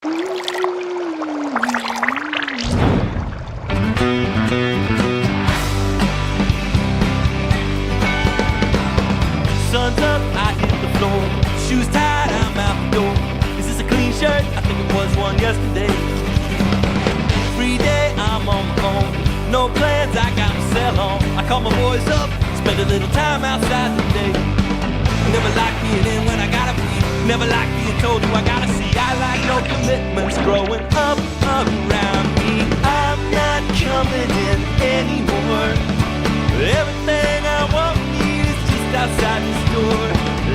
Sun's up, I hit the floor. Shoes tied, I'm out the door. Is this a clean shirt? I think it was one yesterday. Free day, I'm on my own. No plans, I got myself on. I call my boys up, spend a little time outside today. Never like being in when I gotta be. Never like being told who I gotta see. I like no commitments growing up around me. I'm not coming in anymore. Everything I want is just outside this door.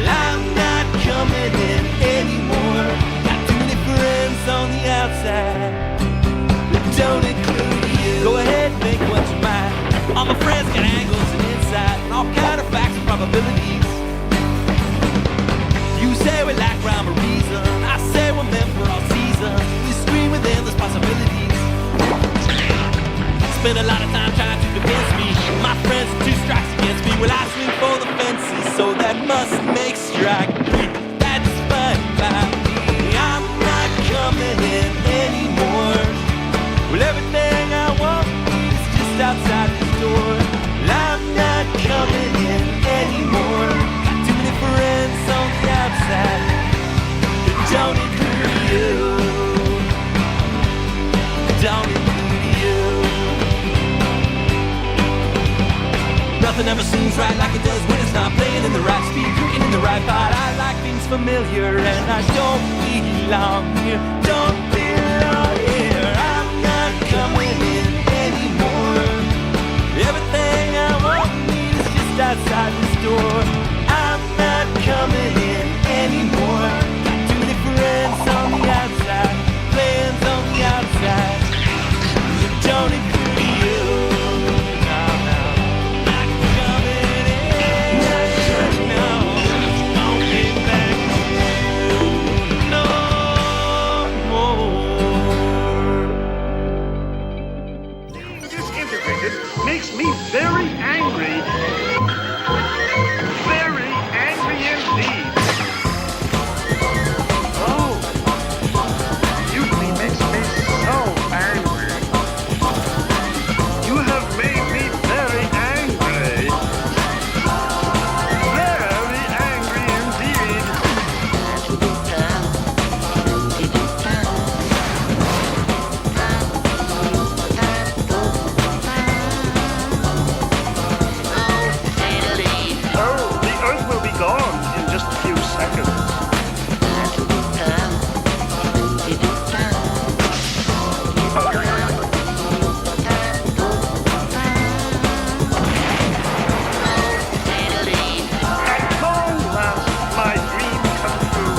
I'm not coming in anymore. Got too many friends on the outside that don't include you. Go ahead, make what's mine. All my friends got angles and insight and all kind of facts and probabilities. You say we lack rhyme or reason. I say we're meant for all seasons. We scream with endless possibilities. Spend a lot of time trying to convince me my friends are two strikes against me. Well, I swing for the fences, so that must make strike three. That's fine by me. I'm not coming in anymore. Well, everything I want is just outside this door. Well, I'm not coming in anymore. Got too many friends on the outside that don't include you. Don't include you. Nothing ever seems right like it does when it's not playing in the right speed, cooking in the right pot. I like things familiar and I don't belong here. Don't belong here. I'm not coming in anymore. Everything I want and need is just outside this door. I'm not coming in anymore. Got too many friends on the outside, plans on the outside that don't include you. Makes me very angry. Very angry indeed. Oh, mutiny makes me so angry. You have made me very angry. Very angry indeed. Gone in just a few seconds. At long last, my dream come true.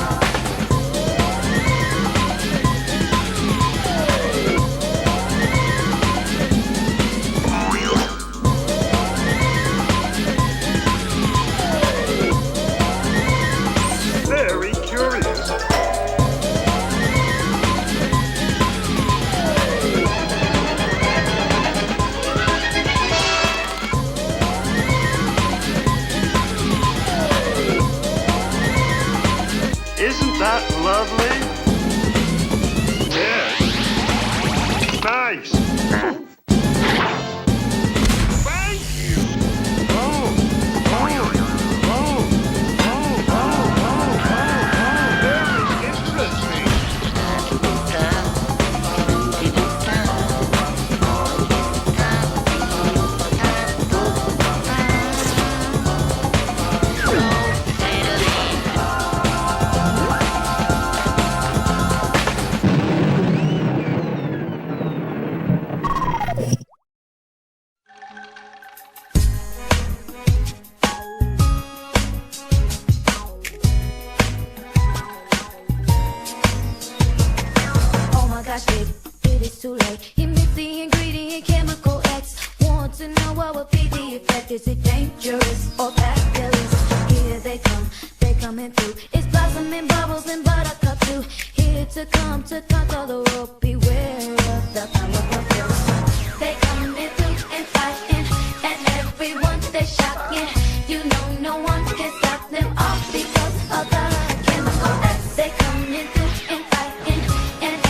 Very curious. Isn't that lovely? Yes. Nice. It's too late. You mix the ingredient chemical X. Want to know what will be the effect? Is it dangerous or fabulous? Here they come, they're coming through. It's blossoming bubbles and buttercup too. Here to come to conquer the world. Beware of the powerpuff girls. They coming through and fighting, and everyone they shocking. You know no one can stop them all because of the chemical X. They coming through and fighting, and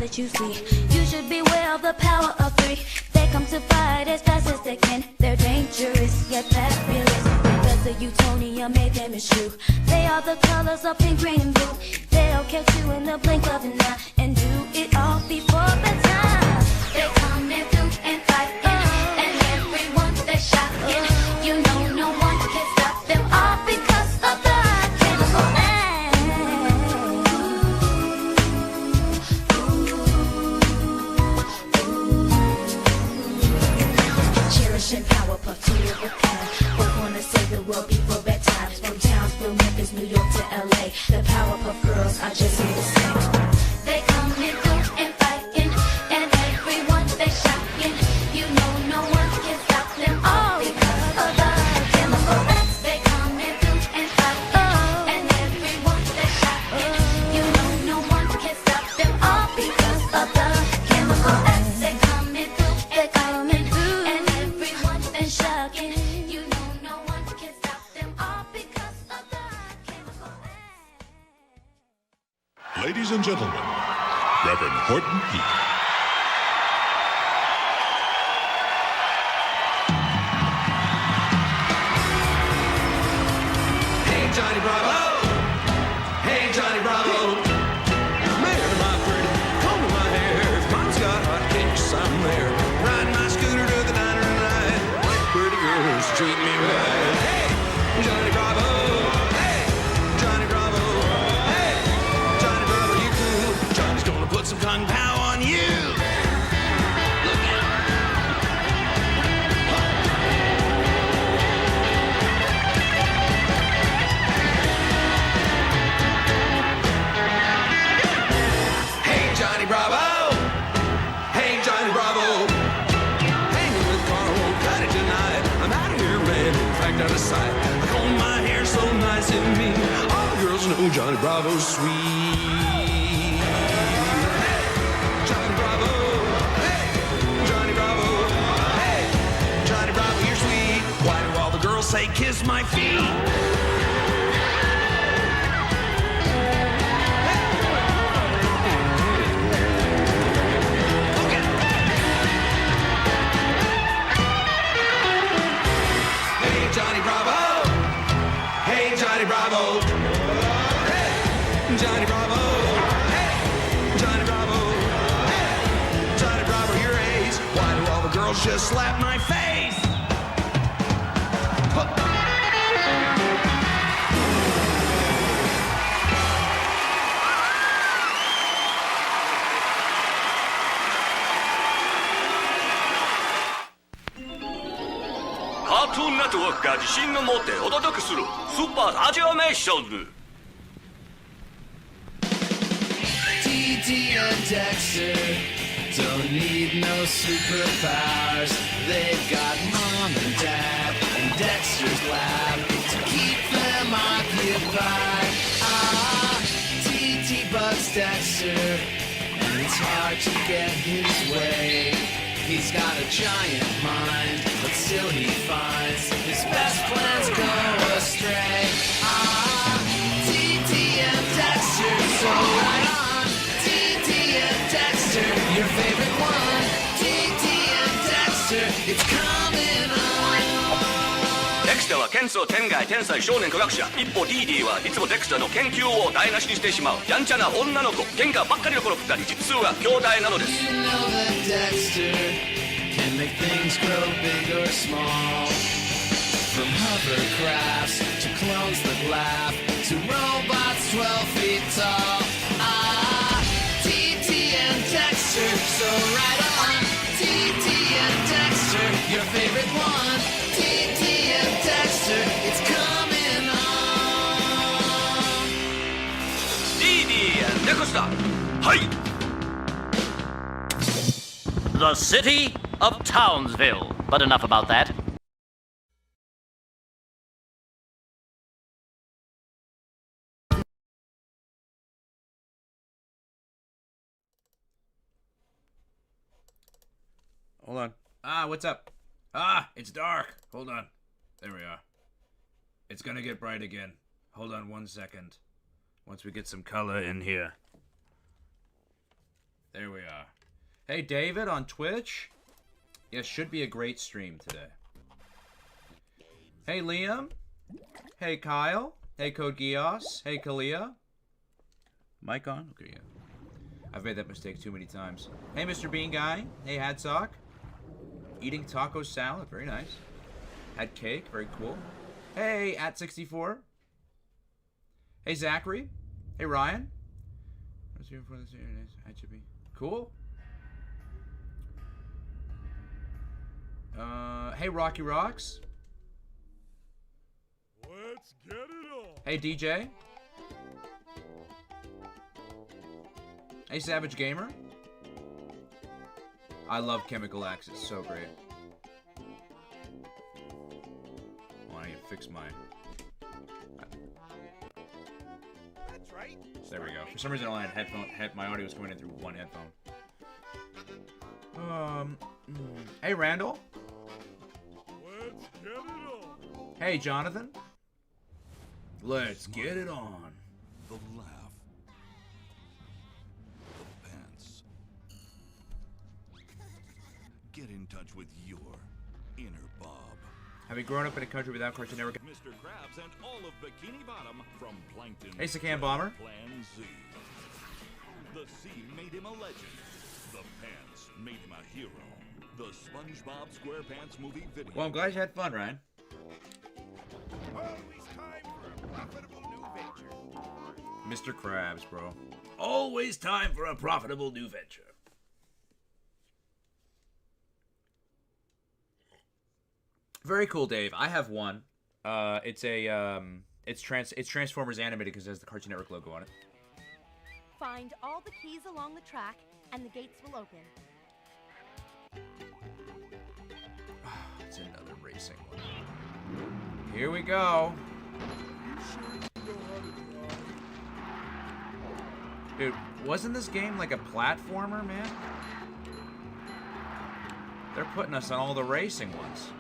that you see. You should beware of the power of three. They come to fight as fast as they can. They're dangerous, yet fabulous. Because the Utonium made them is true. They are the colors of pink, green, and blue. They'll catch you in the blink of an eye and do it all before the time. They come and do and fight, and everyone they shot in. You know no one can stop them all because of the chemical Cherishing Powerpuff to the kind. We're gonna save the world before bedtime. From Townsville, Memphis, New York to LA. The Powerpuff girls are just here to stay. They come and do and fight in, and everyone they shot in. You know no one can stop them all because of the chemical X. They come and do and fight in, and everyone they shot in. You know no one can stop them all because of the chemical X. They come and do and everyone they shot in. You know no one can stop them all because of the chemical X. Ladies and gentlemen, Reverend Horton Heat. Hey Johnny Bravo, hey Johnny Bravo. Mary, my pretty, comb my hair. If mom's got hot cakes, I'm there. Riding my scooter to the diner tonight. Pretty girls treat me right. Hey Johnny Bravo, hey Johnny Bravo, hey Johnny Bravo, you cool? Johnny's gonna put some kung pao on you. Look out. Hey Johnny Bravo, hey Johnny Bravo, hanging with Carl, got it tonight. I'm out of here, man. In fact, out of sight. I comb my hair so nice and mean. All the girls know Johnny Bravo's sweet. Hey, Johnny Bravo, hey Johnny Bravo, hey Johnny Bravo, you're sweet. Why do all the girls say kiss my feet? Hey Johnny Bravo, hey Johnny Bravo, hey Johnny Bravo, hey Johnny Bravo, hey Johnny Bravo, your age. Why do all the girls just slap my face? Huh. 카툰 네트워크가 지신을 못해 오도독스루 슈퍼 아니메이션. TT and Dexter don't need no superpowers. They've got mom and dad and Dexter's lab to keep them occupied. TT bugs Dexter, and it's hard to get his way. He's got a giant mind, but still he finds his best plans go astray. TT and Dexter, so right on. TT and Dexter, your favorite one. TT and Dexter, it's coming on. デクスターは剣争天外天才少年科学者。一方ディーディはいつもデクスターの研究を台無しにしてしまうやんちゃな女の子。喧嘩ばっかりのこの二人、実は兄弟なのです。 You know that Dexter can make things grow big or small. From hovercrafts to clones that laugh to robots 12 feet tall. TT and Dexter, so right on. TT and Dexter, your favorite one. TT and Dexter, it's coming on. ディーディーデクスター、はい。 The city of Townsville. But enough about that. Hold on. What's up? It's dark. Hold on. There we are. It's gonna get bright again. Hold on 1 second. Once we get some color in here. There we are. Hey, David on Twitch. Yeah, should be a great stream today. Hey, Liam. Hey, Kyle. Hey, Code Geass. Hey, Kalia. Mic on? Okay, yeah. I've made that mistake too many times. Hey, Mr. Bean Guy. Hey, Hadsock. Eating taco salad. Very nice. Had cake. Very cool. Hey, at64. Hey, Zachary. Hey, Ryan. I was here before this year. I should be cool. Hey, Rocky Rocks. Let's get it on. Hey, DJ. Hey, Savage Gamer. I love Chemical Axe. It's so great. Oh, I need to fix my... That's right. There we go. For some reason, I only had my audio was coming in through one headphone. Hey, Randall. Let's get it on. Hey, Jonathan. Let's get it on. The laugh. The pants. Get in touch with your inner Bob. Having grown up in a country without Cartoon Network. Mr. Krabs and all of Bikini Bottom from Plankton. Hey, Sakan Bomber. Plan Z. The sea made him a legend. The pants made him a hero. The SpongeBob SquarePants movie video. Well, I'm glad you had fun, Ryan. Always time for a profitable new venture. Mr. Krabs, bro. Always time for a profitable new venture. Very cool, Dave. I have one. It's Transformers animated because it has the Cartoon Network logo on it. Find all the keys along the track, and the gates will open. It's another racing one. Here we go. Dude, wasn't this game like a platformer, man? They're putting us on all the racing ones.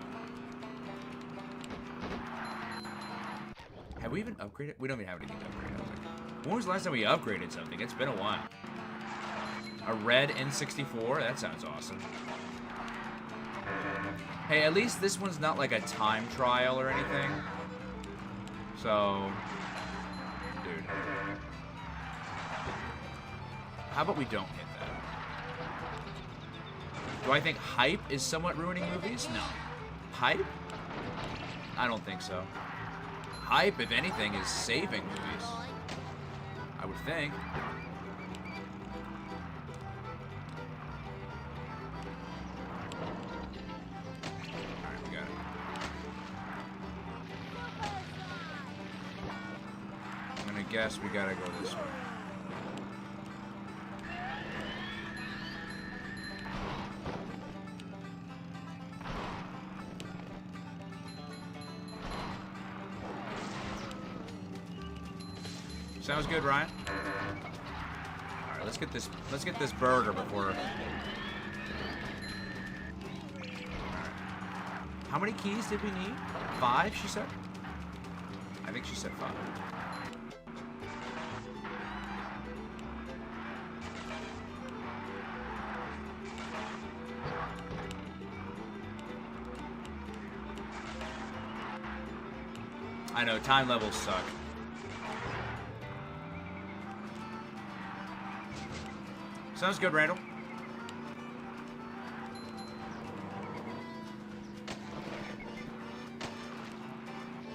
Have we even upgraded? We don't even have anything to upgrade. I was like, when was the last time we upgraded something? It's been a while. A red N64? That sounds awesome. Hey, at least this one's not like a time trial or anything. So, dude. How about we don't hit that? Do I think hype is somewhat ruining movies? No. Hype? I don't think so. Hype, if anything, is saving movies. I would think. Alright, we got it. I'm gonna guess we gotta go this way. Sounds good, Ryan. All right, let's get this burger before. All right. How many keys did we need? 5, she said. I think she said 5. I know, time levels suck. Sounds good, Randall.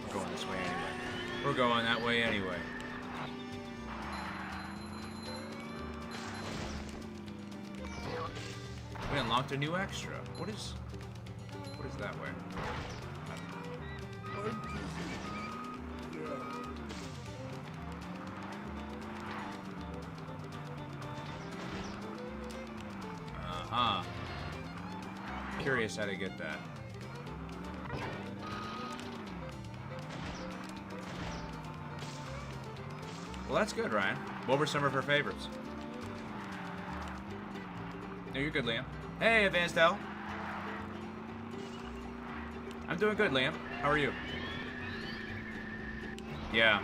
We're going this way anyway. We're going that way anyway. We unlocked a new extra. What is that way? Curious how to get that. Well, that's good, Ryan. What were some of her favorites? No, you're good, Liam. Hey, Advanced L. I'm doing good, Liam. How are you? Yeah.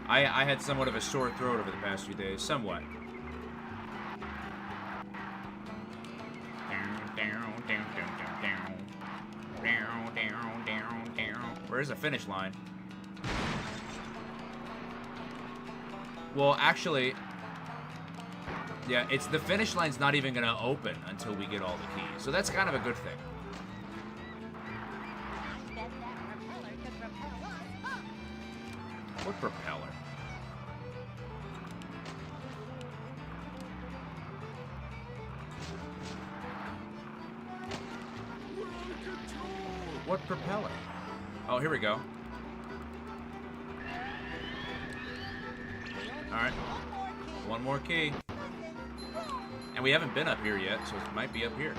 I had somewhat of a sore throat over the past few days. Somewhat. Where's the finish line? Well, actually, yeah, it's the finish line's not even gonna open until we get all the keys. So that's kind of a good thing. What propeller? What propeller? Oh, here we go. Alright. One more key. And we haven't been up here yet, so it might be up here.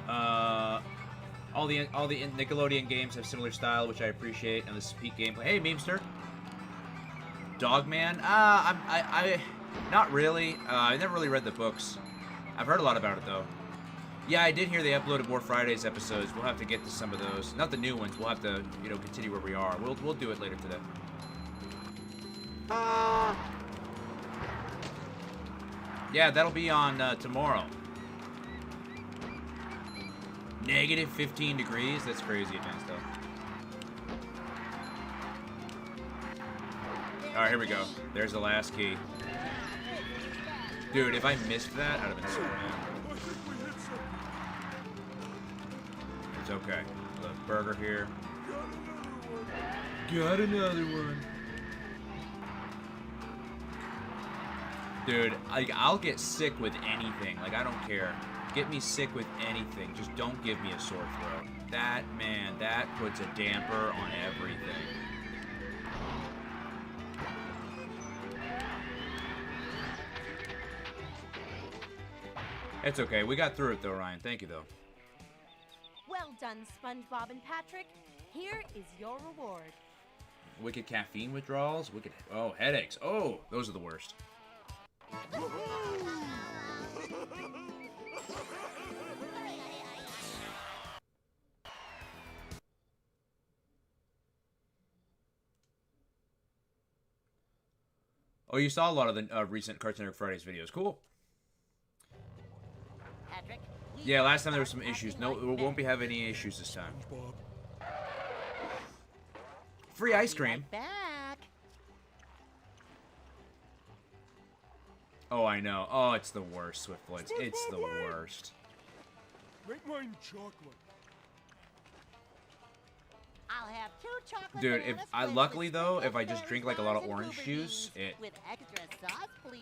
All the Nickelodeon games have similar style, which I appreciate, and this is peak gameplay. Hey, Memester. Dogman? I not really. I never really read the books. I've heard a lot about it though. Yeah, I did hear they uploaded more Fridays episodes. We'll have to get to some of those. Not the new ones. We'll have to, you know, continue where we are. We'll do it later today. Yeah, that'll be on tomorrow. Negative 15 degrees? That's crazy advanced stuff. Alright, here we go. There's the last key. Dude, if I missed that, I'd have been so mad. It's okay. The burger here. Got another one. Dude, I'll get sick with anything. Like, I don't care. Get me sick with anything. Just don't give me a sore throat. That, man, that puts a damper on everything. It's okay. We got through it, though, Ryan. Thank you, though. Well done, SpongeBob and Patrick. Here is your reward. Wicked caffeine withdrawals. Wicked... Oh, headaches. Oh, those are the worst. Oh, you saw a lot of the recent Cartoon Network Fridays videos. Cool. Patrick, Yeah, last time there were some issues. No, we won't be having any issues this time. Free ice cream. back. Oh, I know. Oh, it's the worst, Swiftblades. It's the worst. Make mine chocolate. I'll have 2 chocolate Dude, if banana I splits luckily with though, sprinkles, if I just berries, drink like a lot of plums, and orange juice, blueberries it with extra sauce, please.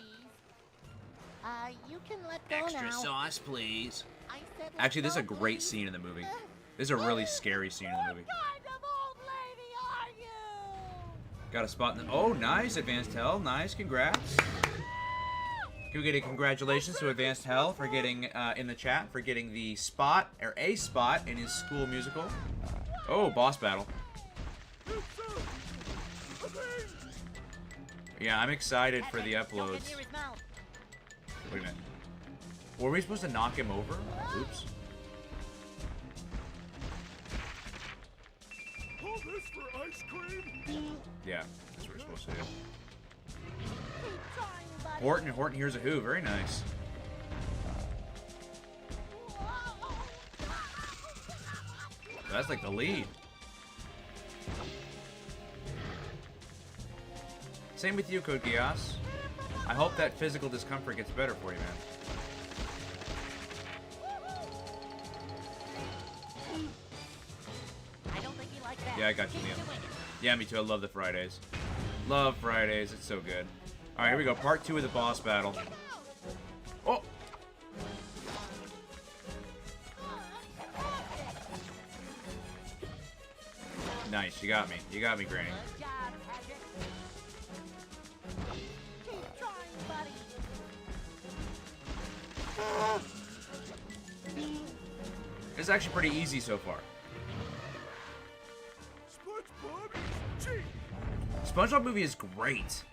You can let go extra now. sauce, please. I said let Actually, this is a go, great please. scene in the movie. This is a really scary scene in the movie. What kind of old lady are you? Got a spot in the... Oh, nice, Advanced Hell. Nice, congrats. Can we get a congratulations to Advanced Hell for getting, in the chat, for getting the spot, or a spot, in his school musical. Oh, boss battle. Yeah, I'm excited for the Don't get uploads. near his mouth. Wait a minute. Were we supposed to knock him over? Oops. All this for ice cream? Yeah, that's what we're supposed to do. Keep trying, buddy. Horton here's a who. Very nice. That's like the lead. Same with you, Code Geass. I hope that physical discomfort gets better for you, man. I don't think you like that. Yeah, I got you, Keep Liam. doing it. Yeah, me too. I love the Fridays. Love Fridays. It's so good. All right, here we go. Part 2 of the boss battle. Oh! Nice. You got me. You got me, Granny. Good job, Patrick. Keep trying, buddy. It's actually pretty easy so far. SpongeBob is cheap. SpongeBob movie is great.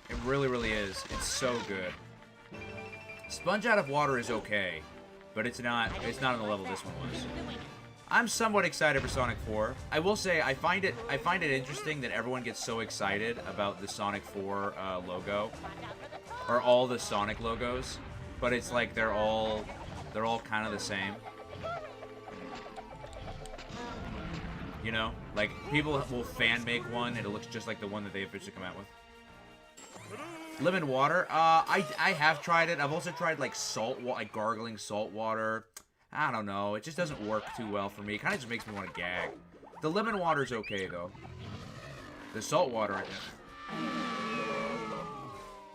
It really, really is. It's so good. Sponge Out of Water is okay, but it's not on the level this one was. I'm somewhat excited for Sonic 4. I will say I find it interesting that everyone gets so excited about the Sonic 4 logo, or all the Sonic logos, but it's like they're all They're all kind of the same. You know? Like, people will fan make one, and it looks just like the one that they officially come out with. Lemon water. I have tried it. I've also tried, like, like gargling salt water. I don't know. It just doesn't work too well for me. It kind of just makes me want to gag. The lemon water's okay, though. The salt water,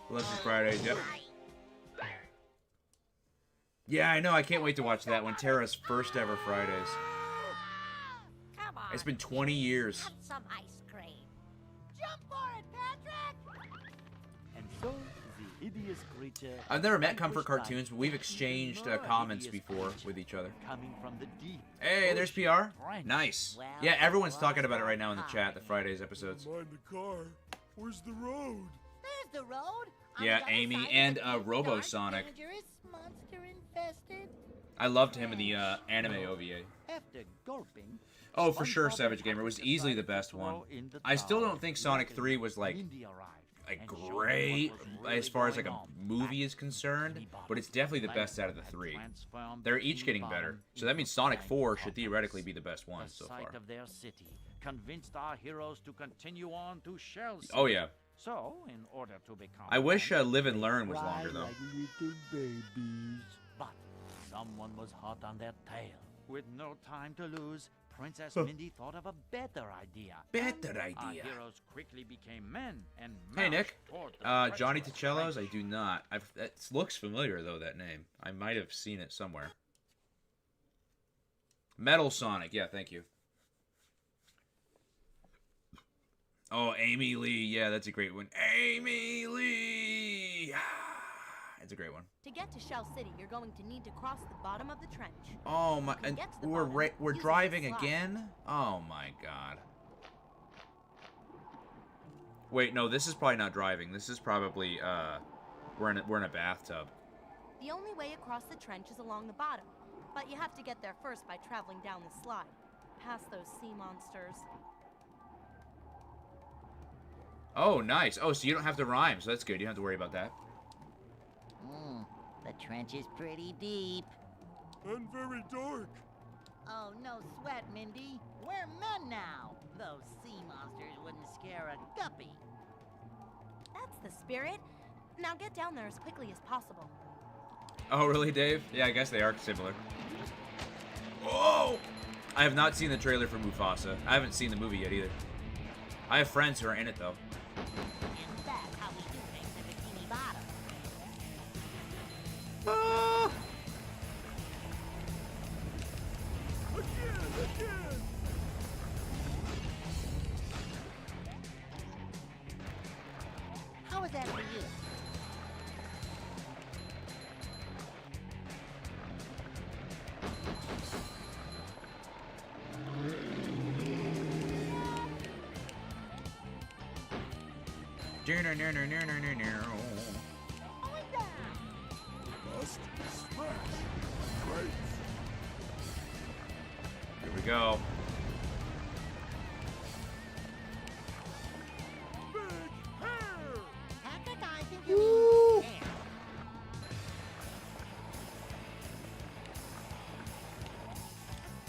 Unless it's Fridays, yep. Yeah, I know. I can't wait to watch that one. Tara's first ever Fridays. Come on. It's been 20 years. Have some ice cream. Jump for it, Patrick! And so, the hideous creature... I've never met Comfort Cartoons, but we've exchanged comments before with each other. Coming from the deep. Hey, there's PR. Nice. Yeah, everyone's talking about it right now in the chat, the Fridays episodes. Mind the car. Where's the road? There's the road. On Yeah, the other Amy side and is a deep, Robo dark, Sonic. dangerous, monster-infested. I loved him in the anime OVA. After gulping... Oh, for sure, Savage Gamer was easily the best one. I still don't think Sonic 3 was like great as far as like a movie is concerned, but it's definitely the best out of the three. They're each getting better, so that means Sonic 4 should theoretically be the best one so far. Of their city convinced our heroes to continue on to Shell City. Oh yeah. So, in order to become... I wish Live and Learn was longer though. Like little babies. But someone was hot on their tail. With no time to lose, Princess Mindy thought of a better idea. Better Our idea. heroes quickly became men and Hey Nick, marched toward the Johnny treacherous Ticellos? I trench. do not. That looks familiar though, that name. I might have seen it somewhere. Metal Sonic, yeah, thank you. Oh, Amy Lee, yeah, that's a great one. Amy Lee! It's a great one. To get to Shell City, you're going to need to cross the bottom of the trench. Oh my, You can and get to the we're bottom we're using driving the slide. again? Oh my god. Wait, no, this is probably not driving. This is probably we're in a bathtub. The only way across the trench is along the bottom, but you have to get there first by traveling down the slide, past those sea monsters. Oh, nice. Oh, so you don't have to rhyme, so that's good. You don't have to worry about that. The trench is pretty deep. And very dark. Oh, no sweat, Mindy. We're men now. Those sea monsters wouldn't scare a guppy. That's the spirit. Now get down there as quickly as possible. Oh, really, Dave? Yeah, I guess they are similar. Oh! I have not seen the trailer for Mufasa. I haven't seen the movie yet either. I have friends who are in it, though. And that's how we do things in Bikini Bottom. Ah! Again! How is that for you? Bust, smash, break. Here we go. Big hair! Patrick, I think you mean hair.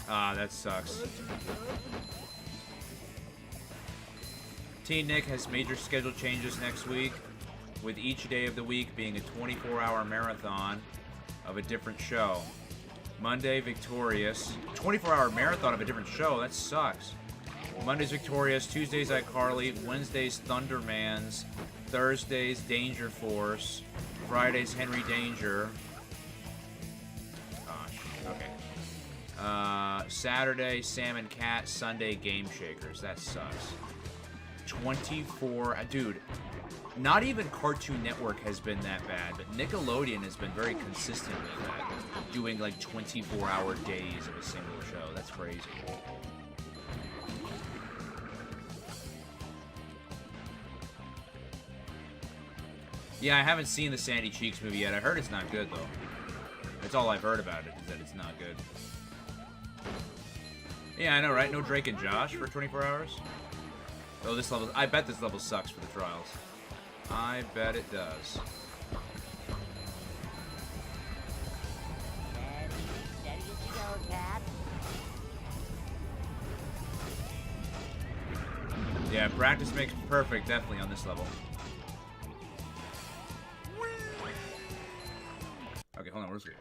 Ah, that sucks. Teen Nick has major schedule changes next week, with each day of the week being a 24-hour marathon of a different show. Monday, Victorious. 24-hour marathon of a different show? That sucks. Monday's Victorious, Tuesday's iCarly, Wednesday's Thundermans, Thursday's Danger Force, Friday's Henry Danger. Gosh, okay. Saturday, Sam and Cat, Sunday, Game Shakers. That sucks. 24... Dude, not even Cartoon Network has been that bad, but Nickelodeon has been very consistent with that. Doing like 24-hour days of a single show. That's crazy. Yeah, I haven't seen the Sandy Cheeks movie yet. I heard it's not good, though. That's all I've heard about it, is that it's not good. Yeah, I know, right? No Drake and Josh for 24 hours? Oh, this level... I bet this level sucks for the trials. I bet it does. Yeah, practice makes perfect, definitely, on this level. Okay, hold on, where's it?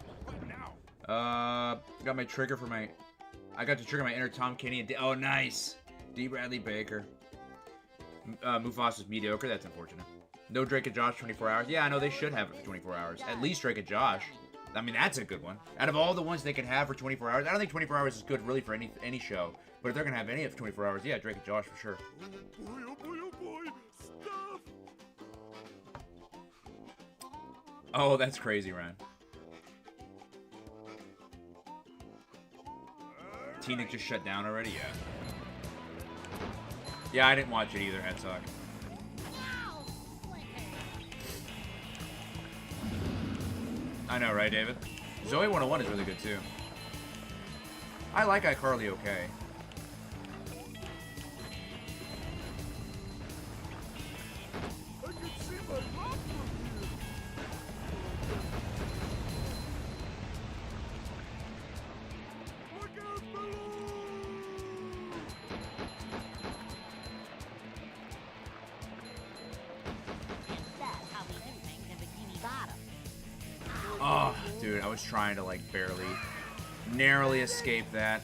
Got my trigger for my... I got to trigger my inner Tom Kenny and... Oh, nice! D. Bradley Baker. Mufasa's mediocre, that's unfortunate. No Drake and Josh 24 hours. Yeah, I know they should have it for 24 hours. At least Drake and Josh. I mean, that's a good one. Out of all the ones they can have for 24 hours, I don't think 24 hours is good really for any show. But if they're going to have any of 24 hours, yeah, Drake and Josh for sure. Oh boy, stuff! Oh, that's crazy, Ryan. Tina just shut down already? Yeah. Yeah, I didn't watch it either, Headsock. I know, right, David? Zoe 101 is really good, too. I like iCarly okay. I can see my love from here. Look out below! That's how we do things in Bikini Bottom. Oh, dude, I was trying to, like, barely, narrowly escape that.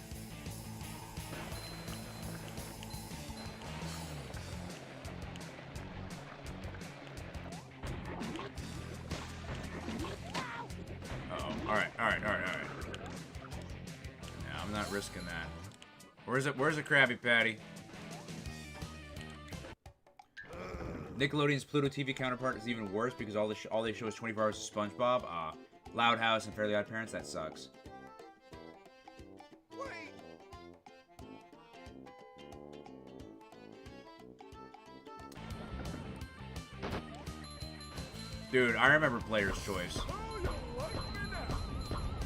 Uh-oh. Alright. No, I'm not risking that. Where's the Krabby Patty? Nickelodeon's Pluto TV counterpart is even worse because all they show is 24 hours of SpongeBob. Loud House and Fairly Odd Parents, that sucks. Wait! Dude, I remember Player's Choice.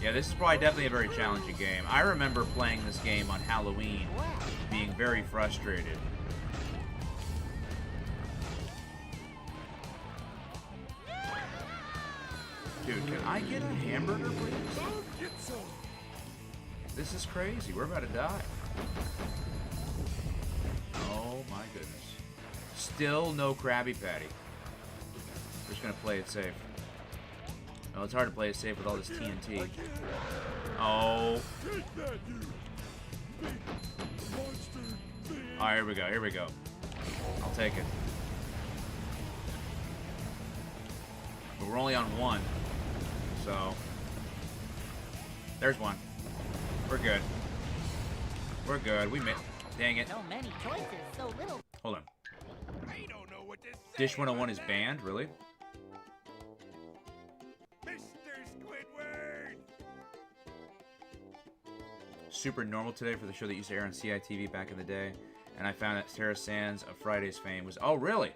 Yeah, this is probably definitely a very challenging game. I remember playing this game on Halloween, being very frustrated. Dude, can I get a hamburger, please? This is crazy. We're about to die. Oh my goodness. Still no Krabby Patty. We're just gonna play it safe. Oh, it's hard to play it safe with all this TNT. Oh. Alright, here we go. I'll take it. But we're only on one. So, there's one. We're good. We're good. We made. Dang it. So many choices, so little. Hold on. I don't know what to say. Dish 101 is banned? Really? Mr. Squidward! Super normal today for the show that used to air on CITV back in the day. And I found that Terra Sands of Friday's fame was... Oh, really?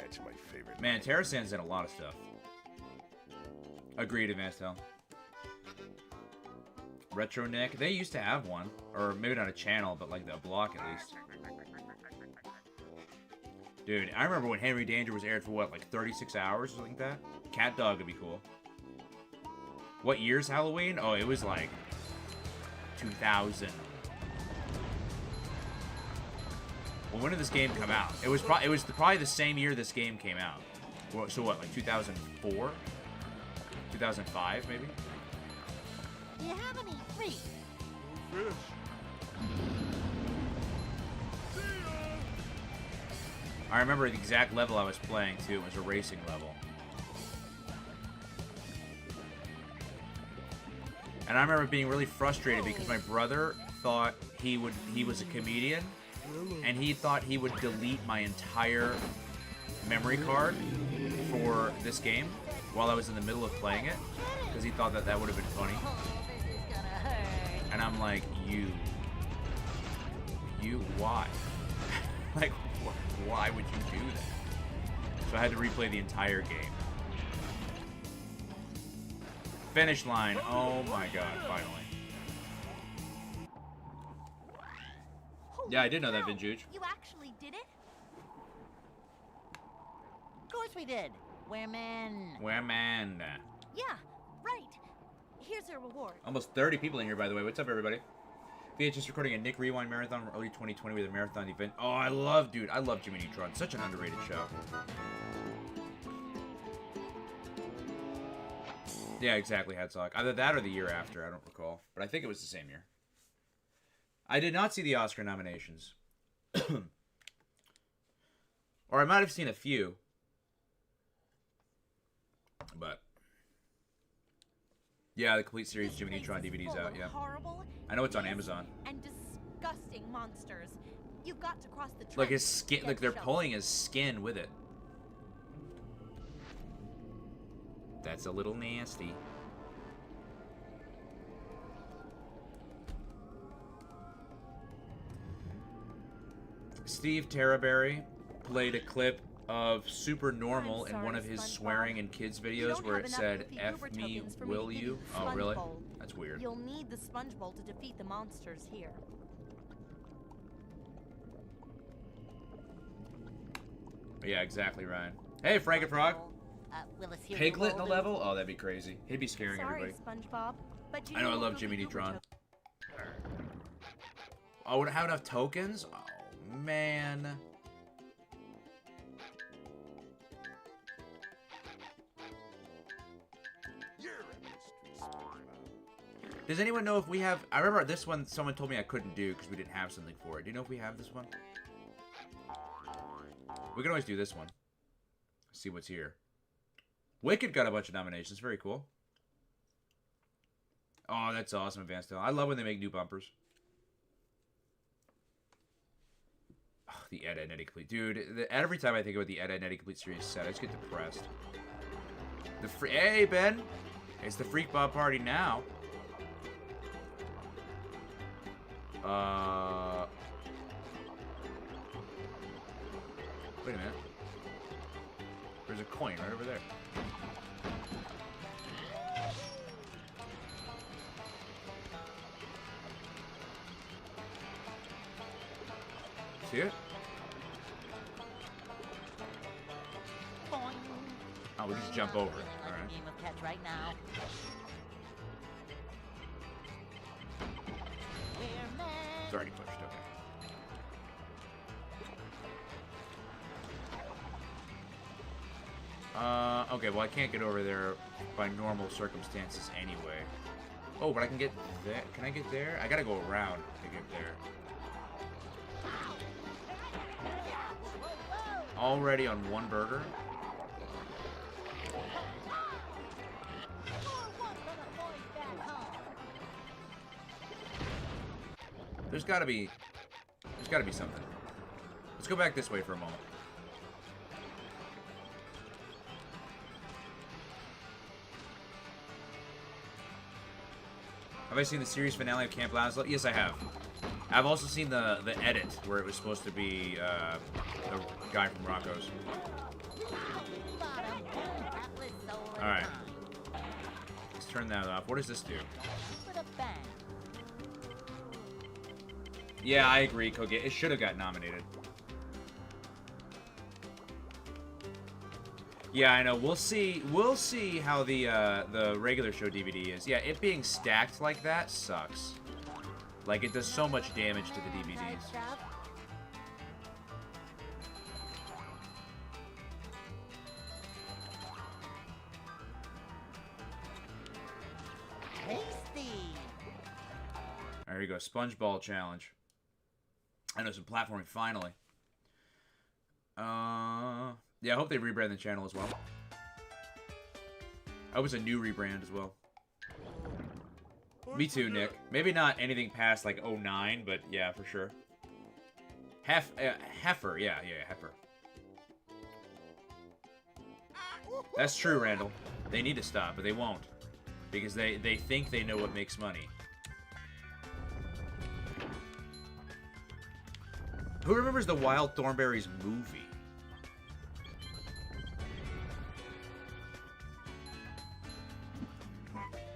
That's my favorite. Man, Terra Sands did a lot of stuff. Agreed, Advanced Hell. Retro Nick. They used to have one. Or maybe not a channel, but like the block at least. Dude, I remember when Henry Danger was aired for what, like 36 hours or something like that? Cat Dog would be cool. What year's Halloween? Oh, it was like 2000. Well, when did this game come out? It was probably the same year this game came out. So what, like 2004? 2005, maybe? Do you have any free? Fish. I remember the exact level I was playing, too. It was a racing level. And I remember being really frustrated because my brother thought he was a comedian, and he thought he would delete my entire memory card for this game while I was in the middle of playing it, because he thought that would have been funny. This is gonna hurt. And I'm like, you, why? Like, why would you do that? So I had to replay the entire game. Finish line. Oh my god, finally. Yeah, I did know that, Vinjuge. You actually did it? Of course we did. We're men. Where man? Yeah, right. Here's your reward. Almost 30 people in here, by the way. What's up, everybody? VHS recording a Nick Rewind marathon from early 2020 with a marathon event. Oh, I love Jimmy Neutron. Such an underrated show. Yeah, exactly, Hadsock. Either that or the year after, I don't recall. But I think it was the same year. I did not see the Oscar nominations. Or I might have seen a few. But yeah, the complete series Jimmy Neutron DVD's out, yeah. I know it's on Amazon. And disgusting monsters. You've got to cross the trench. Like his skin, like they're pulling his skin with it. That's a little nasty. Steve Terraberry played a clip of Super Normal in one of his swearing in kids videos where it said, F me, will you? Oh, really? That's weird. You'll need the Sponge Bowl to defeat the monsters here. Yeah, exactly, Ryan. Hey, Frankenfrog. Willis here. Piglet in a level? Oh, that'd be crazy. He'd be scaring everybody. SpongeBob, but you I know, I love Jimmy Neutron. Oh, would it have enough tokens? Oh, man. Does anyone know if we have... I remember this one someone told me I couldn't do because we didn't have something for it. Do you know if we have this one? We can always do this one. See what's here. Wicked got a bunch of nominations. Very cool. Oh, that's awesome, Advanced Talent. I love when they make new bumpers. Oh, the Ed, Ed, Eddy Complete. Dude, every time I think about the Ed, Ed, Eddy Complete series set, I just get depressed. Hey, Ben! It's the Freak Bob party now. Wait a minute. There's a coin right over there. See it? Oh, we just jump over it. All right. Game of catch right now. It's already pushed, okay. Okay, well I can't get over there by normal circumstances anyway. Oh, but I can get there. Can I get there? I gotta go around to get there. Already on one burger? There's gotta be something. Let's go back this way for a moment. Have I seen the series finale of Camp Lazlo? Yes, I have. I've also seen the edit where it was supposed to be the guy from Rocco's. Alright. Let's turn that off. What does this do? Yeah, I agree, Kogi. It should have got nominated. Yeah, I know. We'll see how the regular show DVD is. Yeah, it being stacked like that sucks. Like, it does so much damage to the DVDs. Tasty. There you go. Spongeball challenge. I know, some platforming finally. Yeah, I hope they rebrand the channel as well. I hope it's a new rebrand as well. Me too, Nick. Maybe not anything past like 09, but yeah, for sure. Heifer, yeah, Heifer. That's true, Randall. They need to stop, but they won't. Because they think they know what makes money. Who remembers the Wild Thornberrys movie?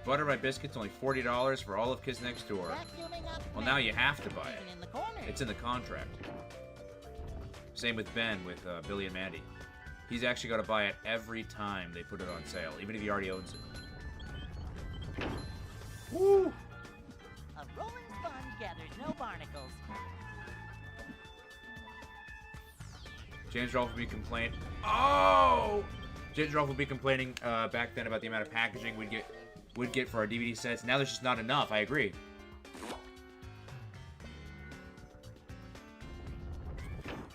Butter My Biscuits, only $40 for all of Kids Next Door. Well, now you have to buy it. It's in the contract. Same with Ben, with Billy and Mandy. He's actually got to buy it every time they put it on sale, even if he already owns it. Woo! A rolling sponge gathers no James Rolfe would be complaining. Oh! James Rolfe would be complaining back then about the amount of packaging we'd get for our DVD sets. Now there's just not enough. I agree.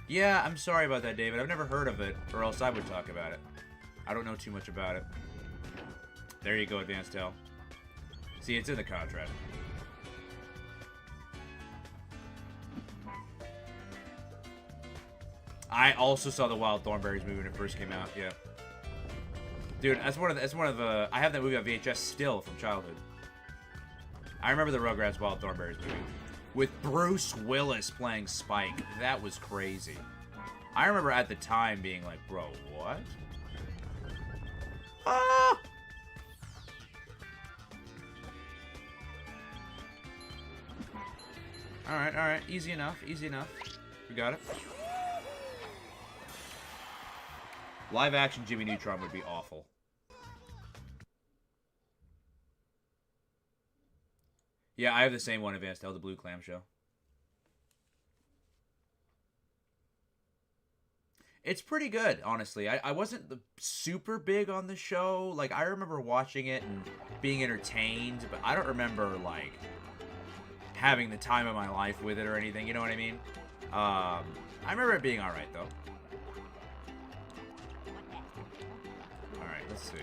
Yeah, I'm sorry about that, David. I've never heard of it, or else I would talk about it. I don't know too much about it. There you go, Advanced Tell. See, it's in the contract. I also saw the Wild Thornberrys movie when it first came out. Yeah, dude, that's one of the. I have that movie on VHS still from childhood. I remember the Rugrats Wild Thornberrys movie with Bruce Willis playing Spike. That was crazy. I remember at the time being like, bro, what? Ah! All right, easy enough, easy enough. We got it. Live action Jimmy Neutron would be awful. Yeah, I have the same one, Advanced Hell, the Blue Clamshell. It's pretty good, honestly. I wasn't super big on the show. Like, I remember watching it and being entertained, but I don't remember, like, having the time of my life with it or anything, you know what I mean? I remember it being alright, though. Alright, let's see.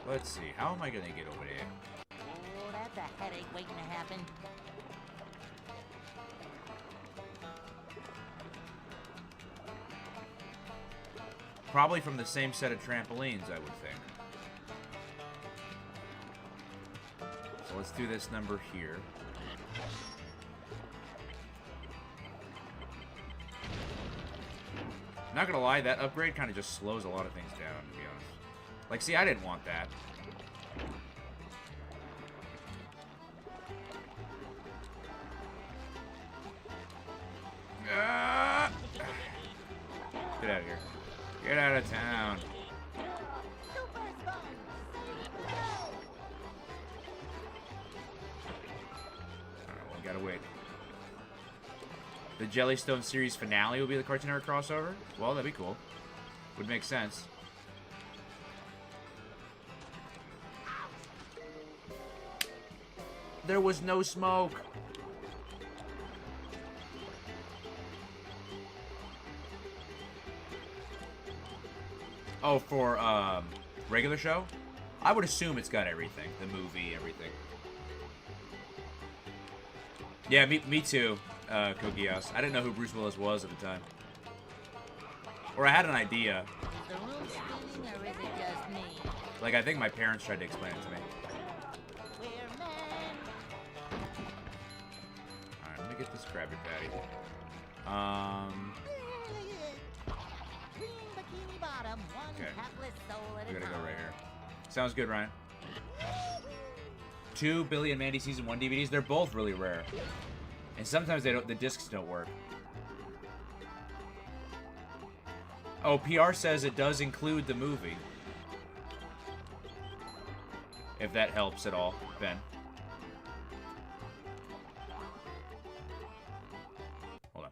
Let's see. How am I gonna get over there? Oh, that's a headache waiting to happen. Probably from the same set of trampolines, I would think. So let's do this number here. Not gonna lie, that upgrade kind of just slows a lot of things down, to be honest. Like, see, I didn't want that. Get out of here. Get out of town. Alright, well, we gotta wait. The Jellystone series finale will be the Cartoon Network crossover? Well, that'd be cool. Would make sense. There was no smoke. Oh, for regular show? I would assume it's got everything. The movie, everything. Yeah, me too, Kogias. I didn't know who Bruce Willis was at the time. Or I had an idea. Is the room spinning or is it just me? Like, I think my parents tried to explain it to me. We're men. Alright, let me get this Krabby Patty. Green bikini bottom, one Okay. hapless soul at We a gotta time. go right here. Sounds good, Ryan. 2 Billy and Mandy Season 1 DVDs, they're both really rare. And sometimes they don't, the discs don't work. Oh, PR says it does include the movie. If that helps at all, Ben. Hold on.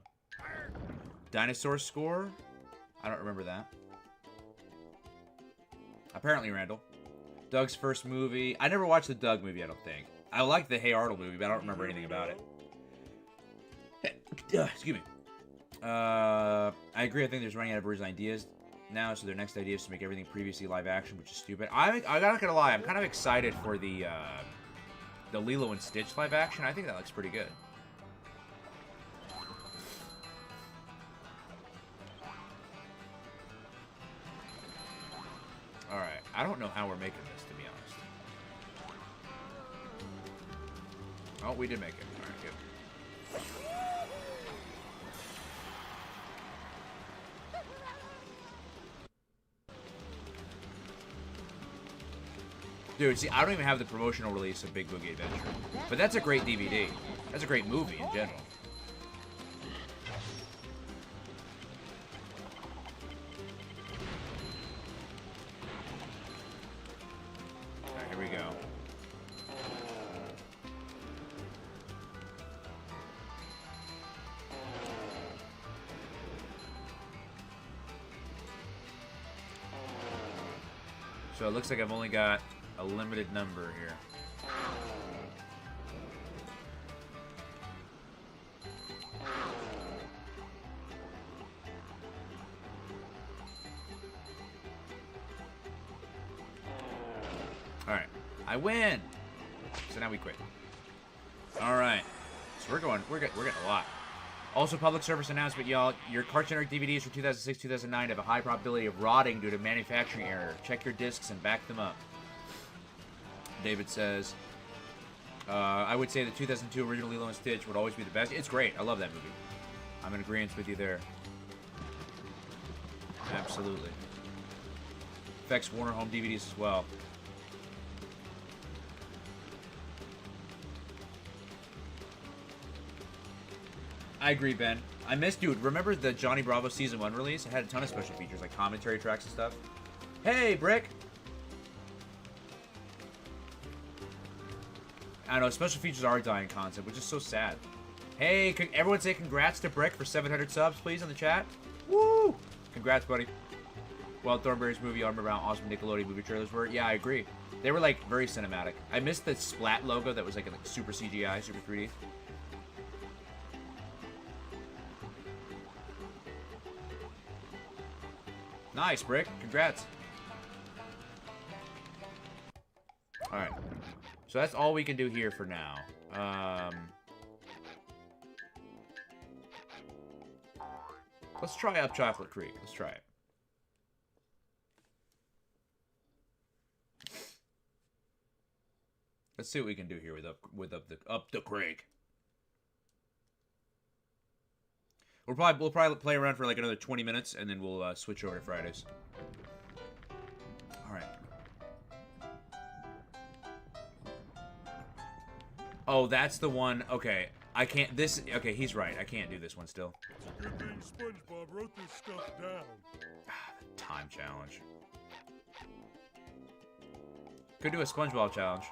Dinosaur score? I don't remember that. Apparently, Randall. Doug's first movie. I never watched the Doug movie, I don't think. I liked the Hey Arnold movie, but I don't remember anything about it. Excuse me. I agree. I think there's running out of original ideas now, so their next idea is to make everything previously live action, which is stupid. I'm not gonna lie. I'm kind of excited for the Lilo and Stitch live action. I think that looks pretty good. All right. I don't know how we're making this, to be honest. Oh, we did make it. All right, good. Dude, see, I don't even have the promotional release of Big Boogie Adventure. But that's a great DVD. That's a great movie in general. Alright, here we go. So it looks like I've only got a limited number here. Alright. I win! So now we quit. Alright. So we're getting a lot. Also, public service announcement, y'all. Your Cartoon Network DVDs from 2006-2009 have a high probability of rotting due to manufacturing error. Check your discs and back them up. David says, I would say the 2002 original Lilo and Stitch would always be the best. It's great. I love that movie. I'm in agreement with you there. Absolutely. Affects Warner Home DVDs as well. I agree, Ben. I missed, dude. Remember the Johnny Bravo Season 1 release? It had a ton of special features, like commentary tracks and stuff. Hey, Brick! I know, special features are a dying concept, which is so sad. Hey, could everyone say congrats to Brick for 700 subs, please, in the chat? Woo! Congrats, buddy. Wild Thornberry's movie, I remember how awesome Nickelodeon movie trailers were. Yeah, I agree. They were, like, very cinematic. I missed the Splat logo that was, like super CGI, super 3D. Nice, Brick. Congrats. Alright. So that's all we can do here for now. Let's try Up Chocolate Creek. Let's try it. Let's see what we can do here with Up the Creek. We'll probably play around for like another 20 minutes, and then we'll switch over to Fridays. All right. Oh, that's the one. Okay, I can't. Okay, he's right. I can't do this one still. It's a good thing SpongeBob wrote this stuff down. The time challenge. Could do a SpongeBob challenge.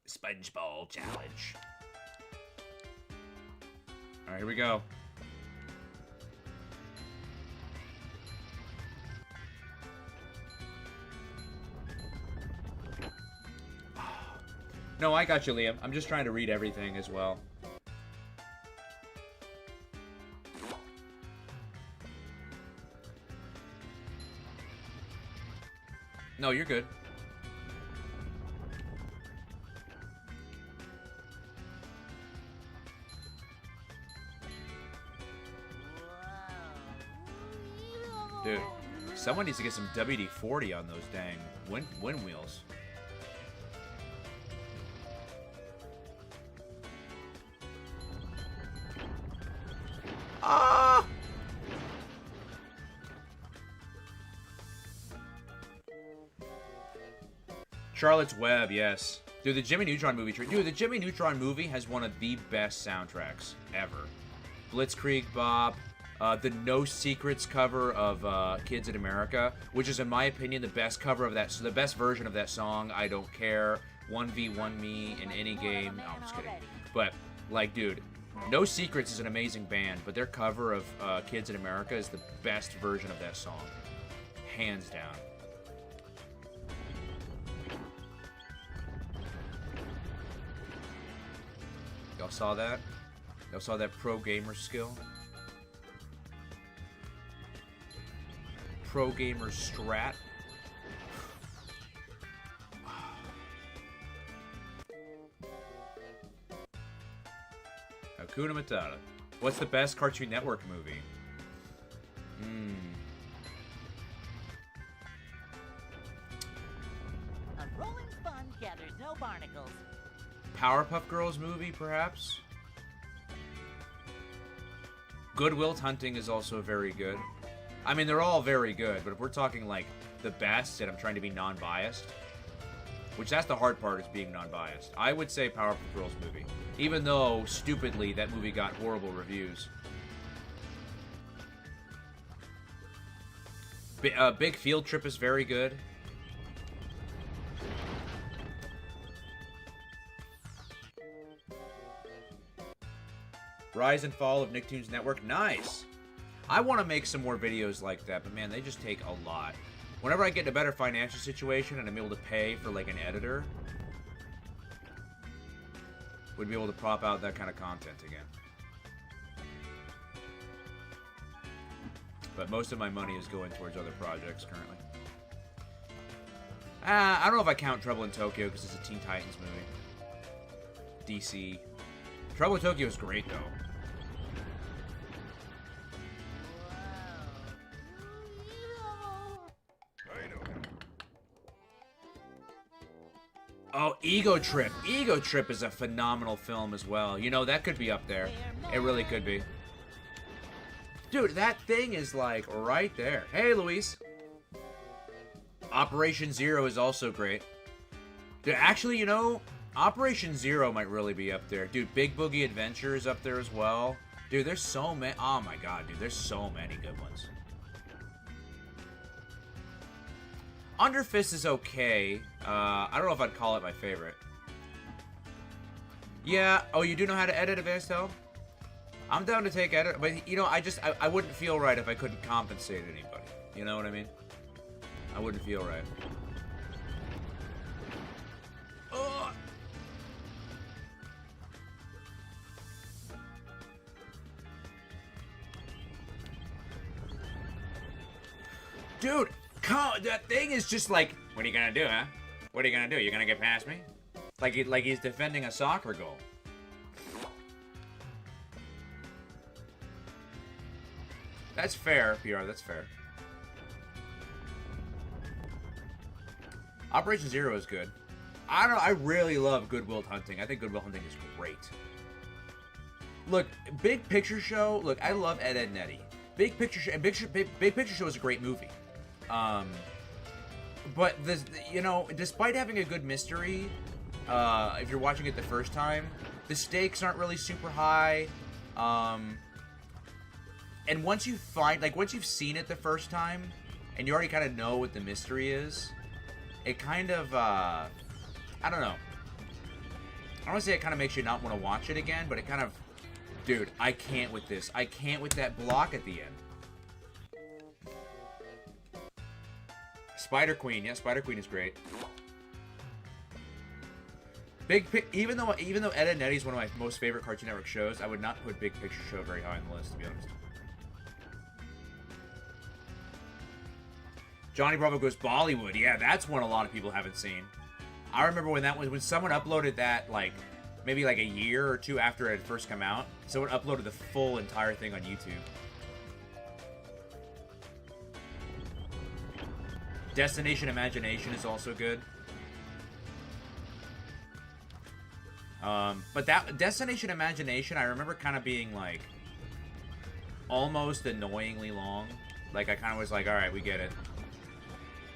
SpongeBob challenge. All right, here we go. No, I got you, Liam. I'm just trying to read everything as well. No, you're good. Dude, someone needs to get some WD-40 on those dang wind wheels. Ah! Charlotte's Web, yes. Dude, the Jimmy Neutron movie. Dude, the Jimmy Neutron movie has one of the best soundtracks ever. Blitzkrieg Bop. The No Secrets cover of Kids in America, which is, in my opinion, the best cover of that. So the best version of that song, I Don't Care, 1v1 Me in any game. No, I'm just kidding. But, like, dude, No Secrets is an amazing band, but their cover of Kids in America is the best version of that song. Hands down. Y'all saw that? Y'all saw that pro gamer skill? Pro gamer strat. Hakuna Matata. What's the best Cartoon Network movie? A rolling sponge gathers no barnacles. Powerpuff Girls movie, perhaps? Good Will Hunting is also very good. I mean, they're all very good, but if we're talking, like, the best, and I'm trying to be non-biased, which that's the hard part, is being non-biased, I would say Powerpuff Girls movie. Even though, stupidly, that movie got horrible reviews. Big Field Trip is very good. Rise and Fall of Nicktoons Network. Nice. I want to make some more videos like that, but man, they just take a lot. Whenever I get in a better financial situation and I'm able to pay for like an editor, we'd be able to prop out that kind of content again. But most of my money is going towards other projects currently. I don't know if I count Trouble in Tokyo because it's a Teen Titans movie. DC. Trouble in Tokyo is great though. Oh, Ego Trip. Ego Trip is a phenomenal film as well. You know, that could be up there. It really could be. Dude, that thing is like right there. Hey, Luis. Operation Zero is also great. Dude, actually, you know, Operation Zero might really be up there. Dude, Big Boogie Adventure is up there as well. Dude, there's so many. Oh my god, dude, there's so many good ones. Under Fist is okay. I don't know if I'd call it my favorite. Yeah. Oh, you do know how to edit Advanced Help? I'm down to take edit, but you know, I wouldn't feel right if I couldn't compensate anybody. You know what I mean? I wouldn't feel right. Ugh. Dude, that thing is just like, what are you gonna do, huh? What are you gonna do? You're gonna get past me? Like he's defending a soccer goal. That's fair, PR, that's fair. Operation Zero is good. I really love Good Will Hunting. I think Good Will Hunting is great. Look, Big Picture Show, look, I love Ed, Edd n Eddy. Big Picture Show, and Big Picture Show is a great movie. But you know, despite having a good mystery, if you're watching it the first time, the stakes aren't really super high. And once you once you've seen it the first time, and you already kind of know what the mystery is, it kind of, I don't know. I don't want to say it kind of makes you not want to watch it again, but it kind of, dude, I can't with this. I can't with that block at the end. Spider Queen, yeah, Spider Queen is great. Even though Ed, Edd n Eddy is one of my most favorite Cartoon Network shows, I would not put Big Picture Show very high on the list, to be honest. Johnny Bravo Goes Bollywood. Yeah, that's one a lot of people haven't seen. I remember when someone uploaded that, like, maybe like a year or two after it had first come out. Someone uploaded the full entire thing on YouTube. Destination Imagination is also good. But that Destination Imagination, I remember kind of being, like, almost annoyingly long. Like, I kind of was like, alright, we get it.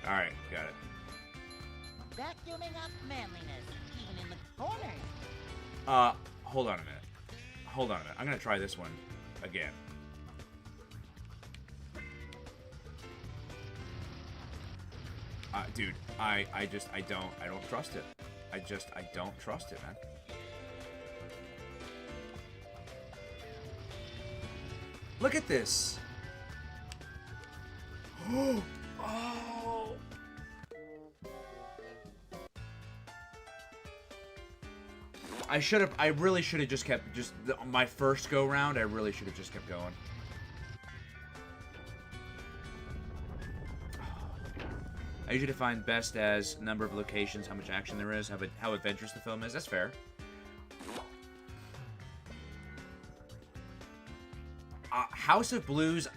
Alright, got it. Vacuuming up manliness, even in the corners. Hold on a minute. Hold on a minute. I'm gonna try this one again. Dude, I don't trust it. I don't trust it, man. Look at this. Oh. I really should have just kept, my first go round, I really should have just kept going. I usually define best as number of locations, how much action there is, how adventurous the film is. That's fair. House of Blues,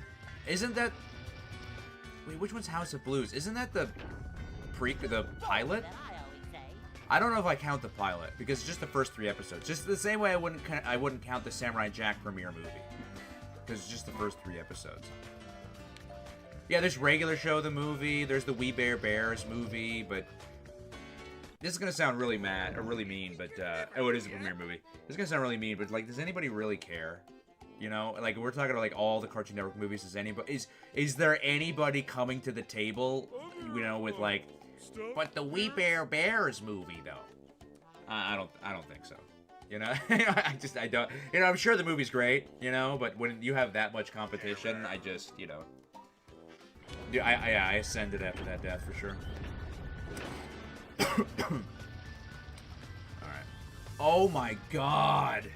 isn't that... Wait, which one's House of Blues? Isn't that the pilot? I don't know if I count the pilot, because it's just the first 3 episodes. Just the same way I wouldn't count the Samurai Jack premiere movie. Because it's just the first 3 episodes. Yeah, there's Regular Show, the movie, there's the We Bare Bears movie, but... This is gonna sound really mad, or really mean, but, oh, it is a premiere movie. This is gonna sound really mean, but, like, does anybody really care? You know, like, we're talking about, like, all the Cartoon Network movies. Is there anybody coming to the table, you know, with, like, but the We Bare Bears movie, though? I don't think so. You know, I don't. You know, I'm sure the movie's great. You know, but when you have that much competition, I just, you know. Dude, I ascended after that death for sure. All right. Oh my god.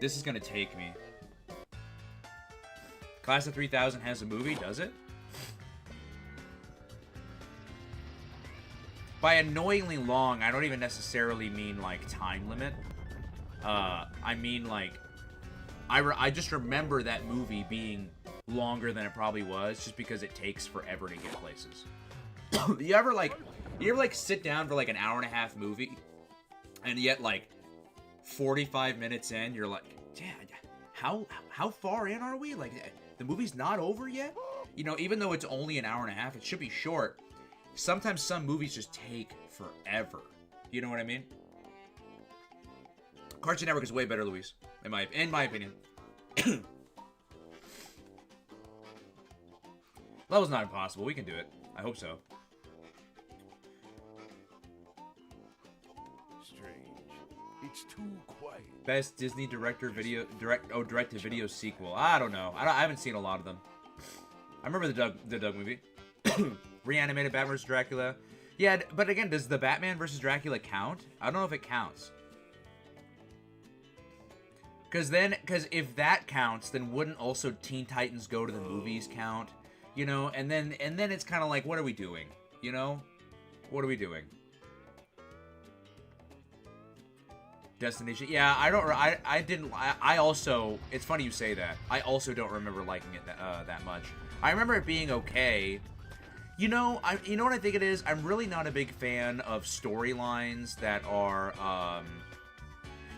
This is gonna take me. Class of 3000 has a movie, does it? By annoyingly long, I don't even necessarily mean, like, time limit. I mean, like, I just remember that movie being longer than it probably was, just because it takes forever to get places. You ever, like, sit down for, like, an hour-and-a-half movie, and yet, like, 45 minutes in, you're like, damn, how far in are we? Like, the movie's not over yet? You know, even though it's only an hour-and-a-half, it should be short. Sometimes some movies just take forever. You know what I mean? Cartoon Network is way better, Luis. In my opinion. Level's not impossible. We can do it. I hope so. Strange. It's too quiet. Best Disney direct-to-video sequel. I don't know. I haven't seen a lot of them. I remember the Doug movie. Reanimated Batman vs. Dracula. Yeah, but again, does the Batman vs. Dracula count? I don't know if it counts. Because if that counts, then wouldn't also Teen Titans Go to the Movies count? You know, and then it's kind of like, what are we doing? You know? What are we doing? Destination. Yeah, I also, it's funny you say that. I also don't remember liking it that much. I remember it being okay. You know what I think it is? I'm really not a big fan of storylines that are,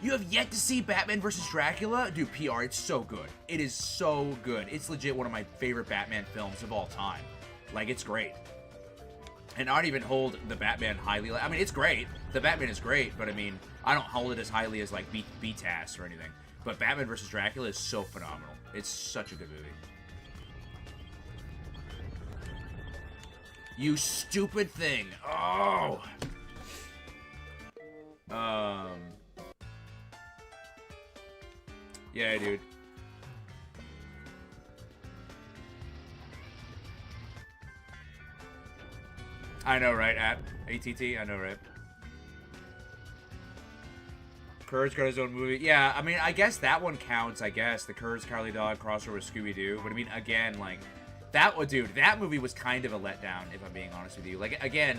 You have yet to see Batman vs. Dracula? Dude, PR, it's so good. It is so good. It's legit one of my favorite Batman films of all time. Like, it's great. And I don't even hold the Batman highly. I mean, it's great. The Batman is great, but I mean, I don't hold it as highly as, like, B-Tass or anything. But Batman vs. Dracula is so phenomenal. It's such a good movie. You stupid thing. Oh. Yeah, dude. I know, right? At ATT, I know, right? Courage got his own movie. Yeah, I mean, I guess that one counts, I guess. The Courage Cowardly Dog crossover with Scooby-Doo. But I mean, again, like, that movie was kind of a letdown, if I'm being honest with you. Like, again,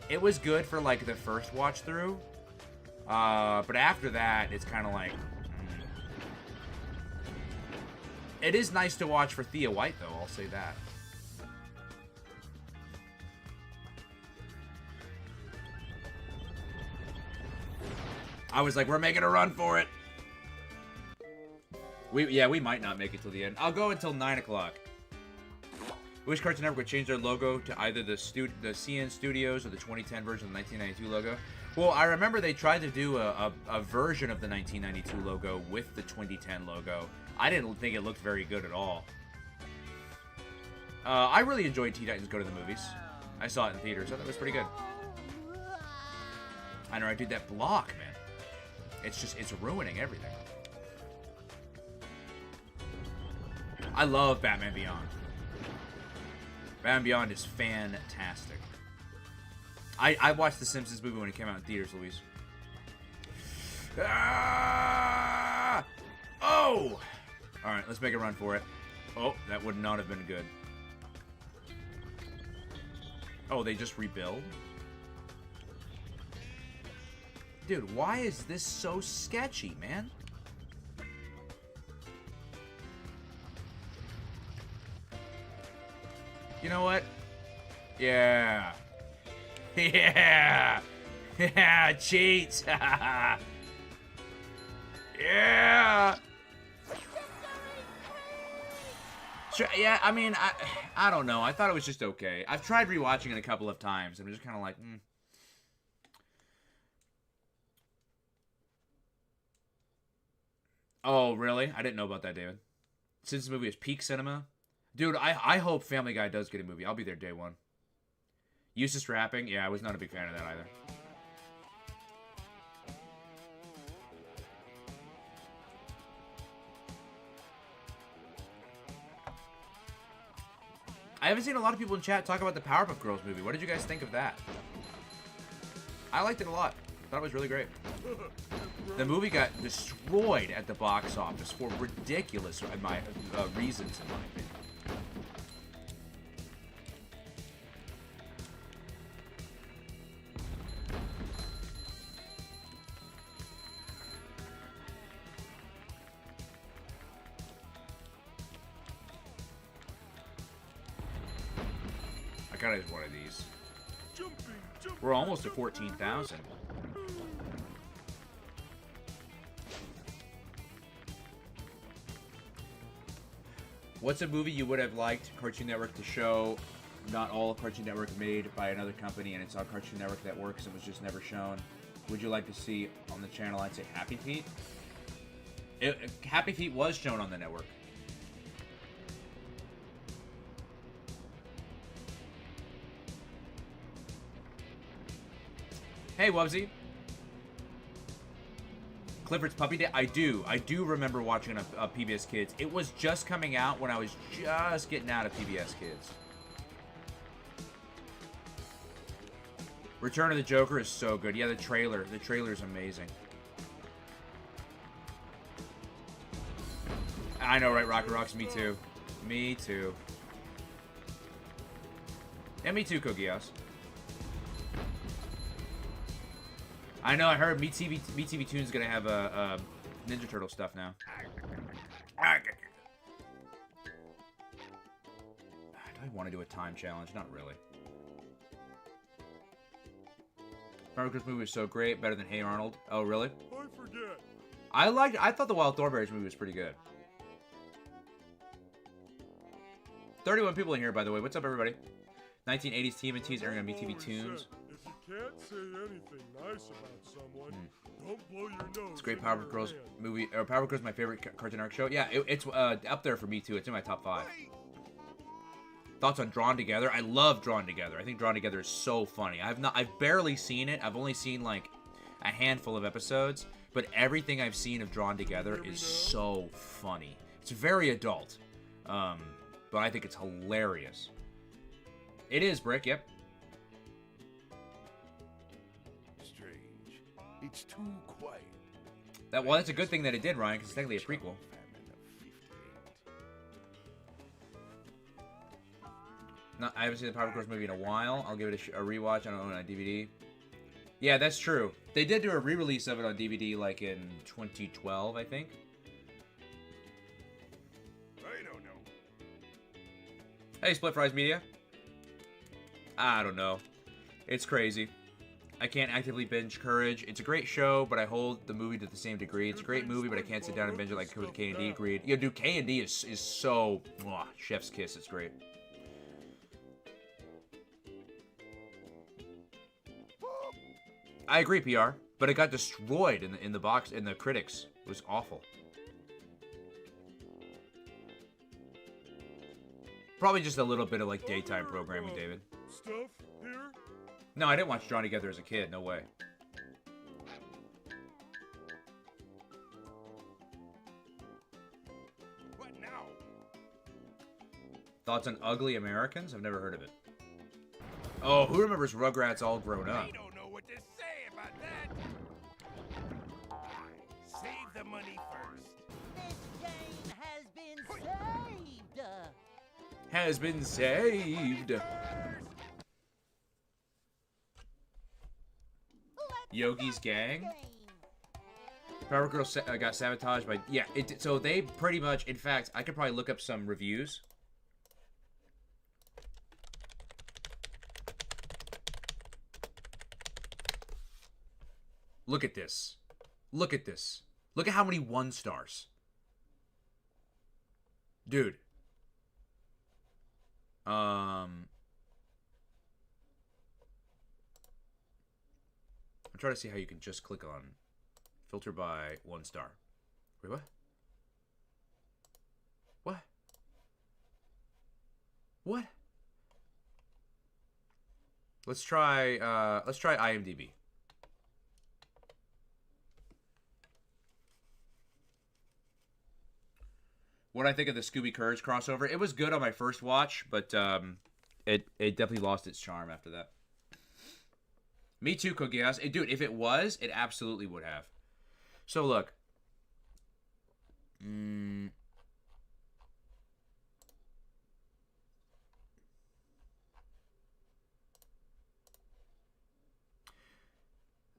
it was good for, like, the first watch through. But after that, it's kind of like... It is nice to watch for Thea White, though, I'll say that. I was like, we're making a run for it. We might not make it till the end. I'll go until 9 o'clock. I wish Cartoon Network would change their logo to either the CN Studios or the 2010 version of the 1992 logo. Well, I remember they tried to do a version of the 1992 logo with the 2010 logo. I didn't think it looked very good at all. I really enjoyed Teen Titans Go to the Movies. I saw it in theaters. I thought it was pretty good. I know, I did that block, man. It's ruining everything. I love Batman Beyond. Batman Beyond is fantastic. I watched the Simpsons movie when it came out in theaters, Luis. Ah! Oh! Alright, let's make a run for it. Oh, that would not have been good. Oh, they just rebuild? Dude, why is this so sketchy, man? You know what? Yeah. Yeah. Yeah, cheat. Yeah. Sure, yeah, I mean, I don't know. I thought it was just okay. I've tried rewatching it a couple of times, and I'm just kind of like, Oh, really? I didn't know about that, David. Since this movie is peak cinema. Dude, I hope Family Guy does get a movie. I'll be there day one. Eustace rapping? Yeah, I was not a big fan of that either. I haven't seen a lot of people in chat talk about the Powerpuff Girls movie. What did you guys think of that? I liked it a lot. Thought it was really great. The movie got destroyed at the box office for ridiculous reasons, in my opinion. I gotta use one of these. We're almost at 14,000. What's a movie you would have liked Cartoon Network to show? Not all Cartoon Network made by another company, and it's on Cartoon Network that works and was just never shown. Would you like to see on the channel? I'd say Happy Feet. Happy Feet was shown on the network. Hey, Wubsy. Clifford's Puppy Day? I do remember watching a PBS Kids. It was just coming out when I was just getting out of PBS Kids. Return of the Joker is so good. Yeah, the trailer is amazing. I know, right, Rocket Rocks? Me too. Me too. And me too, Kogias. I know, I heard MeTV Toon's gonna have a Ninja Turtle stuff now. Do I want to do a time challenge? Not really. Powerpuff movie was so great, better than Hey Arnold. Oh, really? I forget. I thought the Wild Thornberrys movie was pretty good. 31 people in here, by the way. What's up, everybody? 1980s TMNT is airing on MeTV Toons. If you can't say anything nice about someone, don't blow your nose. It's a great Powerpuff Girls movie. Powerpuff Girls is my favorite Cartoon Network show. Yeah, it's up there for me too. It's in my top 5. Thoughts on Drawn Together? I love Drawn Together. I think Drawn Together is so funny. I've barely seen it. I've only seen like a handful of episodes, but everything I've seen of Drawn Together is so funny. It's very adult, but I think it's hilarious. It is, Brick. Yep. Strange. It's too quiet. Well, that's a good thing that it did, Ryan, because it's technically a prequel. No, I haven't seen the Powerpuff Girls movie in a while. I'll give it a rewatch. I don't own it on DVD. Yeah, that's true. They did do a re-release of it on DVD, like in 2012, I think. I don't know. Hey, Split Fries Media. I don't know. It's crazy. I can't actively binge Courage. It's a great show, but I hold the movie to the same degree. It's a great movie, but I can't sit down and binge it like with K&D. Agreed. Yeah, dude, K&D is so... chef's kiss. It's great. I agree, PR, but it got destroyed in the box, in the critics. It was awful. Probably just a little bit of like daytime programming, David. Stuff here? No, I didn't watch Drawn Together as a kid. No way. What now? Thoughts on Ugly Americans? I've never heard of it. Oh, who remembers Rugrats All Grown Up? I don't know what to say about that. Save the money first. This game has been saved. Has been saved. Yogi's Gang. Power Girl got sabotaged by... Yeah, so they pretty much... In fact, I could probably look up some reviews. Look at this. Look at this. Look at how many 1 stars. Dude. I'm trying to see how you can just click on filter by 1 star. Wait, what? What? What? Let's try IMDb. what I think of the Scooby Courage crossover. It was good on my first watch, but it definitely lost its charm after that. Me too, Cookie House. Dude, if it was, it absolutely would have. So look.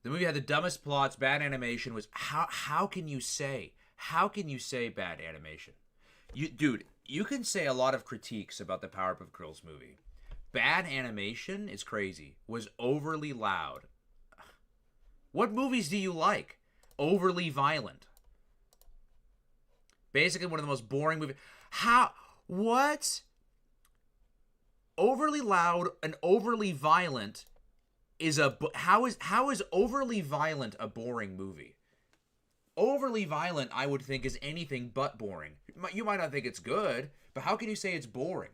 The movie had the dumbest plots, bad animation. How can you say bad animation? Dude, you can say a lot of critiques about the Powerpuff Girls movie. Bad animation is crazy. Was overly loud. What movies do you like? Overly violent. Basically one of the most boring movies. What? Overly loud and overly violent is how is overly violent a boring movie? Overly violent, I would think, is anything but boring. You might not think it's good, but how can you say it's boring?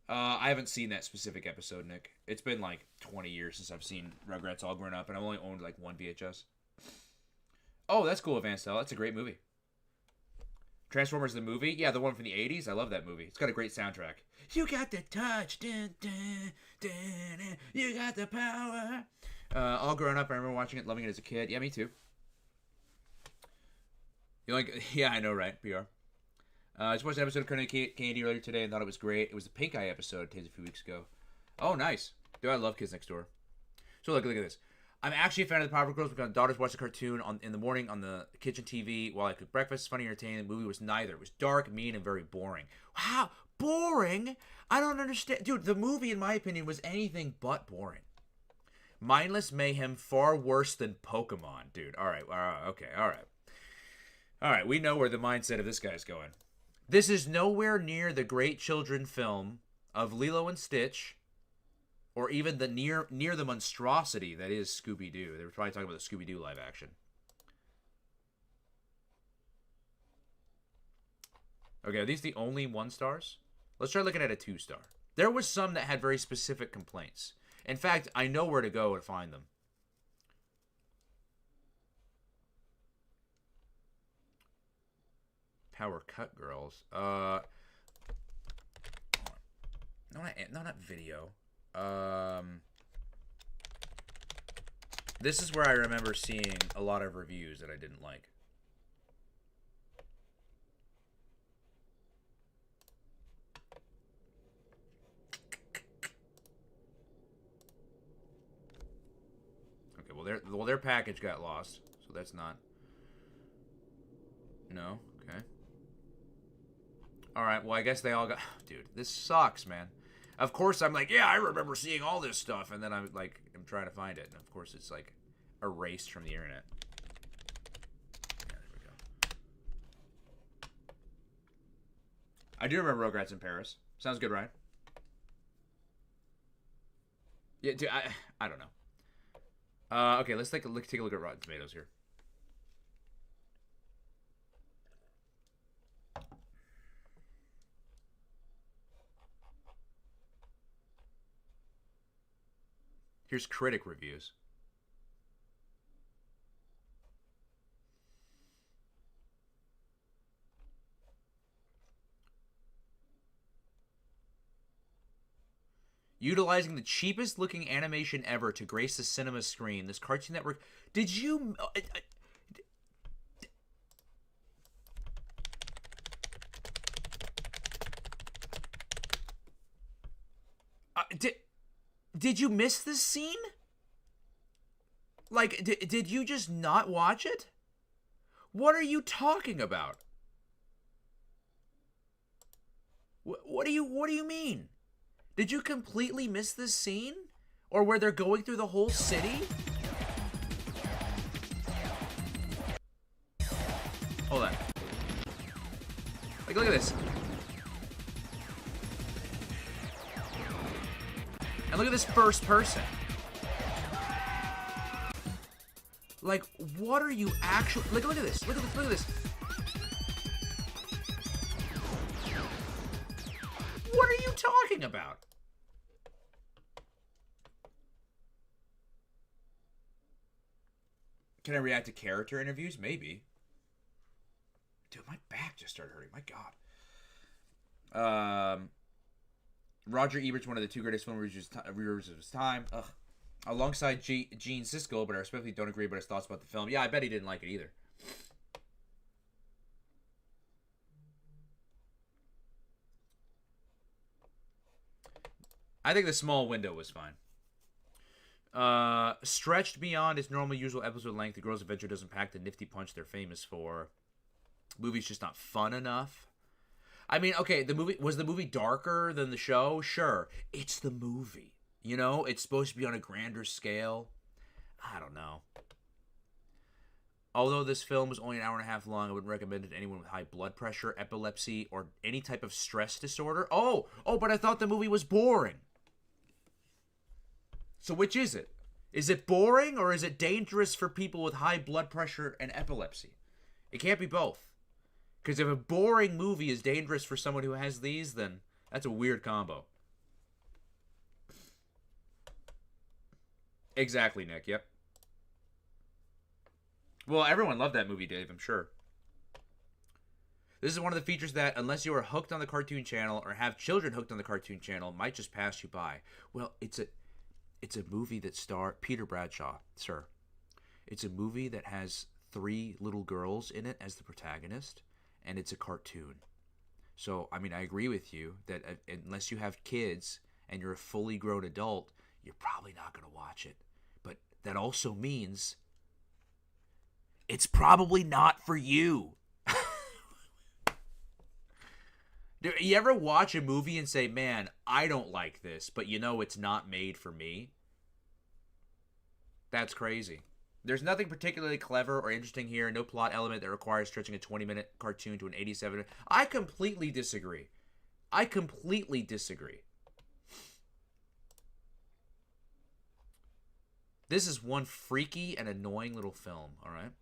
I haven't seen that specific episode, Nick. It's been like 20 years since I've seen Rugrats All Grown Up, and I've only owned like one VHS. Oh, that's cool, Advanced Style. That's a great movie. Transformers the movie? Yeah, the one from the 80s. I love that movie. It's got a great soundtrack. You got the touch. Dun, dun, dun, dun. You got the power. All Grown Up. I remember watching it, loving it as a kid. Yeah, me too. You like? Yeah, I know, right? PR. I just watched an episode of Conan Candy earlier today and thought it was great. It was the Pink Eye episode a few weeks ago. Oh, nice. Dude, I love Kids Next Door. So look at this. I'm actually a fan of the Powerpuff Girls because my daughters watch the cartoon in the morning on the kitchen TV while I cook breakfast. Funny, entertaining. The movie was neither. It was dark, mean, and very boring. Wow, boring? I don't understand. Dude, the movie, in my opinion, was anything but boring. Mindless mayhem, far worse than Pokemon, dude. All right, okay, all right. All right, we know where the mindset of this guy's going. This is nowhere near the great children film of Lilo and Stitch, or even the near the monstrosity that is Scooby-Doo. They were probably talking about the Scooby-Doo live action. Okay, are these the only 1 stars? Let's try looking at a 2-star. There was some that had very specific complaints. In fact, I know where to go to find them. Power Cut Girls. No, not video. This is where I remember seeing a lot of reviews that I didn't like. Okay, well their package got lost, so that's not. No, okay. All right, well I guess they all got. Dude, this sucks, man. Of course, I'm like, yeah, I remember seeing all this stuff, and then I'm trying to find it, and of course, it's like erased from the internet. Yeah, there we go. I do remember Rugrats in Paris. Sounds good, right? Yeah, dude, I don't know. Okay, let's take a look at Rotten Tomatoes here. Here's critic reviews. Utilizing the cheapest looking animation ever to grace the cinema screen, this Cartoon Network... Did you... Did you miss this scene? Like, did you just not watch it? What are you talking about? What do you mean? Did you completely miss this scene? Or where they're going through the whole city? Hold on. Like, look at this. And look at this first person. Like, what are you actually... Look at this. Look at this. What are you talking about? Can I react to character interviews? Maybe. Dude, my back just started hurting. My God. Roger Ebert's one of the two greatest film reviewers of his time. Ugh. Alongside Gene Siskel, but I respectfully don't agree about his thoughts about the film. Yeah, I bet he didn't like it either. I think the small window was fine. Stretched beyond its normal usual episode length, The Girls' Adventure doesn't pack the nifty punch they're famous for. Movie's just not fun enough. I mean, okay, was the movie darker than the show? Sure. It's the movie. You know, it's supposed to be on a grander scale. I don't know. Although this film is only an hour and a half long, I wouldn't recommend it to anyone with high blood pressure, epilepsy, or any type of stress disorder. Oh, but I thought the movie was boring. So which is it? Is it boring or is it dangerous for people with high blood pressure and epilepsy? It can't be both. Because if a boring movie is dangerous for someone who has these, then that's a weird combo. Exactly, Nick. Yep. Well, everyone loved that movie, Dave, I'm sure. This is one of the features that, unless you are hooked on the Cartoon Channel or have children hooked on the Cartoon Channel, might just pass you by. Well, it's a movie that stars Peter Bradshaw, sir. It's a movie that has 3 little girls in it as the protagonist, and it's a cartoon. So, I mean, I agree with you that unless you have kids and you're a fully grown adult, you're probably not going to watch it. But that also means it's probably not for you. Do you ever watch a movie and say, man, I don't like this, but you know it's not made for me? That's crazy. There's nothing particularly clever or interesting here, no plot element that requires stretching a 20-minute cartoon to an 87. I completely disagree. This is one freaky and annoying little film, all right?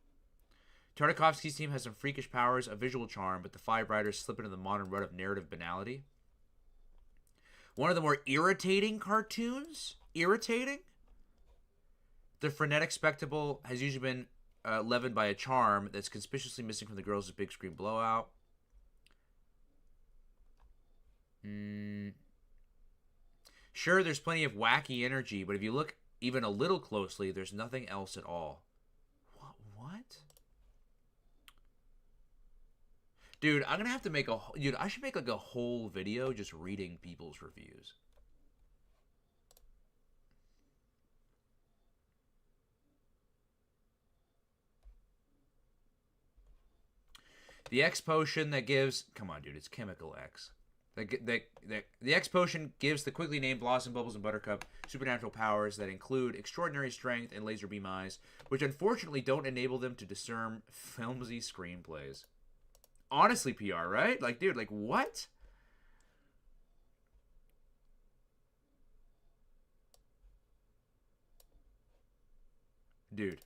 Tartakovsky's team has some freakish powers, a visual charm, but the 5 writers slip into the modern rut of narrative banality. One of the more irritating cartoons? Irritating? The frenetic spectacle has usually been leavened by a charm that's conspicuously missing from the girls' big screen blowout. Sure, there's plenty of wacky energy, but if you look even a little closely, there's nothing else at all. What? Dude, I'm gonna have to make I should make like a whole video just reading people's reviews. The X potion that gives... Come on, dude, it's Chemical X. The X potion gives the quickly named Blossom, Bubbles, and Buttercup supernatural powers that include extraordinary strength and laser beam eyes, which unfortunately don't enable them to discern flimsy screenplays. Honestly, PR, right? Like, dude, like, what? Dude.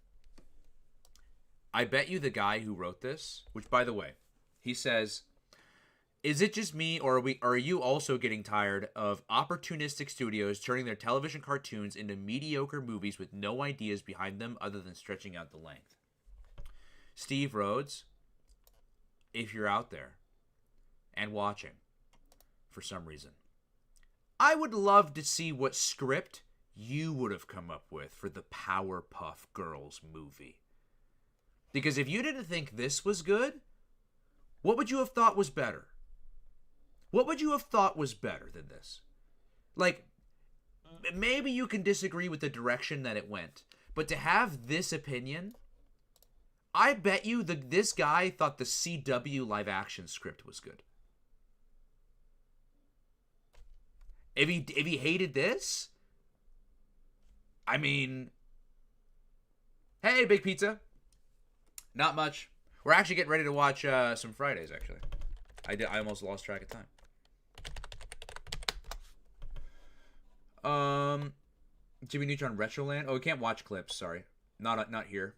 I bet you the guy who wrote this, which, by the way, he says, is it just me, or are you also getting tired of opportunistic studios turning their television cartoons into mediocre movies with no ideas behind them other than stretching out the length? Steve Rhodes, if you're out there and watching for some reason, I would love to see what script you would have come up with for the Powerpuff Girls movie. Because if you didn't think this was good, what would you have thought was better? What would you have thought was better than this? Like, maybe you can disagree with the direction that it went, but to have this opinion, I bet you this guy thought the CW live action script was good. If he hated this, I mean, hey, Big Pizza. Not much. We're actually getting ready to watch some Fridays, actually. I almost lost track of time. Jimmy Neutron Retroland. Oh, we can't watch clips. Sorry, not here.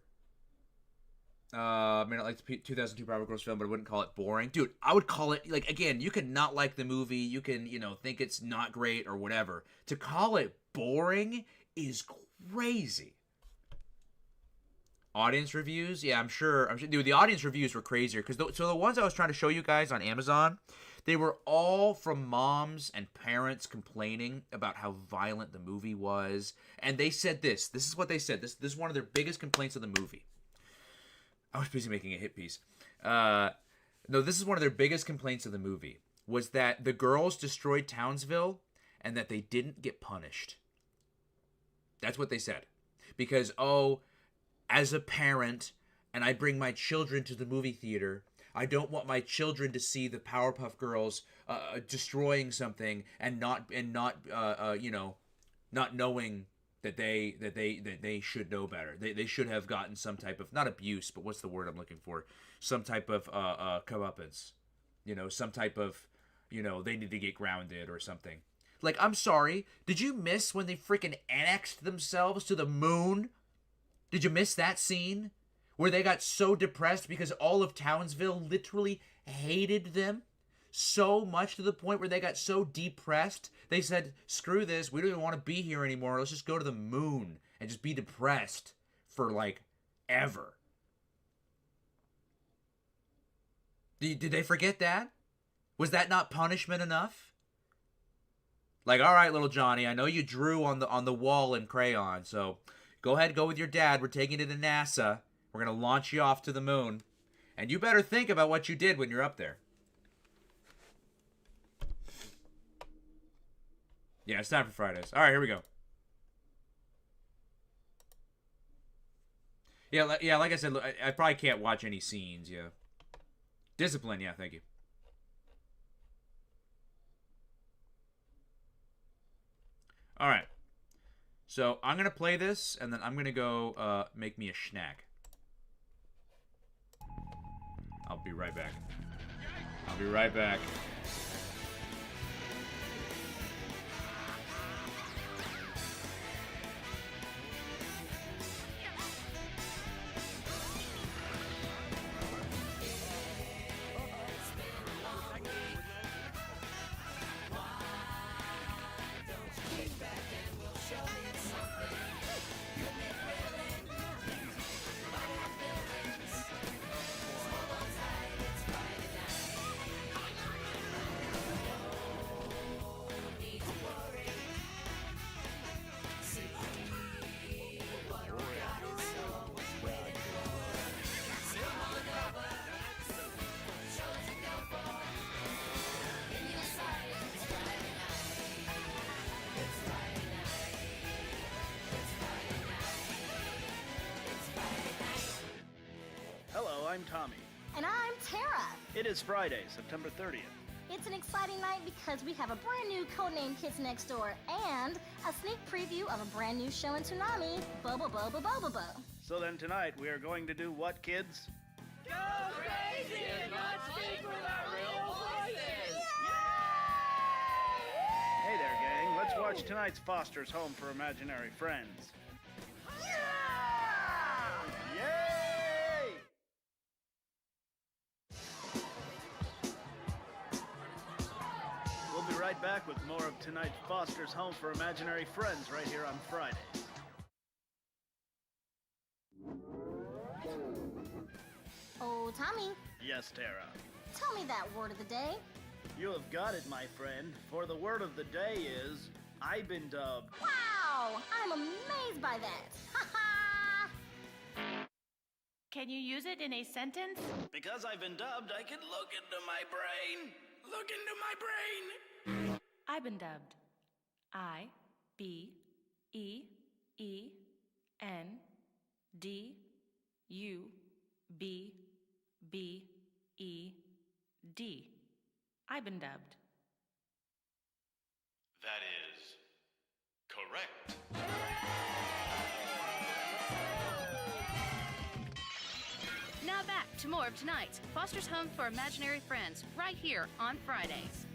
I mean, I like the 2002 Powerpuff Girls film, but I wouldn't call it boring, dude. I would call it, like, again, you can not like the movie, you can, think it's not great or whatever. To call it boring is crazy. Audience reviews? Yeah, I'm sure. Dude, the audience reviews were crazier. So the ones I was trying to show you guys on Amazon, they were all from moms and parents complaining about how violent the movie was. And they said this. This is what they said. This is one of their biggest complaints of the movie. I was busy making a hit piece. No, this is one of their biggest complaints of the movie. Was that the girls destroyed Townsville and that they didn't get punished. That's what they said. Because, as a parent, and I bring my children to the movie theater, I don't want my children to see the Powerpuff Girls destroying something and not knowing that they should know better. They should have gotten some type of, not abuse, but what's the word I'm looking for? Some type of comeuppance. Some type of, they need to get grounded or something. Like, I'm sorry, did you miss when they freaking annexed themselves to the moon? Did you miss that scene? Where they got so depressed because all of Townsville literally hated them so much to the point where they got so depressed, they said, screw this, we don't even want to be here anymore, let's just go to the moon and just be depressed for, like, ever. Did they forget that? Was that not punishment enough? Like, all right, little Johnny, I know you drew on the wall in crayon, so go ahead, go with your dad. We're taking it to NASA. We're going to launch you off to the moon. And you better think about what you did when you're up there. Yeah, it's time for Fridays. All right, here we go. Yeah, like I said, I probably can't watch any scenes, yeah. Discipline, yeah, thank you. All right. So I'm going to play this, and then I'm going to go make me a snack. I'll be right back. I'll be right back. I'm Tommy. And I'm Tara. It is Friday, September 30th. It's an exciting night because we have a brand new codename Kids Next Door and a sneak preview of a brand new show in Toonami, Bobo Bobo Bobo Bo. So then tonight we are going to do what, kids? Go crazy and not speak with our real voices! Hey there, gang. Let's watch tonight's Foster's Home for Imaginary Friends. We'll be right back with more of tonight's Foster's Home for Imaginary Friends right here on Fridays. Oh, Tommy. Yes, Tara. Tell me that word of the day. You have got it, my friend. For the word of the day is, I've been dubbed. Wow! I'm amazed by that. Ha ha! Can you use it in a sentence? Because I've been dubbed, I can look into my brain. Look into my brain. I've been dubbed. I-B-E-E-N-D-U-B-B-E-D. I've been dubbed. That is correct. Now back to more of tonight's Foster's Home for Imaginary Friends, right here on Fridays.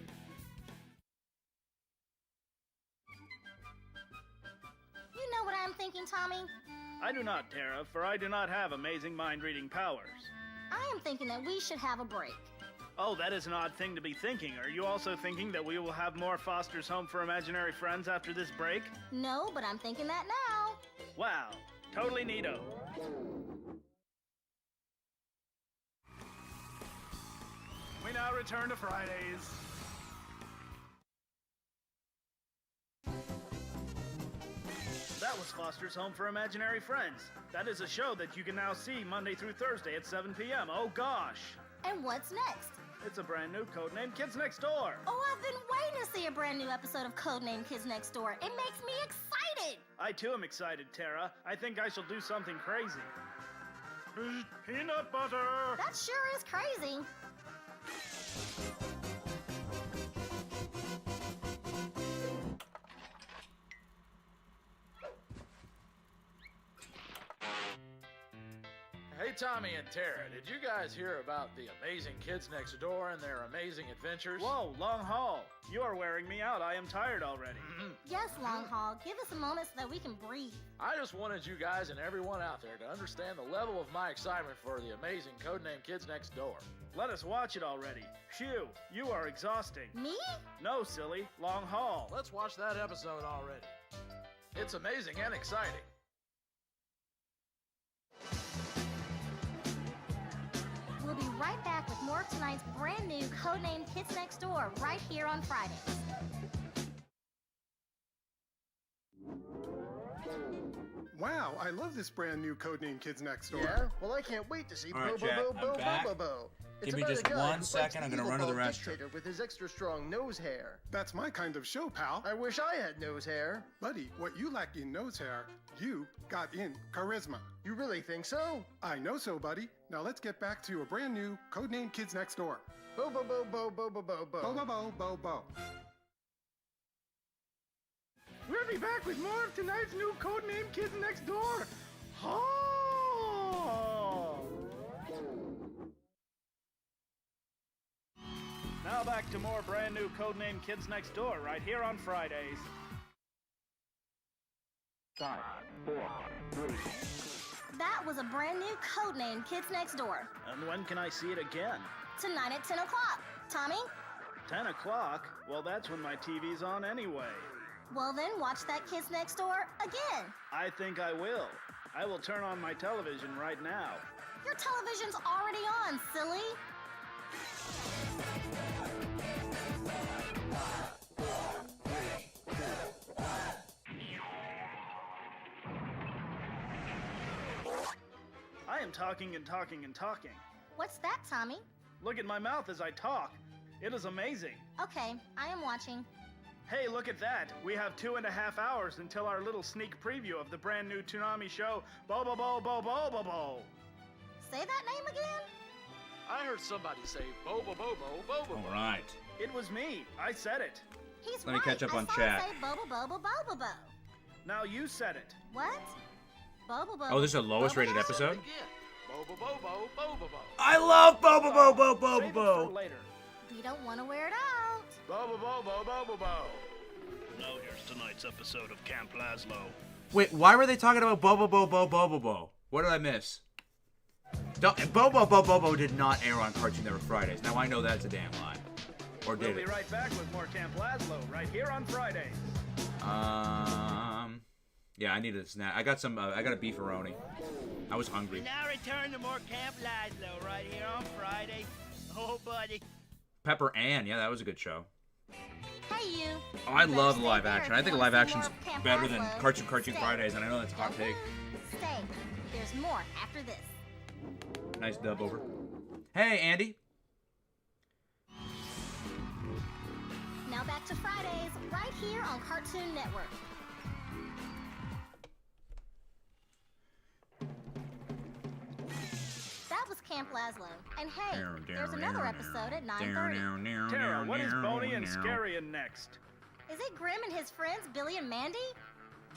You know what I'm thinking, Tommy? I do not, Tara, for I do not have amazing mind-reading powers. I am thinking that we should have a break. Oh, that is an odd thing to be thinking. Are you also thinking that we will have more Foster's Home for Imaginary Friends after this break? No, but I'm thinking that now. Wow, totally neato. We now return to Fridays. That was Foster's Home for Imaginary Friends. That is a show that you can now see Monday through Thursday at 7 p.m. Oh gosh! And what's next? It's a brand new codename Kids Next Door. Oh, I've been waiting to see a brand new episode of Codename Kids Next Door. It makes me excited. I too am excited, Tara. I think I shall do something crazy. Peanut butter! That sure is crazy. Hey, Tommy and Tara, did you guys hear about the amazing kids next door and their amazing adventures? Whoa, Long Haul. You are wearing me out. I am tired already. Yes, Long Haul. Give us a moment so that we can breathe. I just wanted you guys and everyone out there to understand the level of my excitement for the amazing codename Kids Next Door. Let us watch it already. Phew, you are exhausting. Me? No, silly. Long Haul. Let's watch that episode already. It's amazing and exciting. We'll be right back with more of tonight's brand new Codename Kids Next Door right here on Fridays. Wow, I love this brand new Codename Kids Next Door. Yeah? Well, I can't wait to see All right, Jack, I'm back. It's Give me about just a guy one who second. fights I'm the going to run to the evil restroom. dictator with his extra strong nose hair. That's my kind of show, pal. I wish I had nose hair. Buddy, what you lack in nose hair, you got in charisma. You really think so? I know so, buddy. Now let's get back to a brand new Codename Kids Next Door. Bo bo bo bo bo bo bo bo. Bo bo bo bo bo. We'll be back with more of tonight's new Codename Kids Next Door. Oh! Now back to more brand new Codename Kids Next Door right here on Fridays. 5, 4, 3. That was a brand new Codename Kids Next Door. And when can I see it again? Tonight at 10 o'clock. Tommy? 10 o'clock? Well, that's when my TV's on anyway. Well then, watch that Kids Next Door again. I think I will. I will turn on my television right now. Your television's already on, silly. I am talking and talking and talking. What's that, Tommy? Look at my mouth as I talk. It is amazing. Okay, I am watching. Hey, look at that. We have 2.5 hours until our little sneak preview of the brand new Toonami show, Bo Bo Bo Bo Bo Bo Bo. Say that name again? I heard somebody say bo bo bo bo bo bo. All right. It was me. I said it. He's Let me right. catch up on I saw chat. him say Bobo Bobo Bobo Bo. Now you said it. What? Bobo Bobo. Oh, this is the lowest rated episode? Again. Bo bo bo bo bo bo bo. I love Bo Bo Bo Bo Bo Save it Bo. for later. We don't want to wear it out. Bo bo bo bo bo bo bo. Now here's tonight's episode of Camp Laszlo. Wait, why were they talking about Bo Bo Bo Bo Bo Bo Bo? What did I miss? Bo Bo Bo Bo Bo did not air on Cartoon Network Fridays. Now I know that's a damn lie. Or We'll did be it? right back with more Camp Laszlo right here on Fridays. Yeah, I needed a snack. I got some. I got a beefaroni. I was hungry. Now return to more Camp Laszlo right here on Friday. Oh, buddy. Pepper Ann. Yeah, that was a good show. Hey, you. Oh, I You love better live stay there action. if I you think wanna live see action's more of Camp better than Laszlo. Cartoon Stay. Fridays, and I know that's a hot take. Stay. There's more after this. Nice dub over. Hey, Andy. Now back to Fridays right here on Cartoon Network. That was Camp Laszlo. And hey, there's another episode at 9:30. Tara, what is bony and scary and next? Is it Grim and his friends, Billy and Mandy?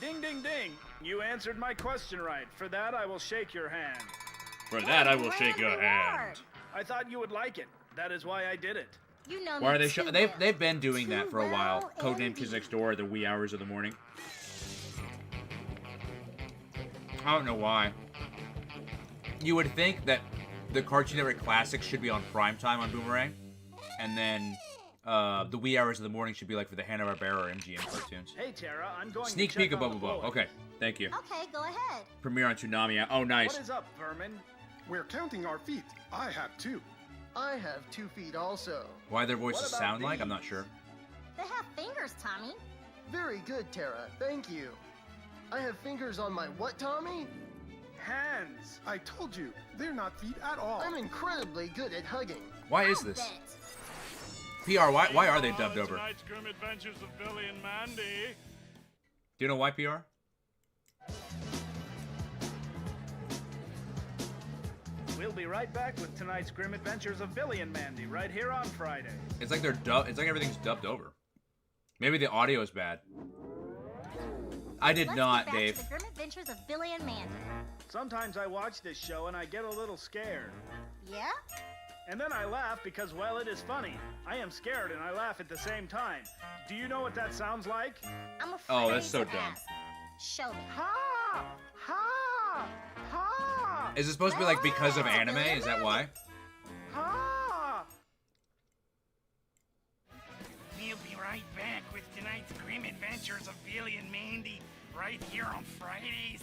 Ding, ding, ding. You answered my question right. For that, I will shake your hand. For that, I will shake your hand. I thought you would like it. That is why I did it. You know Why are me they? too They've been doing Too that for a while. well, Codename Kids Next Door at the wee hours of the morning. I don't know why. You would think that the Cartoon Network classics should be on primetime on Boomerang, and then the wee hours of the morning should be like for the Hanna-Barbera or MGM cartoons. Hey, Tara, I'm going Sneak to peek check of on Bubble the Bo. boy. Okay, thank you. Okay, go ahead. Premiere on Toonami. Oh, nice. What is up, Vermin? We're counting our feet. I have 2. I have 2 feet also. Why their voices What about sound like? I'm these? not sure. They have fingers, Tommy. Very good, Tara. Thank you. I have fingers on my what, Tommy? Hands. I told you, they're not feet at all. I'm incredibly good at hugging. Why is this? PR, why are they dubbed over? Tonight's Grim Adventures of Billy and Mandy. Do you know why, PR? We'll be right back with tonight's Grim Adventures of Billy and Mandy right here on Friday. It's like it's like everything's dubbed over. Maybe the audio is bad. I did not, Let's get back Dave. to the Grim Adventures of Billy and Mandy. Sometimes I watch this show and I get a little scared. Yeah? And then I laugh because, well, it is funny. I am scared and I laugh at the same time. Do you know what that sounds like? I'm afraid Oh, that's so to dumb. ask. Show me. Ha! Ha! Ha! Is it supposed to be like because of anime? Is that why? Ha! We'll be right back with tonight's Grim Adventures of Billy and Mandy right here on Fridays.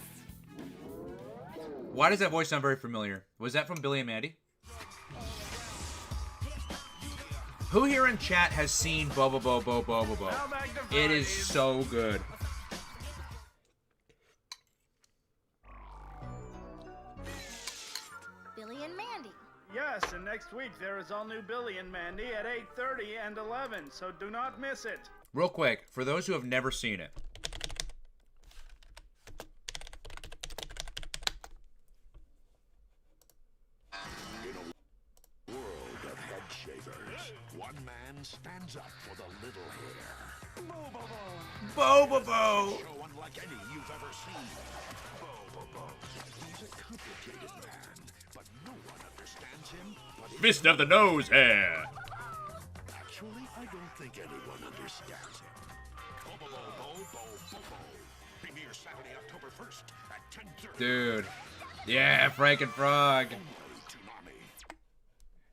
Why does that voice sound very familiar? Was that from Billy and Mandy? Who here in chat has seen Bobo Bo Bo Bo Bo Bo? It is so good. Billy and Mandy. Yes, and next week there is all new Billy and Mandy at 8:30 and 11, so do not miss it. Real quick, for those who have never seen it. World of head shavers. One man stands up for the little hair. Bobo Bo! Show unlike any you've ever seen. Bo. He's a complicated man, but no one understands him. But Fist of the nose hair. actually, I don't think anyone understands him. Bo. Premiere Saturday, October 1st at 10:30. Dude. Yeah, Frank and Frog.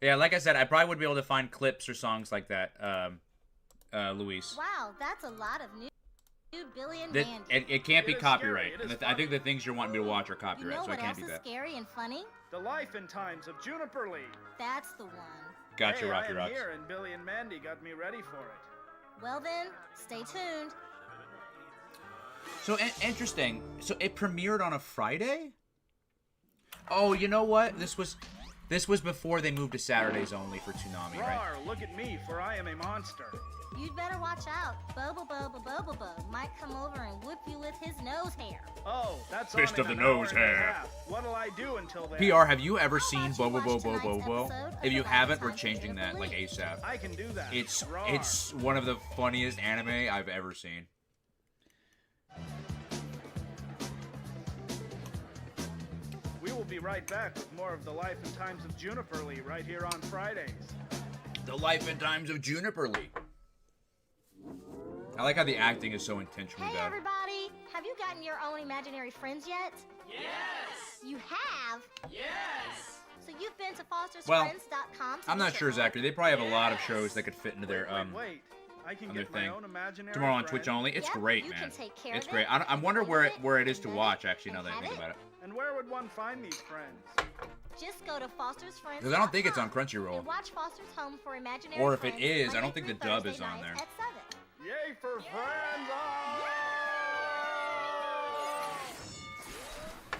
Yeah, like I said, I probably would be able to find clips or songs like that, Luis. Wow, that's a lot of new Billy and That, Mandy. it can't be It is copyright. scary, it is And I think the things you're wanting me to watch are You copyright, know so I what can't else do is that. scary and funny? The Life and Times of Juniper Lee. That's the one. Gotcha, hey, Rocky I am Rocks. here, and Billy and Mandy got me ready for it. Well then, stay tuned. So interesting. So it premiered on a Friday? Oh, you know what? This was before they moved to Saturdays only for Toonami, right? Rawr, look at me, for I am a monster. You'd better watch out. Bobo might come over and whip you with his nose hair. Oh, that's Fist on of in the an hour nose and a hair. half. What'll I do until then? PR, have you ever seen about you Bobo Bo watch Bo Bo tonight's Bo? episode of If you The haven't, we're Lifetime changing of that like Billy? ASAP. I can do that. It's Rawr. one of the funniest anime I've ever seen. We will be right back with more of the Life and Times of Juniper Lee right here on Fridays. The Life and Times of Juniper Lee. I like how the acting is so intentionally Hey bad. everybody, have you gotten your own imaginary friends yet? Yes! You have? Yes! So you've been to Well, fostersfriends.com to I'm get not your sure, own? Zachary. They probably have a lot of shows that could fit into their Wait. I can on their get my thing. own imaginary Tomorrow on friend. Twitch only. It's Yep, great, you man. can take care It's of great. it, I wonder where it is to love watch. it, Actually, now and that I have think it. about it. And where would one find these friends? Just go to fostersfriends.com. Because I don't think it's on Crunchyroll. And watch Foster's Home for Imaginary Or if it Friends is, I Monday don't think the through dub Thursday is on nights there. At 7. Yay for friends!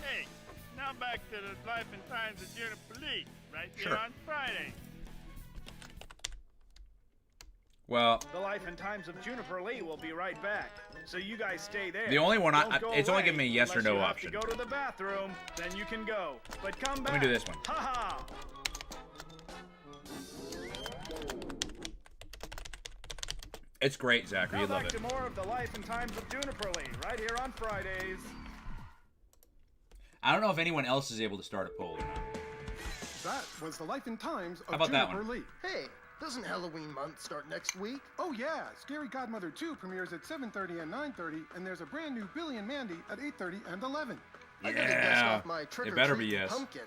Hey, now back to the Life and Times of Juniper Lee, right here Sure. on Friday. Well, The Life and Times of Juniper Lee will be right back. So you guys stay there. the only one Don't go it's only away giving me a yes or unless no you have option. to go to the bathroom, then you can go. But come back. Let me do this one. Ha ha! It's great, Zachary. Now You'd love back it. to more of the Life and Times of Juniper Lee, right here on Fridays. I don't know if anyone else is able to start a poll or not. That was the Life and Times of How about that Juniper one? Lee. Hey, doesn't Halloween month start next week? Oh yeah, Scary Godmother 2 premieres at 7:30 and 9:30, and there's a brand new Billy and Mandy at 8:30 and 11. I gotta dust Yeah. off my trick It or better treat be yes. pumpkin.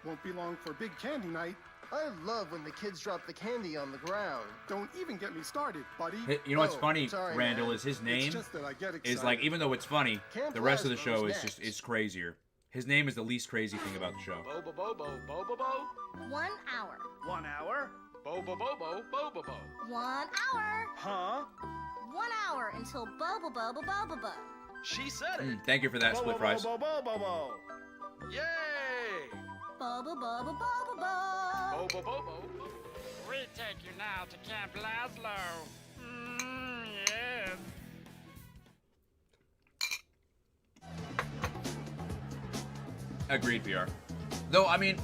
Won't be long for Big Candy Night. I love when the kids drop the candy on the ground. Don't even get me started, buddy. You know what's Oh, funny, sorry, Randall, man. is his It's name just that I get is like, excited. even though it's funny, Camp the rest of the Lazlo's show is next. just crazier. His name is the least crazy thing about the show. Bobo Bobo Bobo Bo. 1 hour. 1 hour? Bobo Bobo Bobo Bo. 1 hour. Huh? 1 hour until Bobo Bobo Bobo Bo. She said it. Thank you for that split price. Bo bo bo bo. Yay! Bobo Bobo Bobo Bo. Bobo Bobo. We take you now to Camp Laszlo. Yes. Agreed, PR. Though, I mean,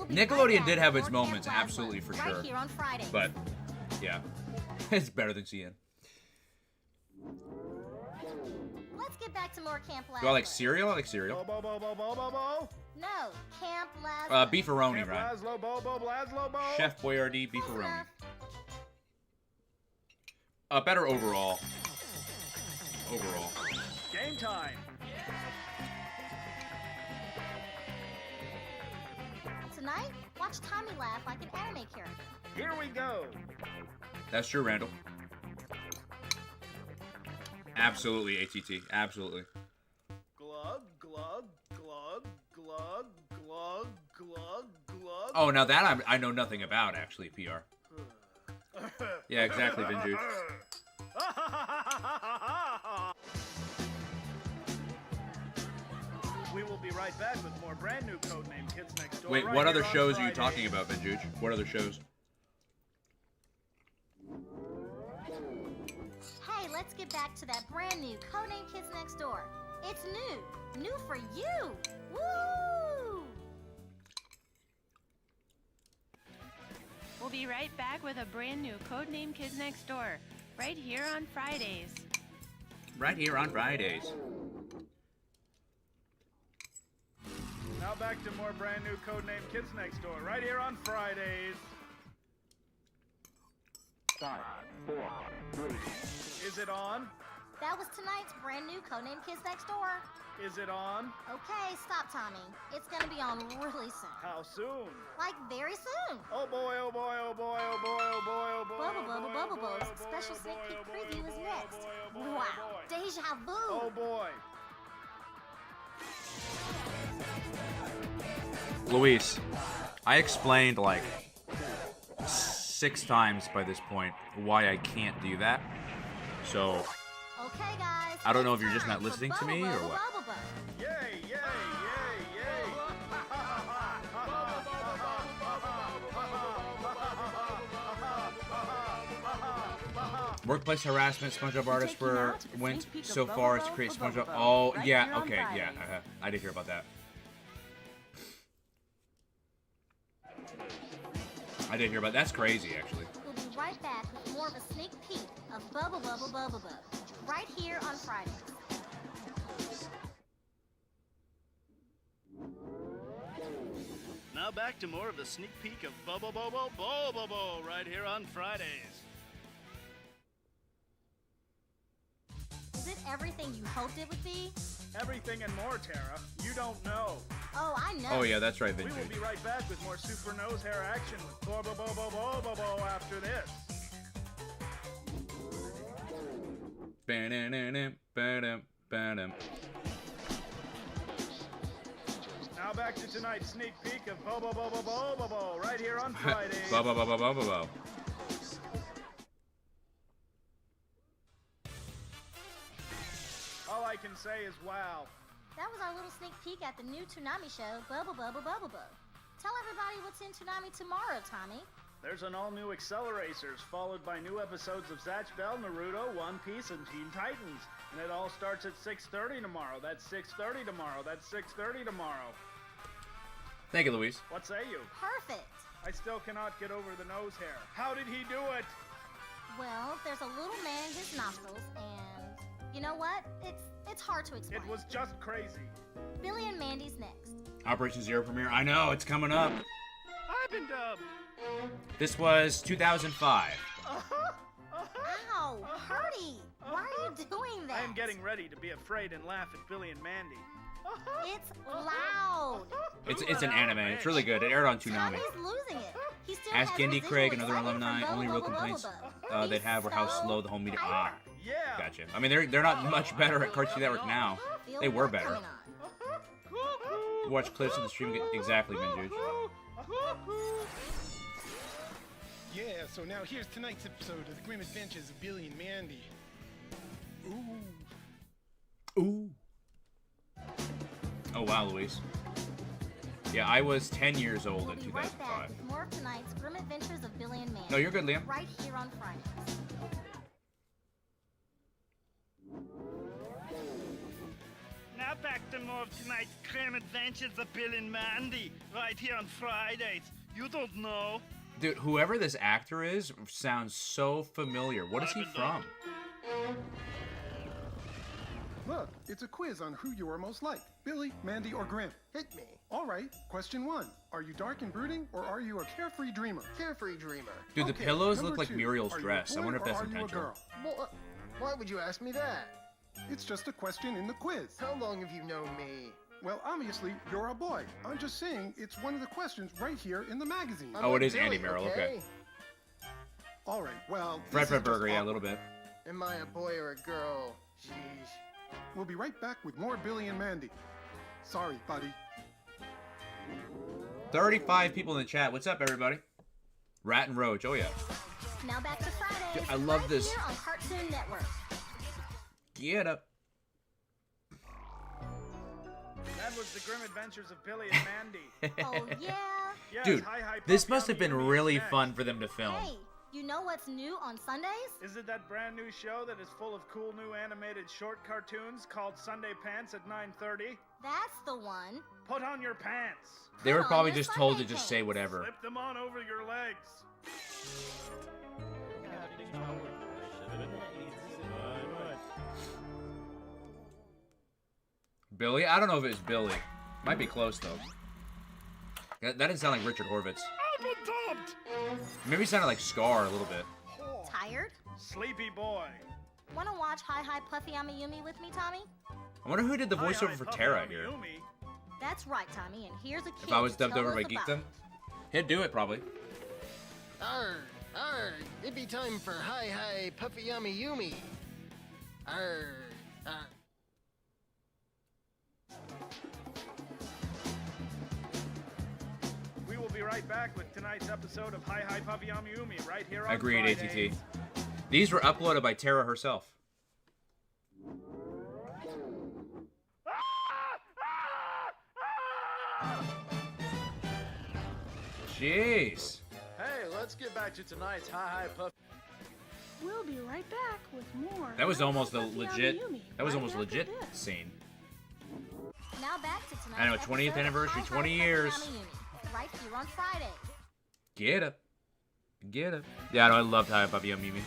Nickelodeon did have its moments, absolutely, for sure. Right here on Friday. But, yeah. It's better than CN. Let's get back to more Camp Laszlo. Do I like cereal? I like cereal. Bo bo bo bo bo bo. No, Camp Laszlo. Beefaroni, right? Laszlo bo bo Laszlo bo. Chef Boyardee Beefaroni. Better overall. Overall. Game time. Tonight, watch Tommy laugh like an anime character. Here we go. That's true, Randall. Absolutely, ATT. Absolutely. Glug, glug, glug, glug, glug, glug, glug. Oh, now that I know nothing about, actually, PR. Yeah, exactly, Vinju. We will be right back with more brand new Codename Kids Next Door. Wait, right what other here on shows are you Friday. talking about, Vinjuj? What other shows? Hey, let's get back to that brand new Codename Kids Next Door. It's new. New for you. Woo! We'll be right back with a brand new Codename Kids Next Door, right here on Fridays. Right here on Fridays. Now back to more brand new Codename Kids Next Door, right here on Fridays. 5, 4, 3. Is it on? That was tonight's brand new Codename Kids Next Door. Is it on? Okay, stop, Tommy. It's gonna be on really soon. How soon? Like very soon. Oh boy, oh boy, oh boy, oh boy, oh boy, oh boy. Bubble Bubble Bubble Bub's special sneak peek preview is next. Wow, deja vu. Oh boy. Luis, I explained like 6 times by this point why I can't do that. So, okay, guys. I don't know if you're just not listening to me or what. Yay, yay, yay, yay. Workplace harassment, SpongeBob artists went so far as to create SpongeBob. Oh, yeah, okay, yeah, I did hear about that. I did hear about that's crazy, actually. We'll be right back with more of a sneak peek of Bubble Bubble Bubble Bub, right here on Fridays. Now back to more of the sneak peek of Bubble Bubble Bubble Bubble right here on Fridays. Is it everything you hoped it would be? Everything and more, Tara. You don't know. Oh, I know. Oh, yeah, that's right, We will Vintage. be right back with more super nose hair action with Bubble Bubble Bubble Bubble after this. Now back to tonight's sneak peek of Bubble Bubble Bubble Bubble right here on Friday. Bubble. All I can say is wow. That was our little sneak peek at the new Toonami show, Bubble Bubble Bubble Bub. Tell everybody what's in Toonami tomorrow, Tommy. There's an all-new Acceleracers, followed by new episodes of Zatch Bell, Naruto, One Piece, and Teen Titans. And it all starts at 6:30 tomorrow. That's 6:30 tomorrow. That's 6:30 tomorrow. Thank you, Luis. What say you? Perfect. I still cannot get over the nose hair. How did he do it? Well, there's a little man in his nostrils, and you know what? It's hard to explain. It was just crazy. Billy and Mandy's next. Operation Zero premiere. I know, it's coming up. I've been dubbed. This was 2005. Ow, Hurdy! Why are you doing that? I am getting ready to be afraid and laugh at Billy and Mandy. It's loud. It's an anime. It's really good. It aired on Toonami. Tommy's losing it. He still Ask has Gendy residual Craig, another excitement alumni. from Only Bubble real Bubble complaints Bubble. they have are how slow the home media. Ah, Yeah. gotcha. I mean, they're not much better at Cartoon Network now. They were better. watch clips of the stream. Exactly, Minjuj. Yeah, so now here's tonight's episode of The Grim Adventures of Billy and Mandy. Ooh. Oh, wow, Luis. Yeah, I was 10 years old in 2005. Right back with more of tonight's Grim Adventures of Billy and Mandy. No, you're good, Liam. Right here on Fridays. Now back to more of tonight's Grim Adventures of Bill and Mandy, right here on Fridays. You don't know. Dude, whoever this actor is sounds so familiar. What is he from? Look, it's a quiz on who you are most like, Billy, Mandy, or Grim. Hit me. All right, question 1. Are you dark and brooding, or are you a carefree dreamer? Carefree dreamer. Dude, the Okay, pillows number look like 2, Muriel's are you a dress. I boy wonder if or that's are you a intentional. girl? Well, why would you ask me that? It's just a question in the quiz. How long have you known me? Well, obviously, you're a boy. I'm just saying it's one of the questions right here in the magazine. Oh, it is Andy Merrill, okay. All right, well... Fred this is Burger, just yeah, a awkward. little bit. Am I a boy or a girl? Jeez. We'll be right back with more Billy and Mandy. Sorry, buddy. 35 people in the chat. What's up, everybody? Rat and Roach. Oh, yeah. Now back to Fridays. Dude, I love right this. Here on Cartoon Network. Get up. That was the Grim Adventures of Billy and Mandy. Oh, yeah? Yes, Dude, Hi this Puffy must have been Yummy really is next. fun for them to film. Hey, you know what's new on Sundays? Is it that brand new show that is full of cool new animated short cartoons called Sunday Pants at 9:30? That's the one. Put on your pants. They were Put on probably your just told to Sunday just say pants. whatever. Slip them on over your legs. Billy? I don't know if it's Billy. Might be close, though. That didn't sound like Richard Horvitz. Maybe it sounded like Scar a little bit. Tired? Sleepy boy. Wanna watch Hi Hi Puffy Yumi with me, Tommy? I wonder who did the voiceover for Terra here. That's right, Tommy, and here's a kid If I was to dubbed tell over us by about Geekdom, he'd do it probably. Arr, arr, it be time for Hi Hi Puffy Yummy Yumi. Arr, arr. We will be right back with tonight's episode of Hi Hi Puffy Yumi right here on Agreed, Fridays. ATT. These were uploaded by Terra herself. Jeez. Hey, let's get back to tonight's Hi Hi Puffy. We'll be right back with more. That was almost a Puffy legit. Yumi That was right almost a after legit this. scene. Now back to tonight's I know, 20th episode of anniversary, Hi Hi 20 Puffy years. Yumi, right here on Fridays. Get up. Get up. Yeah, no, I loved Hi Puppy Yum Mimi.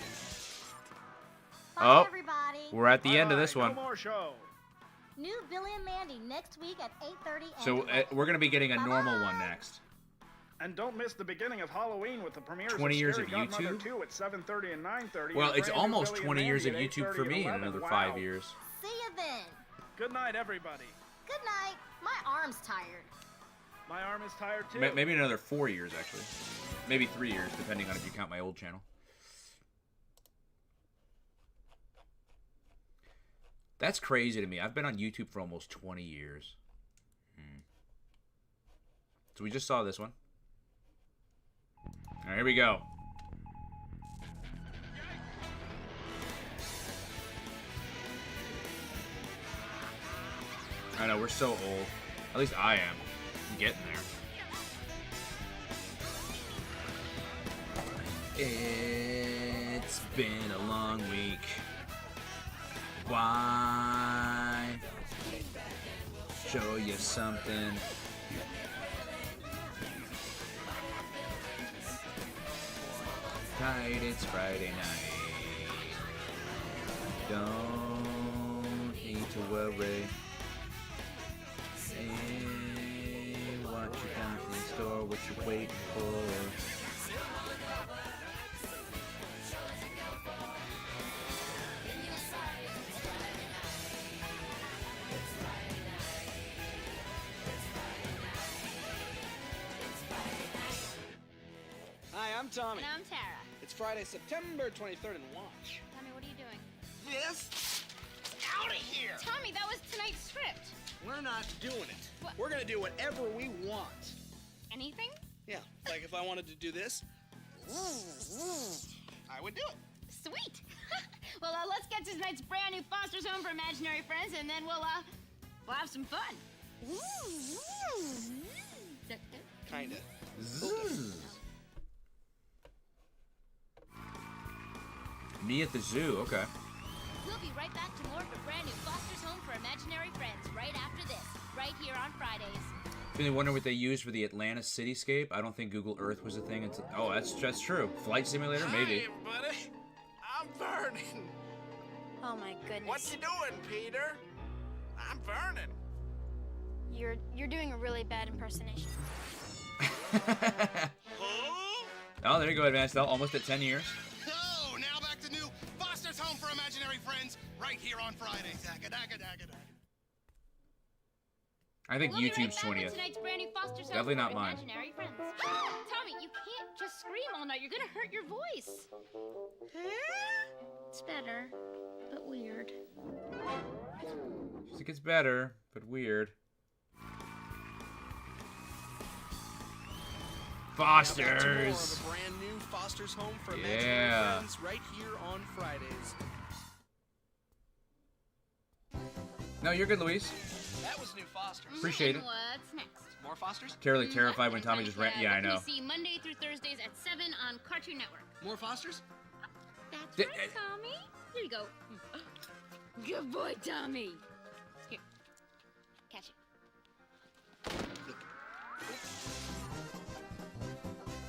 Bye, Oh, everybody. we're at the end of this No one. more show. New Billy and Mandy next week at 8:30. So we're going to be getting a normal one next. And don't miss the beginning of Halloween with the premieres 20 of years Scary of Godmother YouTube? 2 at 7:30 and 9:30. Well, and it's brand new almost Billy 20 and years of Mandy at YouTube 8:30 for me in and another 11. 5 Wow. years. See you then. Good night, everybody. Good night. My arm's tired. My arm is tired too. Maybe another 4 years, actually. Maybe 3 years, depending on if you count my old channel. That's crazy to me. I've been on YouTube for almost 20 years. So we just saw this one. All right, here we go. I know, we're so old. At least I am. I'm getting there. It's been a long week. Why? Show you something. Tight, it's Friday night. Don't need to worry. Hey, what you got in store? What you waiting for? Hi, I'm Tommy. And I'm Tara. It's Friday, September 23rd, and watch. Tommy, what are you doing? This? Out of here! Tommy, that was tonight's script. We're not doing it. What? We're gonna do whatever we want. Anything? Yeah, like if I wanted to do this, I would do it. Sweet. Well, let's get to tonight's brand new Foster's Home for Imaginary Friends, and then we'll have some fun. Kinda. Me at the zoo, okay. We'll be right back to more of a brand new Foster's Home for Imaginary Friends right after this, right here on Fridays. If you wonder what they used for the Atlanta cityscape, I don't think Google Earth was a thing until... Oh, that's true. Flight simulator, maybe. Hi, everybody. I'm Vernon. Oh my goodness. What you doing, Peter? I'm Vernon. You're doing a really bad impersonation. Oh, there you go, Advanced L. Almost at 10 years. Oh, now back to new Foster's Home for Imaginary Friends right here on Fridays. I think We'll be YouTube's right back 20th. with tonight's brand new Foster's Home Definitely for not mine. Imaginary Friends. Tommy, you can't just scream all night. You're gonna hurt your voice. It's better, but weird. She gets better, but weird. Fosters. Now back to more of a brand new Foster's Home for Imaginary Friends right here on Fridays. No, you're good, Louise. That was new Foster's. Appreciate it. What's next? More Fosters? Terribly terrified when Tommy just ran. Yeah, I know. We see Monday through Thursdays at 7 on Cartoon Network. More Fosters? That's D- right, Tommy. Here you go. Good boy, Tommy. Here. Catch it.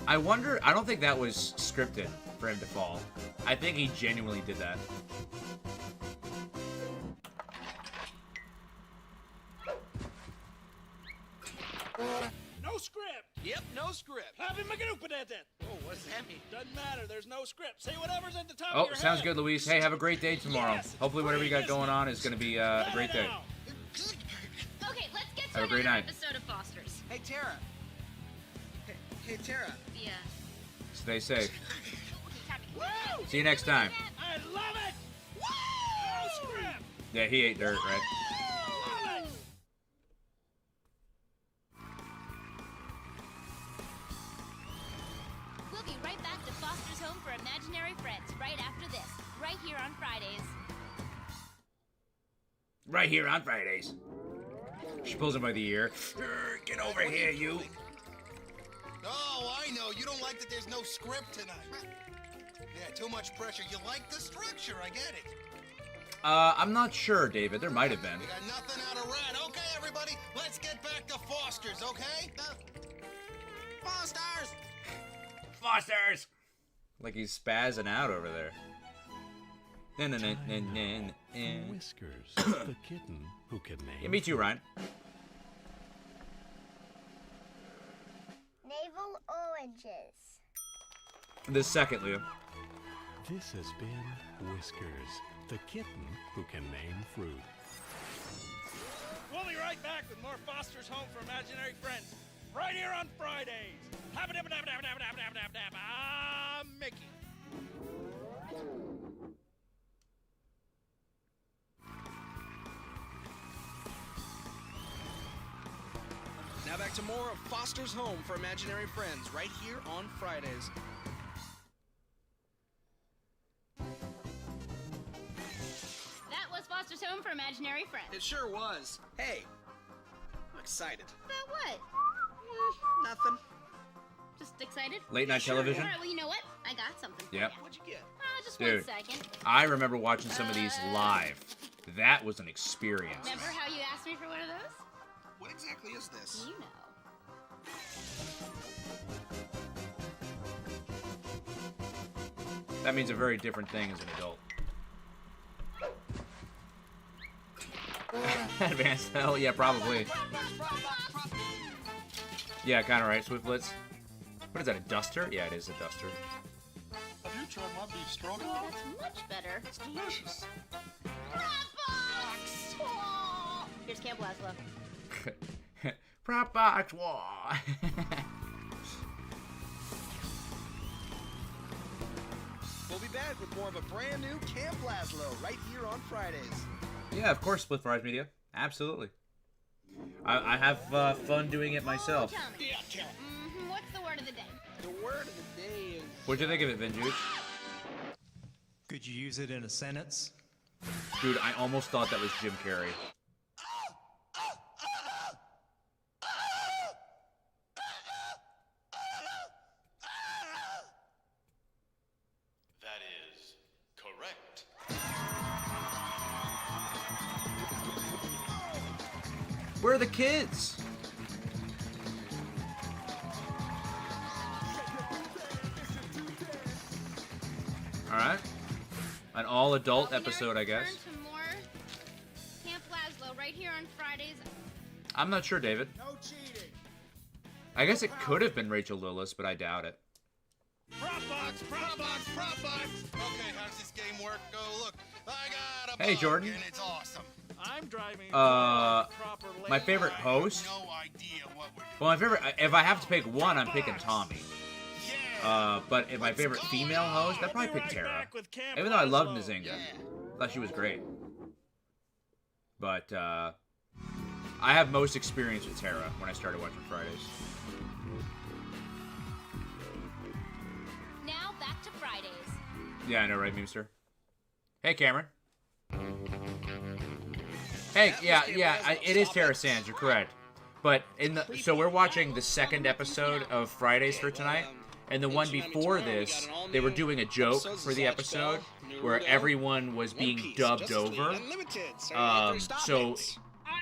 I wonder. I don't think that was scripted for him to fall. I think he genuinely did that. No script. Yep, no script. Happy McGanoopadadet. Oh, what does that mean? Doesn't matter. There's no script. Say whatever's at the top Oh, of your sounds head. good, Louise. Hey, have a great day tomorrow. Yes, Hopefully, whatever you got free, going isn't on is going to be a great day. Okay, let's get to Have a great another night. episode of Foster's. Hey, Tara. Hey, Tara. Yeah. Stay safe. Woo! See you next time. I love it. No script. Yeah, he ate dirt, right? Love it. We'll be right back to Foster's Home for Imaginary Friends right after this, right here on Fridays. Right here on Fridays. She pulls him by the ear. Get over here, you. Oh, I know. You don't like that there's no script tonight. Yeah, too much pressure. You like the structure. I get it. I'm not sure, David. There might have been. We got nothing out of Rat. Okay, everybody, let's get back to Foster's, okay? Foster's! Fosters! Like he's spazzing out over there. Whiskers, the kitten who can name. Yeah, me too, Ryan. Navel oranges. The second, Leo. This has been Whiskers, the kitten who can name fruit. We'll be right back with more Foster's Home for Imaginary Friends right here on Fridays. I'm Mickey. Now back to more of Foster's Home for Imaginary Friends right here on Fridays. That was Foster's Home for Imaginary Friends. It sure was. Hey, I'm excited. About what? Nothing. Just excited? Late night television? All right, well, you know what? I got something for Yep. you. What'd you get? Just Dude, 1 second. I remember watching some of these live. That was an experience. Remember how you asked me for one of those? What exactly is this? You know. That means a very different thing as an adult. Advanced hell? Yeah, probably. Yeah, kind of right. Swiftlets. What is that, a duster? Yeah, it is a duster. Have you tried my beef Oh, stroganoff? that's much better. It's delicious. Dropbox! Oh, here's Camp Laszlo. Prop box war. We'll be back with more of a brand new Camp Laszlo right here on Fridays. Yeah, of course, Split Fries Media. Absolutely. I have fun doing it myself. What's the word of the day? The word of the day is... What'd you think of it, Vinjuice? Could you use it in a sentence? Dude, I almost thought that was Jim Carrey. That is correct. Where are the kids? Alright. An all-adult episode, I guess. Return to more Camp Laszlo right here on Fridays. I'm not sure, David. No cheating. I guess it could have been Rachel Lillis, but I doubt it. Prop box, prop box, prop box. Okay, how does this game work? Go look. I got a Hey, bug Jordan. and it's awesome. I'm driving. My favorite host? No idea what we're doing. Well, my favorite... If I have to pick one, I'm picking Tommy. But if my favorite female host, I'd probably pick Tara. Even though I loved Nzinga. I thought she was great. But, I have most experience with Tara when I started watching Fridays. Now back to Fridays. Yeah, I know, right, Meemster? Hey, Cameron. Hey, yeah, it is Tara Sands, you're correct. But, so we're watching the second episode of Fridays for tonight. And the one before this, they were doing a joke for the episode where everyone was being dubbed over. So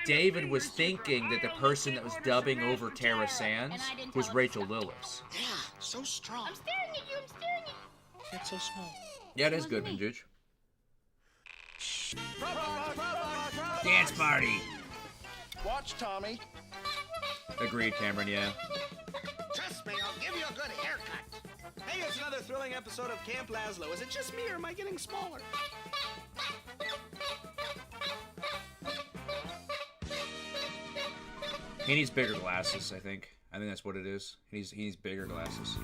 David was thinking that the person that was dubbing over Tara Sands was Rachel Lillis. Yeah, so strong. I'm staring at you, I'm staring at you. It's so small. Yeah, it is good, Minjuj. Dance party! Watch, Tommy. Agreed, Cameron, yeah. Trust me, I'll give you a good haircut. Hey, it's another thrilling episode of Camp Laszlo. Is it just me or am I getting smaller? He needs bigger glasses, I think. I think that's what it is. He needs bigger glasses.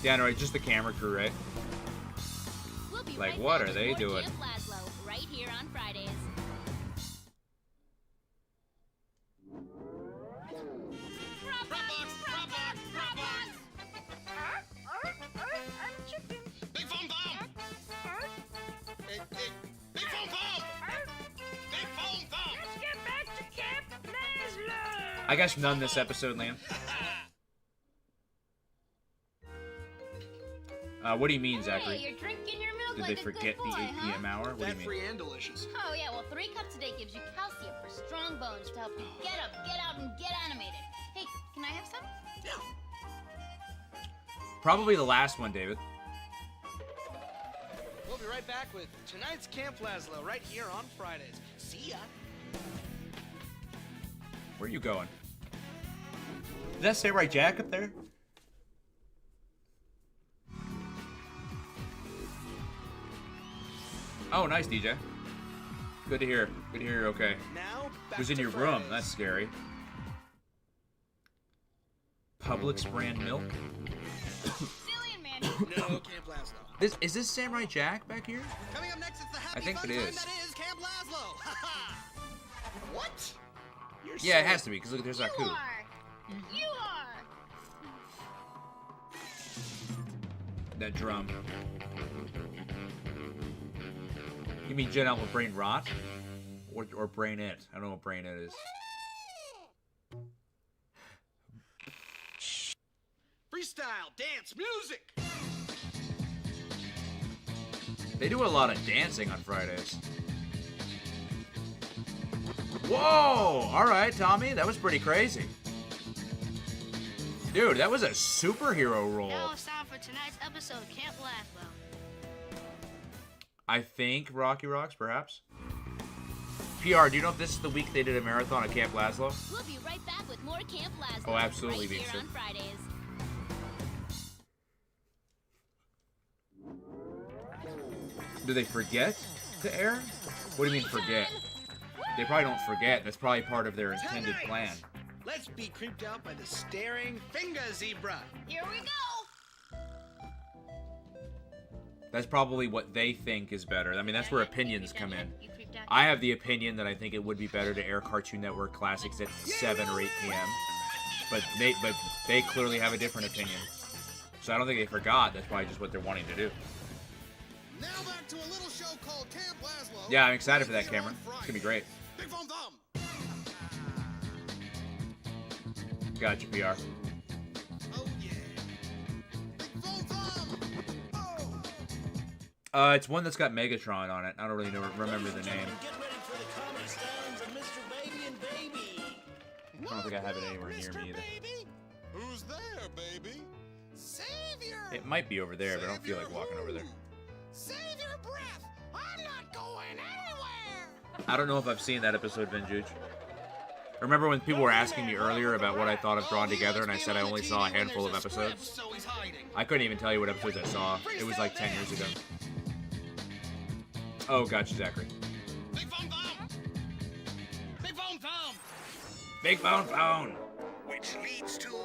Yeah, no, just the camera crew, right? We'll be Like, right what back are with they more doing? Camp Laszlo, right here on Fridays. I'm chicken. Big Foam Bomb! Big Foam Bomb! Big Foam Bomb! Let's get back to Camp Laszlo. I guess none this episode, Liam. What do you mean, Zachary? Hey, you're drinking your milk Did like they a forget good boy, the 8 huh? p.m. hour? What do you mean? Fat-free and delicious. Oh, yeah, well, 3 cups a day gives you calcium for strong bones to help you get up, get out, and get animated. Hey, can I have some? Yeah. Probably the last one, David. We'll be right back with tonight's Camp Laszlo right here on Fridays. See ya. Where are you going? Did that say right Jack up there? Oh, nice, DJ. Good to hear. Good to hear you're okay. Now, back Who's in to your Fridays. room? That's scary. Publix brand milk? Silly man. No, Camp Laszlo. Is this Samurai Jack back here? Coming up next, it's the happy I think fun it time is. that is Camp Laszlo. What? You're Yeah, it so- has to be, because look, there's that coup. You are. That drum. You mean Jen with brain rot? Or brain it? I don't know what brain it is. Freestyle, dance, music. They do a lot of dancing on Fridays. Whoa! Alright, Tommy, that was pretty crazy. Dude, that was a superhero role. Now it's time for tonight's episode of Camp Laszlo. I think Rocky Rocks, perhaps. PR, do you know if this is the week they did a marathon at Camp Laszlo? We'll be right back with more Camp Laszlo. Oh, absolutely, right here Beaster. on Fridays. Do they forget to air? What do you mean forget? They probably don't forget. That's probably part of their intended Tonight, plan. Let's be creeped out by the staring finger zebra. Here we go. That's probably what they think is better. I mean, that's where opinions come in. I have the opinion that I think it would be better to air Cartoon Network classics at 7 or 8 p.m. But they clearly have a different opinion. So I don't think they forgot. That's probably just what they're wanting to do. Now back to a little show called Camp Lazlo. Yeah, I'm excited for that, Cameron. It's gonna be great. Big Phone Thumb. Gotcha, PR. It's one that's got Megatron on it. I don't really remember the name. I don't think I have it anywhere near me either. Who's there, baby? Savior. It might be over there, but I don't feel like walking over there. Save your breath. I'm not going anywhere. I don't know if I've seen that episode, Vinjuj. Remember when people were asking me earlier about what I thought of Drawn Together, and I said I only saw a handful of episodes? I couldn't even tell you what episodes I saw. It was like 10 years ago. Oh, gotcha, Zachary. Big Phone Thumb. Big Phone Thumb. Big phone. Which leads to... We'll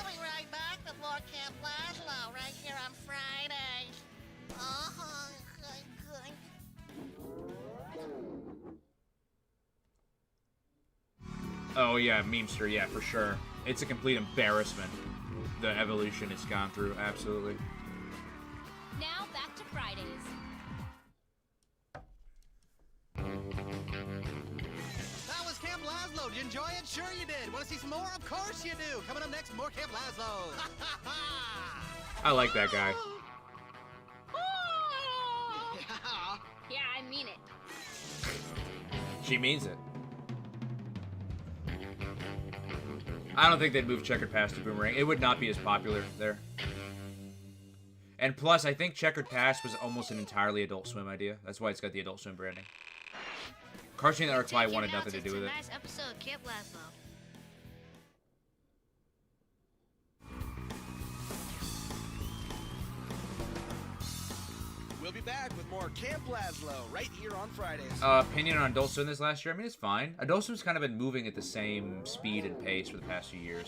be right back with more Camp Lazlo right here on Friday. Oh, yeah, Memester, yeah, for sure. It's a complete embarrassment, the evolution it's gone through, absolutely. Now back to Fridays. That was Camp Lazlo. Did you enjoy it? Sure you did. Want to see some more? Of course you do. Coming up next, more Camp Lazlo. I like that guy. Yeah, I mean it. She means it. I don't think they'd move Checkered Pass to Boomerang. It would not be as popular there. And plus, I think Checkered Pass was almost an entirely Adult Swim idea. That's why it's got the Adult Swim branding. Cartoon Network probably wanted nothing to do with it. Nice episode, Camp Lazlo. We'll be back with more Camp Lazlo right here on Fridays. Opinion on Adult Swim this last year? I mean, it's fine. Adult Swim's kind of been moving at the same speed and pace for the past few years.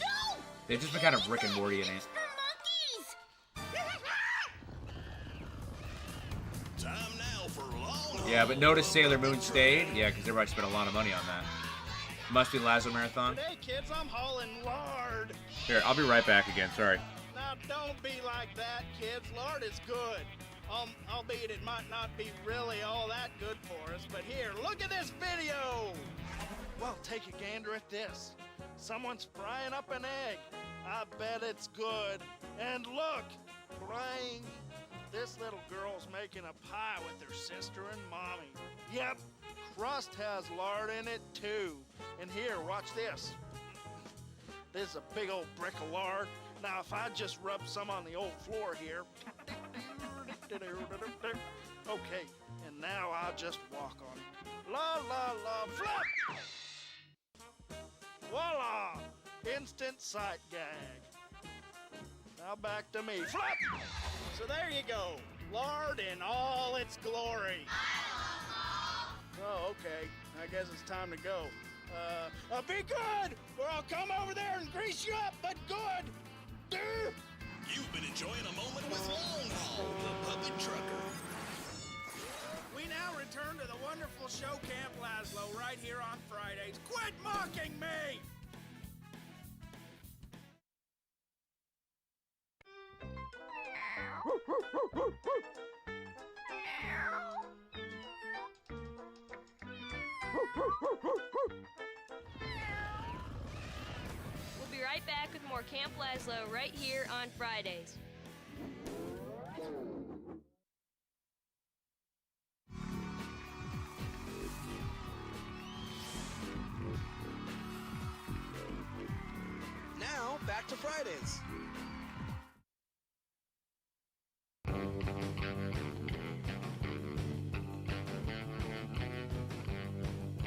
They've just been kind of Rick and Morty in it. Time now for long. Yeah, but notice Sailor Moon stayed. Yeah, because everybody spent a lot of money on that. Must be Lazlo Marathon. Hey kids, I'm hauling lard. Here, I'll be right back again. Sorry. Now don't be like that, kids. Lard is good. Albeit it might not be really all that good for us, but here, look at this video! Well, take a gander at this. Someone's frying up an egg. I bet it's good. And look, frying. This little girl's making a pie with her sister and mommy. Yep, crust has lard in it too. And here, watch this. This is a big old brick of lard. Now, if I just rub some on the old floor here. Okay, and now I'll just walk on it. La la la flap! Voila! Instant sight gag. Now back to me. Flap! So there you go. Lard in all its glory. Oh, okay. I guess it's time to go. Be good, or I'll come over there and grease you up, but good. You've been enjoying a moment with Long Haul, the puppet trucker. We now return to the wonderful show Camp Lazlo right here on Fridays. Quit mocking me! We'll be right back with more Camp Lazlo right here on Fridays. Now, back to Fridays.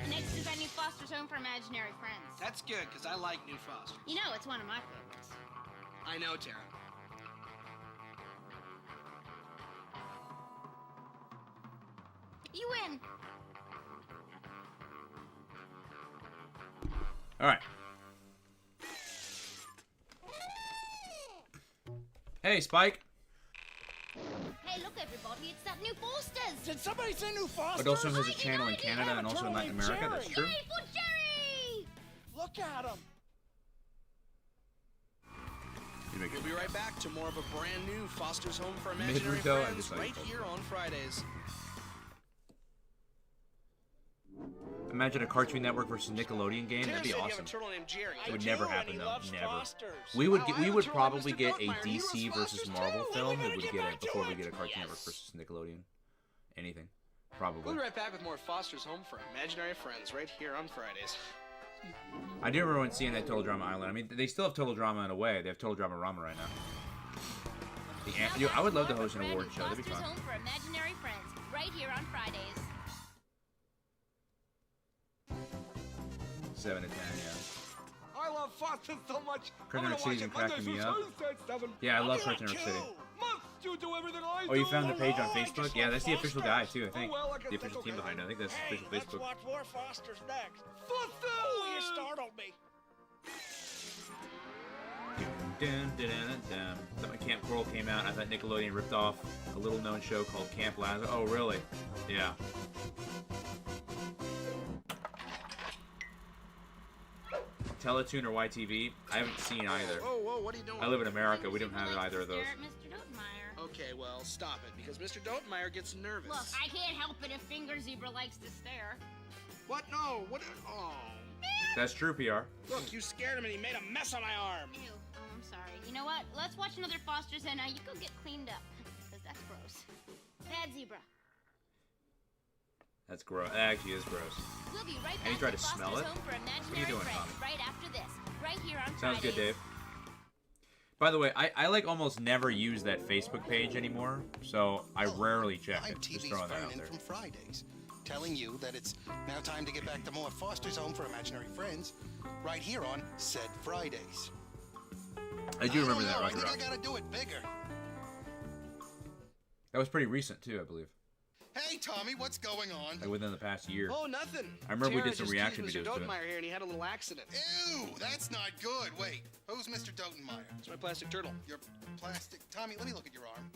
Next is our new Foster's Home for Imaginary Friends. That's good, because I like New Foster. You know, it's one of my favorites. I know, Tara. You win. All right. Hey, Spike. Hey, look, everybody, it's that new Foster's. Did somebody say new Foster's? But also has a channel in Canada and also in Latin America. That's true. Yay for Jerry! Look at him. We'll be right back to more of a brand new Foster's Home for Imaginary Friends right here on Fridays. Imagine a Cartoon Network versus Nickelodeon game. That'd be awesome. It would never happen though. Never. We would probably get a DC versus Marvel film. It would get it before we get a Cartoon Network versus Nickelodeon. Anything. Probably. We'll be right back with more Foster's Home for Imaginary Friends right here on Fridays. I do remember when seeing that Total Drama Island. I mean, they still have Total Drama in a way. They have Total Drama Rama right now. I would love to host an award show. That'd be fun. Home for Imaginary Friends, right here on Fridays. 7 to 10, yeah. I love Foster's so much. Cartoon Network City's been cracking me up. Yeah, I love Cartoon Network City. Oh, you found the page on Facebook? Yeah, that's the official guy too, I think. The official team behind it. I think that's the official Facebook. Let's watch more Foster's next. Foster! Oh, you startled me. Thought my Camp Coral came out. I thought Nickelodeon ripped off a little-known show called Camp Lazlo. Oh, really? Yeah. Teletoon or YTV? I haven't seen either. Whoa, what are you doing? I live in America. We don't have either of those. Mr. Dotenmeyer. Okay, well, stop it, because Mr. Dotenmeyer gets nervous. Look, I can't help it if Finger Zebra likes to stare. What? No, what? Oh. That's true, PR. Look, you scared him and he made a mess on my arm. Ew. Oh, I'm sorry. You know what? Let's watch another Foster's and you go get cleaned up. Because that's gross. Bad Zebra. That's gross. That actually is gross. We'll be right back. And you tried to smell it? Home for What are you doing, Friends, Tommy? right after this. Right here on Sounds good, Fridays. Dave. By the way, I like almost never use that Facebook page anymore, so I rarely check I'm it. Just TV's throwing that out Vernon there. from Fridays, telling you that it's now time to get back to more Foster's Home for Imaginary Friends, right here on said Fridays. I do remember that, I Roger think I Rock. gotta do it bigger. That was pretty recent too, I believe. Hey, Tommy, what's going on? Like within the past year. Oh, nothing. I remember we Tara did some just reaction teased videos Mr. to it. Dotenmeyer here, and he had a little accident. Ew, that's not good. Wait, who's Mr. Dotenmeyer? It's my plastic turtle. Your plastic... Tommy, let me look at your arm.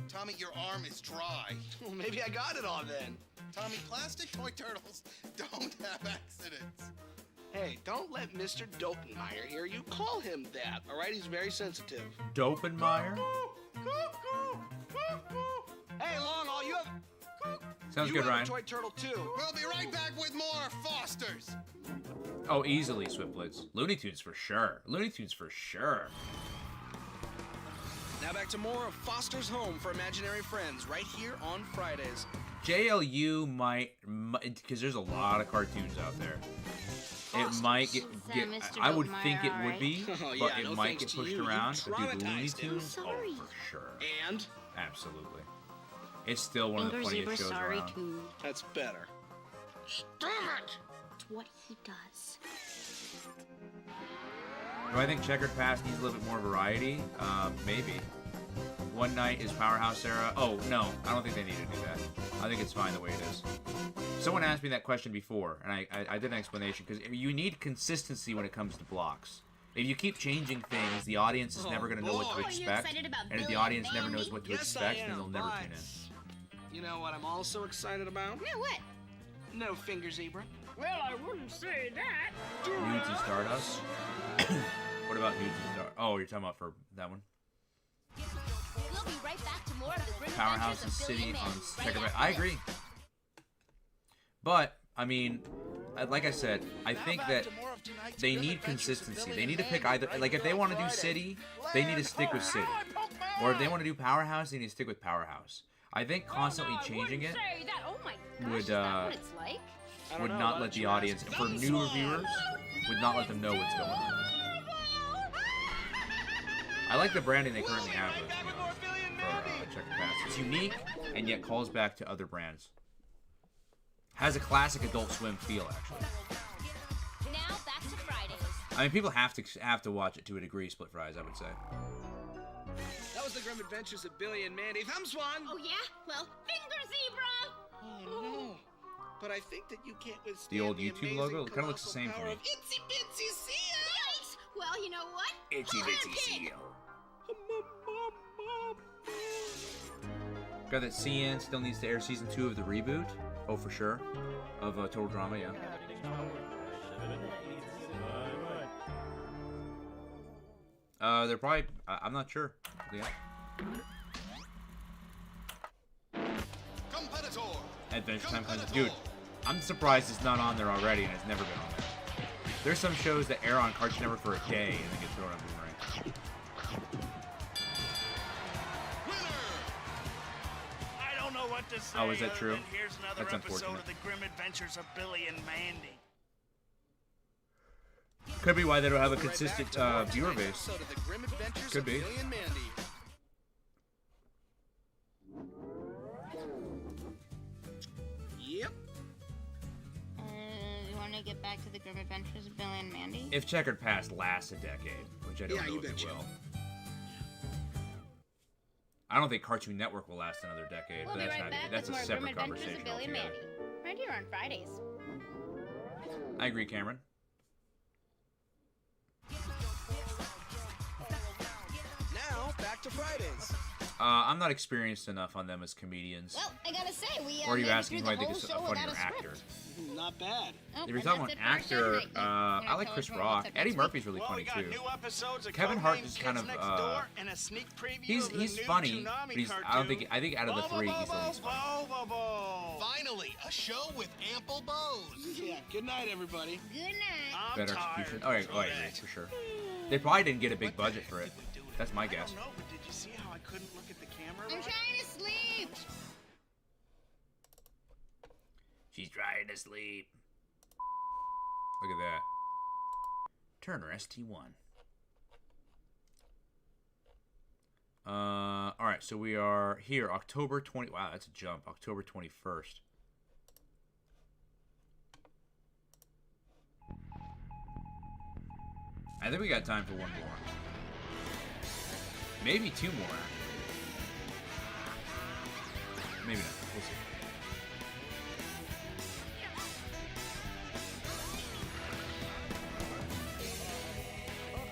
Tommy, your arm is dry. Well, maybe I got it all then. Tommy, plastic toy turtles don't have accidents. Hey, don't let Mr. Dotenmeyer hear you call him that, all right? He's very sensitive. Dopenmeyer? Hey, Long, you have... Sounds you good, have Ryan. a toy turtle, too. We'll be right back with more Fosters. Oh, easily, Swiftblitz. Looney Tunes for sure. Looney Tunes for sure. Now back to more of Foster's Home for Imaginary Friends right here on Fridays. JLU might, because there's a lot of cartoons out there. It might get I would think it would be, Oh, but yeah, it no might thanks get to pushed you. You around. But dude, Looney traumatized him. Tunes? Oh, for sure. And? Absolutely. It's still one of the funniest shows around. Too. That's better. Damn it! It's what he does. Do I think Checkered Past needs a little bit more variety? Maybe. One Night is Powerhouse era. Oh, no. I don't think they need to do that. I think it's fine the way it is. Someone asked me that question before, and I did an explanation, because you need consistency when it comes to blocks. If you keep changing things, the audience is never going to know what to expect. And if the audience never knows what to expect, then they'll never tune in. You know what I'm also excited about? No, what? No Finger Zebra. Well, I wouldn't say that. Nudes and Stardust? What about Nudes and Stardust? Oh, you're talking about for that one? We'll be right back to more of the Grim Powerhouse and Adventures of City Billy and on Mandy, right Checkered Past. after I agree. But, I mean, like I said, I think that they need consistency. They need to pick either, like if they want to do City, they need to stick with City. Or if they want to do Powerhouse, they need to stick with Powerhouse. I think constantly changing it Say that. Oh my gosh, would is that what it's like? would not let the audience, for new reviewers, would not let them know what's going on. I like the branding they currently have though, to be honest, for Checkered Past. It's unique and yet calls back to other brands. Has a classic Adult Swim feel, actually. Now back to Fridays. I mean, people have to watch it to a degree. Split Fries, I would say. That was the Grim Adventures of Billy and Mandy. Thumb Swan! Oh yeah? Well, Finger Zebra! Oh no. But I think that you can't withstand The old YouTube logo? It kind of looks the same to me. Itsy Bitsy Seal! Yikes! Well, you know what? Itsy Bitsy Seal. Got that CN still needs to air season 2 of the reboot. Oh, for sure. Of Total Drama, yeah. They're probably. I'm not sure. Yeah. Adventure Time comes. Dude, I'm surprised it's not on there already, and it's never been on there. There's some shows that air on Cartoon Network for a day and then get thrown on Boomerang. I don't know what to say. Oh, is that true? And here's another That's episode unfortunate. of the Grim Adventures of Billy and Mandy. Could be why they don't have a consistent viewer base. Episode of the Grim Adventures Could of be. Billy and Mandy. Yep. You want to get back to the Grim Adventures of Billy and Mandy? If Checkered Past lasts a decade, which I don't know if it will. I don't think Cartoon Network will last another decade, We'll but be that's right not. back That's a with more separate Grim Adventures conversation of Billy and altogether. Mandy. Right here on Fridays. I agree, Cameron. Now, back to Fridays. I'm not experienced enough on them as comedians. Well, I gotta say, we Or are you made it asking through who I the think whole is a show funnier without a actor? script. Not bad. Oh, If you're and talking that's about it for our show actor, tonight. You're I gonna like tell Chris us more Rock. what's up Eddie next week? Murphy's really Well, funny we got too. new episodes of Kevin Hart Codename is kind Kids of Next Door and a sneak preview he's of the new funny, Toonami but he's I don't cartoon. think out of the three he's the least funny. Finally, a show with ample bows. Yeah, good night, everybody. Good night. I'm Better tired. execution. Oh, I agree for sure. They probably didn't get a big budget for it. That's my guess. I don't know, but did you see how I couldn't look at the camera? I'm trying to sleep. She's trying to sleep. Look at that. Turner ST1. All right, so we are here, October 20. Wow, that's a jump. October 21st. I think we got time for one more. Maybe two more. Maybe not. We'll see.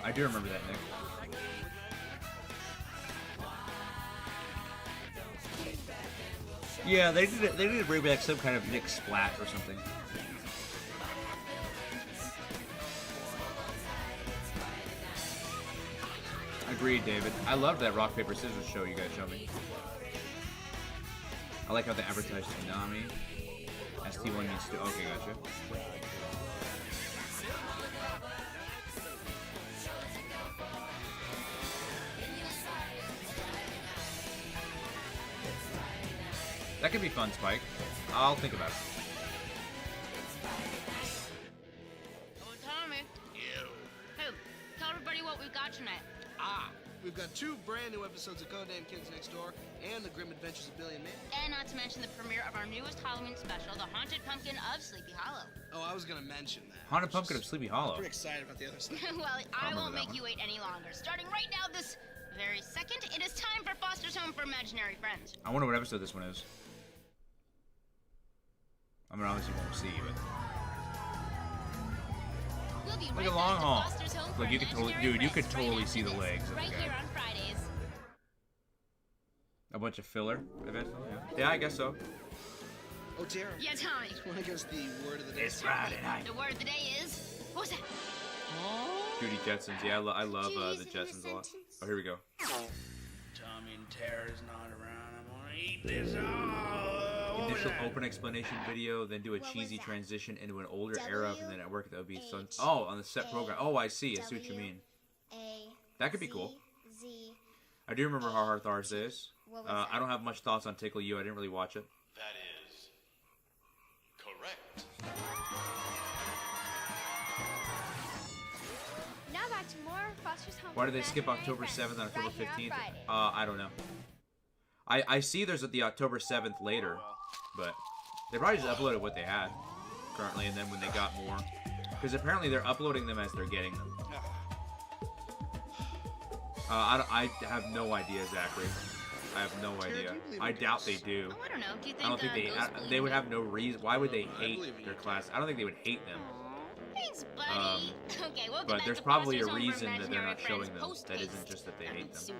I do remember that, Nick. Yeah, they did to bring back some kind of Nick Splat or something. Agreed, David. I loved that rock paper scissors show you guys showed me. I like how they advertised Toonami. ST1 needs to. Okay, gotcha. That could be fun, Spike. I'll think about it. Oh, Tommy. Hey, tell everybody what we've got tonight. We've got 2 brand new episodes of Codename Kids Next Door and the Grim Adventures of Billy and Mandy. And not to mention the premiere of our newest Halloween special, The Haunted Pumpkin of Sleepy Hollow. Oh, I was gonna mention that. Haunted Pumpkin of Sleepy Hollow. I'm pretty excited about the other stuff. Well, I remember won't that make one. you wait any longer. Starting right now, this very second, it is time for Foster's Home for Imaginary Friends. I wonder what episode this one is. I mean, obviously won't see, but We'll be like right a long back to haul. Foster's Home for Look, you could totally, Imaginary dude, you could Friends right totally after see the this, legs of the right here guy. on Fridays. A bunch of filler, eventually. Yeah, I guess so. Oh, Tara. Yeah, Tommy. Want to give us the word of the day? It's Friday night. The word of the day is, what was that? Judy Jetsons. Yeah, I love the Jetsons a lot. Oh, here we go. Tommy and Tara's not around. I'm gonna eat this. Oh, Initial open explanation video, then do a cheesy transition into an older era, and then at work that would be some. Oh, on the set program. Oh, I see. I see what you mean. That could be cool. I do remember Har Har Thursdays. I don't have much thoughts on Tickle You. I didn't really watch it. That is correct. Now back to more Foster's Home. Why for did they skip Imaginary October Friends, 7th and October right here on 15th? Friday. I don't know. I see there's the October 7th later, but they probably just uploaded what they had currently, and then when they got more. Because apparently they're uploading them as they're getting them. I have no idea, Zachary. I have no idea. I doubt they do. Oh, I don't know. Do you think, I don't think Ghost they would have no reason. Why would they hate their class? I don't think they would hate them. Thanks, buddy. Okay, we'll get But back there's to probably a Foster's Home for reason that they're not Imaginary showing Friends them. That isn't post-haste. just that they hate them. Soon.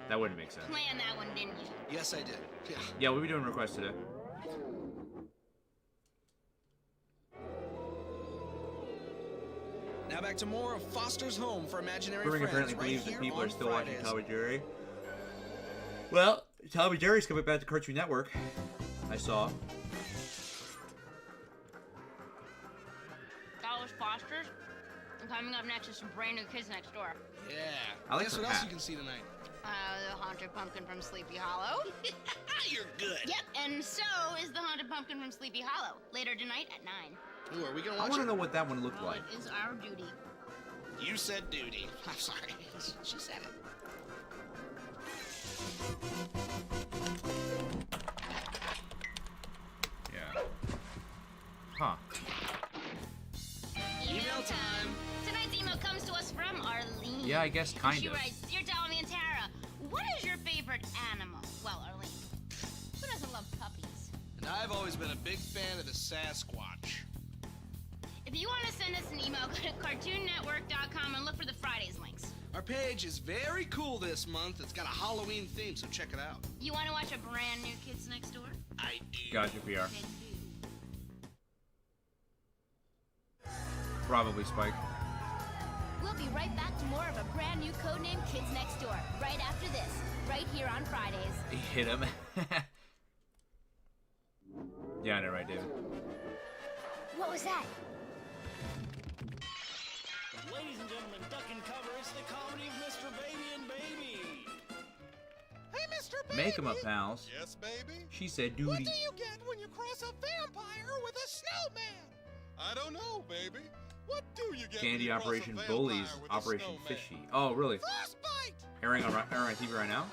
That wouldn't make sense. Planned that one, didn't you? Yes, I did. Yeah. Yeah, we'll be doing requests today. Now back to more of Foster's Home for Imaginary Brewing Friends. apparently right believes here that people on are still Fridays. watching Tom and Jerry. Well, Tom and Jerry's coming back to Cartoon Network. I saw. That was Foster's. And coming up next is some brand new Kids Next Door. Yeah. I like Guess her what else hat. you can see tonight? The Haunted Pumpkin from Sleepy Hollow. You're good. Yep, and so is the Haunted Pumpkin from Sleepy Hollow. Later tonight at 9. Ooh, are we gonna I watch want to it? know what that one looked like. It is our duty. You said duty. I'm sorry. She said it. Yeah. Huh. Email time. Tonight's email comes to us from Arlene. Yeah, I guess kind She of. writes, Dear Tommy and Tara, what is your favorite animal? Well, Arlene, who doesn't love puppies? And I've always been a big fan of the Sasquatch. If you want to send us an email, go to cartoonnetwork.com and look for the Fridays links. Our page is very cool this month. It's got a Halloween theme, so check it out. You want to watch a brand new Kids Next Door? I do. Gotcha, PR. Probably Spike. We'll be right back to more of a brand new codename Kids Next Door, right after this, right here on Fridays. Hit him. Yeah, I know, right, David? What was that? Ladies and gentlemen, duck and cover. It's the comedy of Mr. Baby and Baby. Hey, Mr. Baby. Make him up, pals. Yes, baby? She said What duty. do you get when you cross a vampire with a snowman? I don't know, baby. What do you get Candy when you cross a Operation vampire Bullies, with a Operation snowman? Fishy. Oh, really? Frostbite! Airing on TV right now?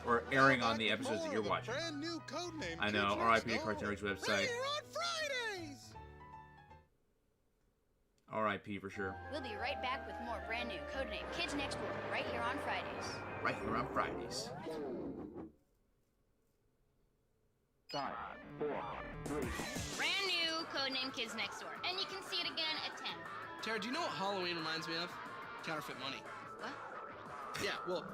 Or airing on the episodes that you're watching? Brand new codename I know, Kids R.I.P. to Next Door. Cartoon Network's website. Right here on Fridays! R.I.P. for sure. We'll be right back with more brand new codename Kids Next Door right here on Fridays. Right here on Fridays. 5, 4, 3. Brand new codename Kids Next Door. And you can see it again at 10. Tara, do you know what Halloween reminds me of? Counterfeit money. What? Yeah, well,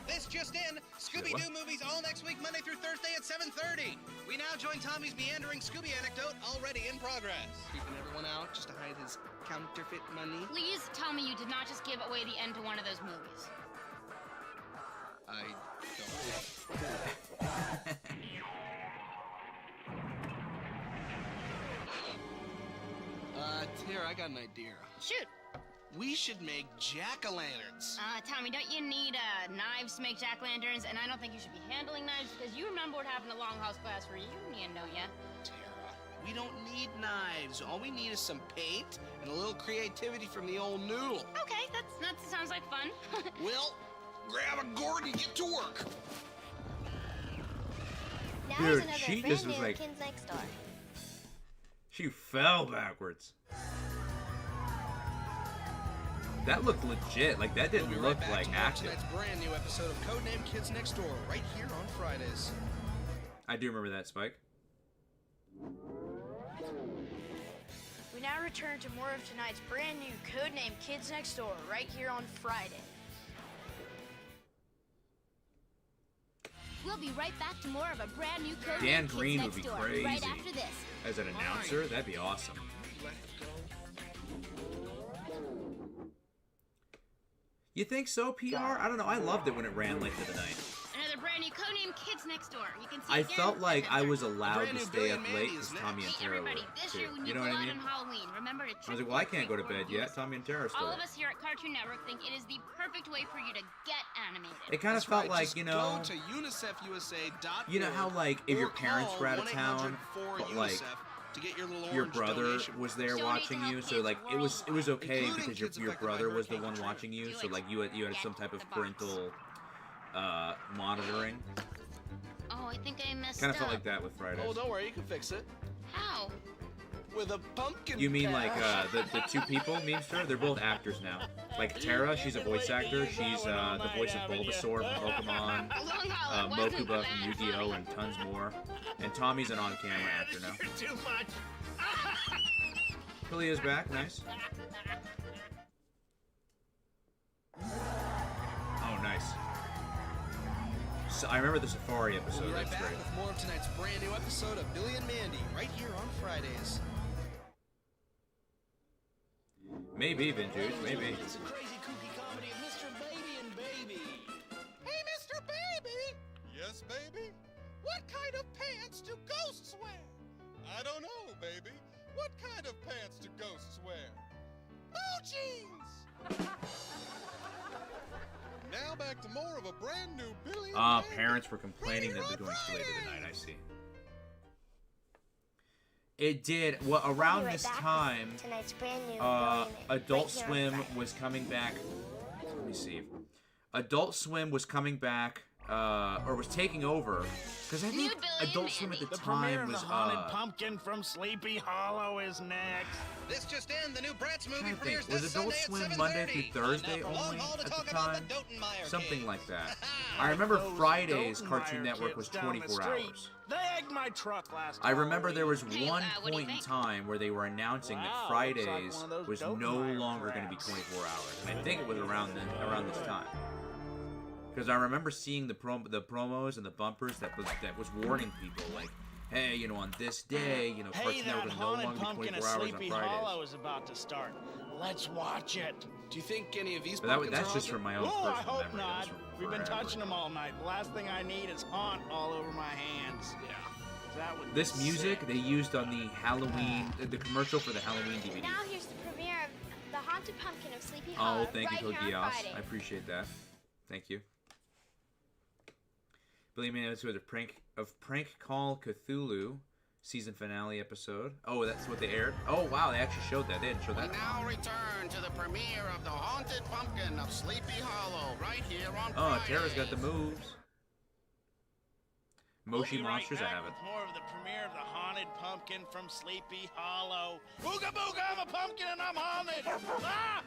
This just in, Scooby-Doo movies all next week, Monday through Thursday at 7:30. We now join Tommy's meandering Scooby anecdote, already in progress. creeping everyone out just to hide his counterfeit money. Please tell me you did not just give away the end to one of those movies. I don't. Tara, I got an idea. Shoot. We should make jack-o'-lanterns. Tommy, don't you need knives to make jack-lanterns? And I don't think you should be handling knives because you remember what happened to Longhouse class reunion, don't ya? Tara, we don't need knives. All we need is some paint and a little creativity from the old noodle. Okay, that sounds like fun. Well, grab a gourd and get to work. Now Dude, here's another she brand just was new like- Kids Next Door. She fell backwards. That looked legit. Like, that didn't We'll be look right back like to more acting. tonight's brand new episode of Codename Kids Next Door, right here on Fridays. I do remember that, Spike. We now return to more of tonight's brand new codename Kids Next Door right here on Friday. We'll be right back to more of a brand new codename Dan Kids Green would Next be Door crazy. right after this. As an announcer, that'd be awesome. You think so, PR? I don't know. I loved it when it ran late to the night. Another brand new codename Kids Next Door. You can see I again felt like at I 10:30. was allowed Brand to new stay Billy up and late Mandy because is Tommy and Hey, Tara everybody, were this too. year when You you know go what I out mean? on Halloween, remember to I was like, well, I can't go to bed yet. Tommy and Tara are still All up. of us here at Cartoon Network think it is the perfect way for you to get animated. It kind of That's felt right, like, just you know, go to UNICEFUSA.org you know how like if your or parents call were out of town, 1-800-4 but like UNICEF to get your little your orange brother donation was there box. watching you, so like it was okay Including because kids your affected by brother was the Hurricane one Katrina. watching you, so like you had some type of parental monitoring. Oh, I think I messed Kind up. of felt like that with Fridays. Oh, don't worry, you can fix it. How? With a pumpkin You mean like patch. the two people, Memester? They're both actors now. Like Tara, she's a voice actor. She's the voice of Bulbasaur from Pokemon, Mokuba from Yu-Gi-Oh, and tons more. And Tommy's an on-camera actor now. Too much. Kalia's back. Nice. Oh, nice. So, I remember the Safari episode. We'll be right That's back great. with more of tonight's brand new episode of Billy and Mandy, right here on Fridays. Maybe, Vintage. Maybe. It's a crazy kooky comedy of Mr. Baby and Baby. Hey, Mr. Baby! Yes, baby? What kind of pants do ghosts wear? I don't know, baby. What kind of pants do ghosts wear? Blue jeans! Now back to more of a brand new Billy and Mandy. Parents were complaining that they're going too late in the night. I see. It did. Well, around this time, Tonight's brand new Adult Swim was coming back. Let me see. Adult Swim was coming back, or was taking over, because I think Adult Swim at the Premiere time of was. the Haunted Pumpkin from Sleepy Hollow is next. This just in, the new Bratz movie I premieres think, was this Adult Sunday Swim at 7:30. Monday through Thursday Time now for only Long Haul to at the talk about time? the Dotenmeyer Something case. like that. I remember Those Fridays Dotenmeyer Cartoon Network kids was down the 24 street. hours. They egged my truck last I remember Halloween. there was one point in time where they were announcing that Wow, Fridays looks like one of those was no Dotenmeyer longer going to be cracks. 24 hours, and I think it was around this time. Because I remember seeing the promos and the bumpers that was warning people like, hey, you know, on this day, you know, Hey, Cartoon that Network will no Haunted longer be Pumpkin 24 of hours on Sleepy Fridays. Hollow is about to start. Let's watch it. Do you think any of these But pumpkins that's are just haunted? from my own Oh, I personal hope memory. That was not. from We've been forever touching them ago. all night. The last thing I need is haunt all over my hands. Yeah. That would be This music sick. they used on the Halloween, the commercial for the Halloween DVD. Now here's the premiere of The Haunted Pumpkin of Sleepy Oh, Hollow. thank you, right here on Kogias. Friday. I appreciate that. Thank you. Billy Man was a prank call Cthulhu season finale episode. Oh, that's what they aired. Oh wow, they actually showed that. They didn't show that. We now return to the premiere of The Haunted Pumpkin of Sleepy Hollow, right here on Oh, Friday. Tara's got the moves. Moshi We'll be Monsters, right I back haven't. with more of the premiere of the Haunted Pumpkin from Sleepy Hollow. Booga booga, I'm a pumpkin and I'm haunted. Ah!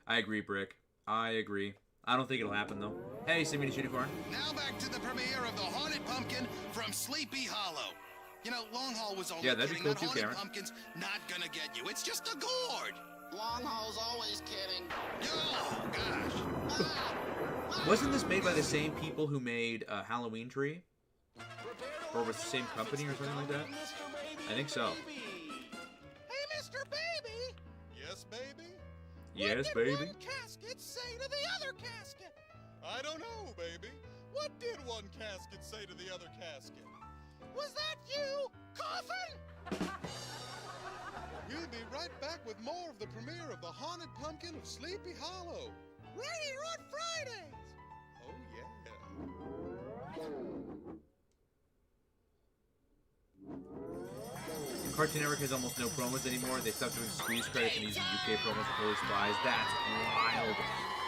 I agree, Brick. I agree. I don't think it'll happen though. Hey, Simmy Unicorn. Now back to the premiere of The Haunted Pumpkin from Sleepy Hollow. You know, Long Haul was only Yeah, that'd be kidding. cool That too, Haunted Cameron. Pumpkin's not gonna get you. It's just a gourd. Long Haul's always kidding. Oh, gosh. Wasn't this made by the same people who made Halloween Tree? Or was the same company or something like that? I think so. Hey, Mr. Baby! Yes, baby? Yes, What baby. did one casket say to the other casket? I don't know, baby. What did one casket say to the other casket? Was that you, Coffin? We'll be right back with more of the premiere of The Haunted Pumpkin of Sleepy Hollow. Right here on Fridays. Oh, yeah. Cartoon Network has almost no promos anymore. They stopped doing squeeze credits and using UK promos for Holy Spies. That's wild.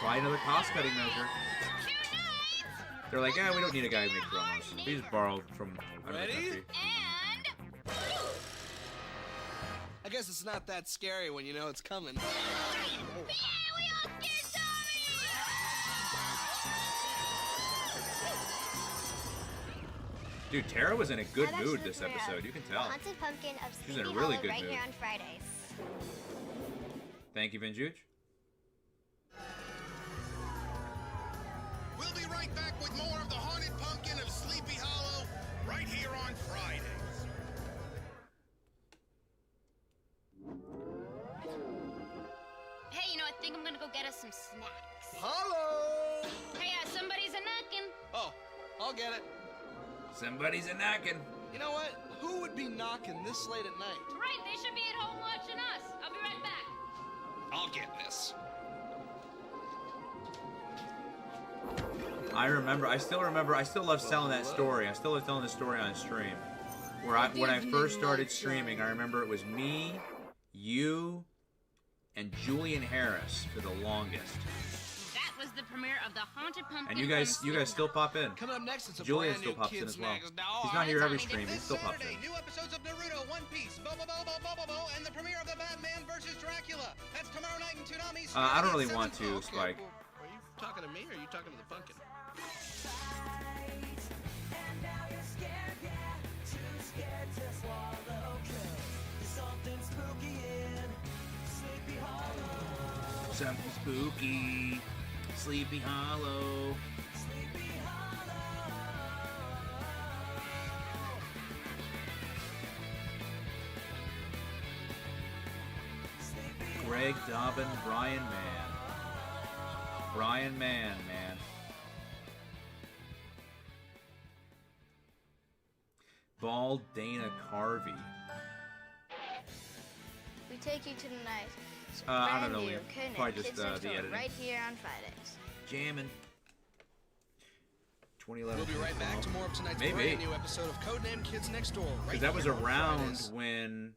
Probably another cost-cutting measure. They're like, we don't need a guy who makes promos. We just borrow from another country. I guess it's not that scary when you know it's coming. Dude, Tara was in a good mood this episode. You can tell. The Haunted Pumpkin of She's Sleepy in a really Hollow good right mood. here on Fridays. Thank you, Vinjuge. We'll be right back with more of The Haunted Pumpkin of Sleepy Hollow right here on Fridays. Hey, you know, I think I'm gonna go get us some snacks. Hello! Hey, somebody's a-knocking. Oh, I'll get it. Somebody's a-knocking. You know what? Who would be knocking this late at night? Right, they should be at home watching us. I'll be right back. I'll get this. I still love telling that story. I still love telling the story on stream. When I first started streaming, I remember it was me, you, and Julian Harris for the longest. That was the premiere of the Haunted Pumpkin. And you guys still pop in. Coming up next, it's a Julian brand still new pops in Kids as well. Next Door. He's not here every stream. He This still pops in. Saturday, new episodes of Naruto, One Piece, Bobo, and the premiere of the Batman vs. Dracula. That's tomorrow night in Toonami. I don't really want to, Spike. Are you talking to me or are you talking to the pumpkin? something spooky. Sleepy Hollow. Greg Dobbin, Brian Mann. Brian Mann, man. Bald Dana Carvey. We take you to tonight's I don't know, brand new Liam. Codename Probably just Kids Next the Door, editing. right here on Fridays. Jamming. 2011. We'll be right back to more of tonight's Maybe. brand new episode of Codename Kids Next Door. Right Because that was here on around Fridays. when...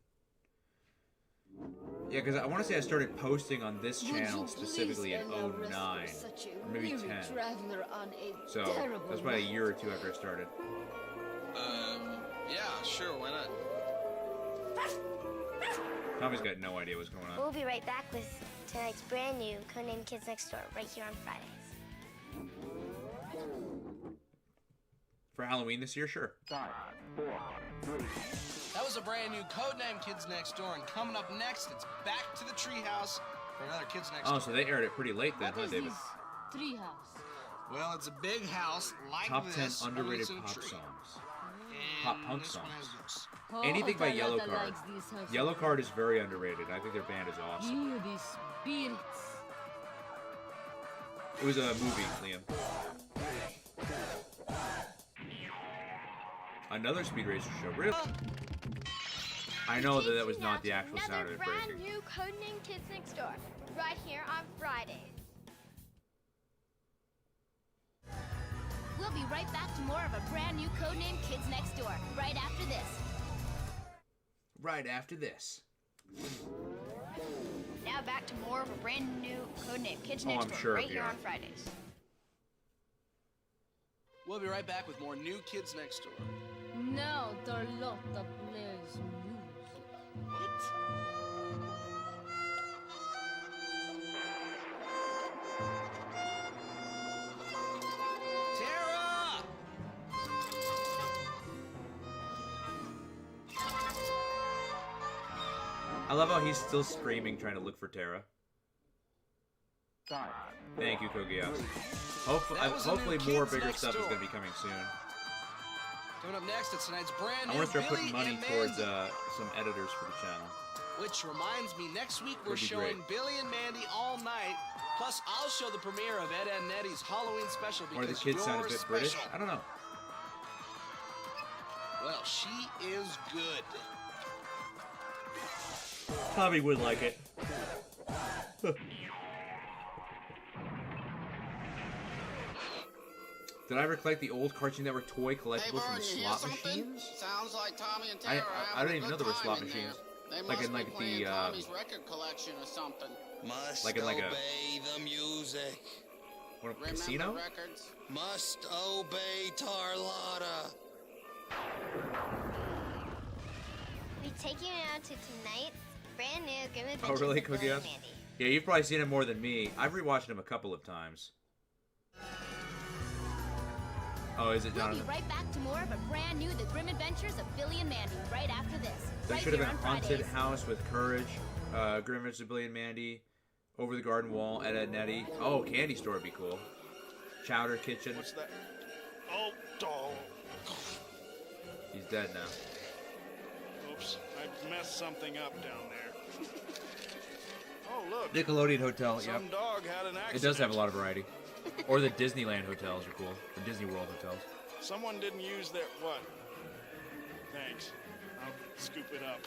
Yeah, because I want to say I started posting on this channel specifically in 09. Or maybe 10. So, that's about a year or two after I started. Yeah, sure, why not? Tommy's got no idea what's going on. We'll be right back with tonight's brand new Codename Kids Next Door, right here on Fridays. For Halloween this year, sure. 5, 4, 3. That was a brand new Codename Kids Next Door, and coming up next, it's back to the treehouse for another Kids Next Door. Oh, so they aired it pretty late then, huh, David? Treehouse. Well, it's a big house like Top this. 10 underrated only it's in a pop tree. songs. And Pop punk this one songs. has this. Anything by Yellow Card. Yellow Card is very underrated. I think their band is awesome. Hear the spirits. It was a movie, Liam. Another Speed Racer show. Really? I know that that was not the actual sound of Another it brand breaking. new Codename Kids Next Door, right here on Fridays. We'll be right back to more of a brand new Codename Kids Next Door, right after this. Right after this. Now back to more of a brand new Codename Kids Oh, Next I'm Door, sure right if here you are. on Fridays. We'll be right back with more new Kids Next Door. Now, Darlotta plays music. What? Tara! I love how he's still screaming trying to look for Tara. 5, Thank you, Kogias. Hopefully, That was a new hopefully more Kids bigger Next stuff is Door. going to be coming soon. Coming up next, it's tonight's brand I new want to start Billy putting money and towards Mandy. some editors for the channel. Which reminds me, next week we're Would be showing great. Billy and Mandy all night. Plus, I'll show the premiere of Ed and Eddie's Halloween special Or because the kids sound a you're bit special. British? I don't know. Well, she is good. Tommy would like it. Did I ever collect the old Cartoon Network toy collectibles from the slot machines? Sounds like Tommy and I Tara are don't having even a know good there were slot time in machines. there. They Like must in be like playing the Tommy's record collection or something. Must Like in like a- obey the music. what, a Remember casino? records? Must obey Tarlotta. We take you now to tonight's brand new Grim Oh Adventures really, of Billy Cookie? and Mandy. Yeah, you've probably seen him more than me. I've rewatched him a couple of times. Oh, is it We'll be Jonathan? right back to more of a brand new The Grim Adventures of Billy and Mandy, right after this. There right should have here been on Haunted Fridays. House with Courage, Grim Adventures of Billy and Mandy, Over the Garden Wall, Ed, Ed and Eddie. Oh, Candy Store would be cool. Chowder Kitchen. What's that? Oh, doll. He's dead now. Oops, I messed something up down there. Oh, look. Nickelodeon Hotel, yep. Some dog had an accident. It does have a lot of variety. Or the Disneyland hotels are cool. The Disney World hotels. Someone didn't use their what? Thanks. I'll scoop it up.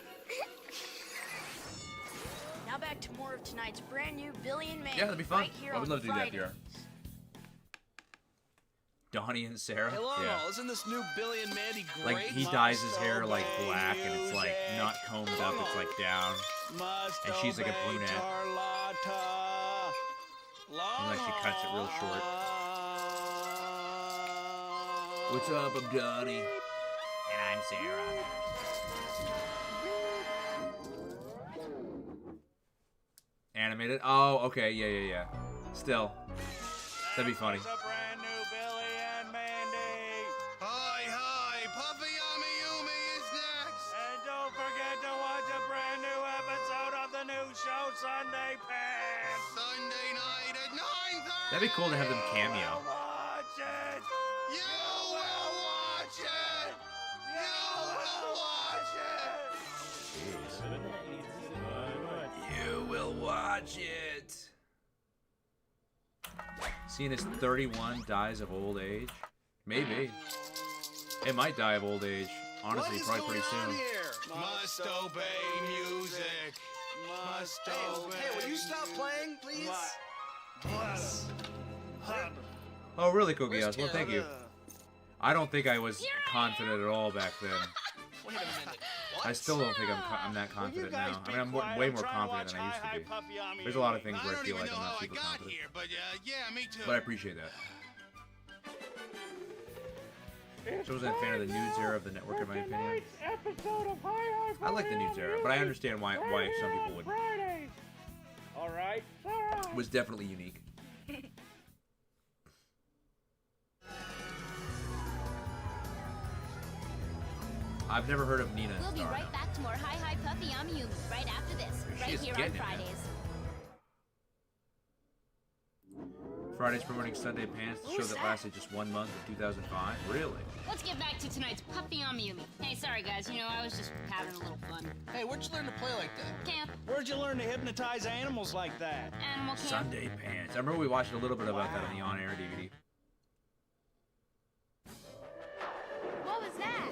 Now back to more of tonight's brand new Billy and Mandy. Yeah, that'd be fun. Right here I would on love to do that Fridays. here. Donnie and Sarah. Hey, Lionel, Yeah. isn't this new Billy and Mandy great? Like he dyes his hair like black and it's like not combed up, it's like down. And she's like a brunette. And like she cuts it real short. What's up? I'm Donnie. And I'm Sarah. Animated? Oh, okay, yeah. Still. That'd be funny. It's a brand new Billy and Mandy. Hi, Puffy Yummy Yumi is next. And don't forget to watch a brand new episode of the new show Sunday Pants. Sunday That'd be cool to have them cameo. Watch it. You will watch it. You will watch it. You will watch it. Seeing as 31 dies of old age? Maybe. It might die of old age. Honestly, probably pretty soon. Must obey music. Must obey. Hey, will you stop playing, please? Oh, really, Kogias? Well, thank you. I don't think I was confident at all back then. Wait a minute. I still don't think I'm that confident now. I mean, I'm way more confident than I used to be. There's a lot of things where I feel like I'm not super confident. Yeah, me too. But I appreciate that. So I wasn't a fan of the nudes era of the network, in my opinion. I like the nudes era, but I understand why some people would. All right. It was definitely unique. I've never heard of Nina. We'll be right back to more Hi Hi Puffy Yami Yumi right after this, right here on Fridays. Friday's promoting Sunday Pants, the show that lasted just 1 month in 2005. Really? Let's get back to tonight's Puffy Yami Yumi. Hey, sorry guys, you know, I was just having a little fun. Hey, where'd you learn to play like that? Camp. Where'd you learn to hypnotize animals like that? Animal camp. Sunday Pants. I remember we watched a little bit about that on the on-air DVD. What was that?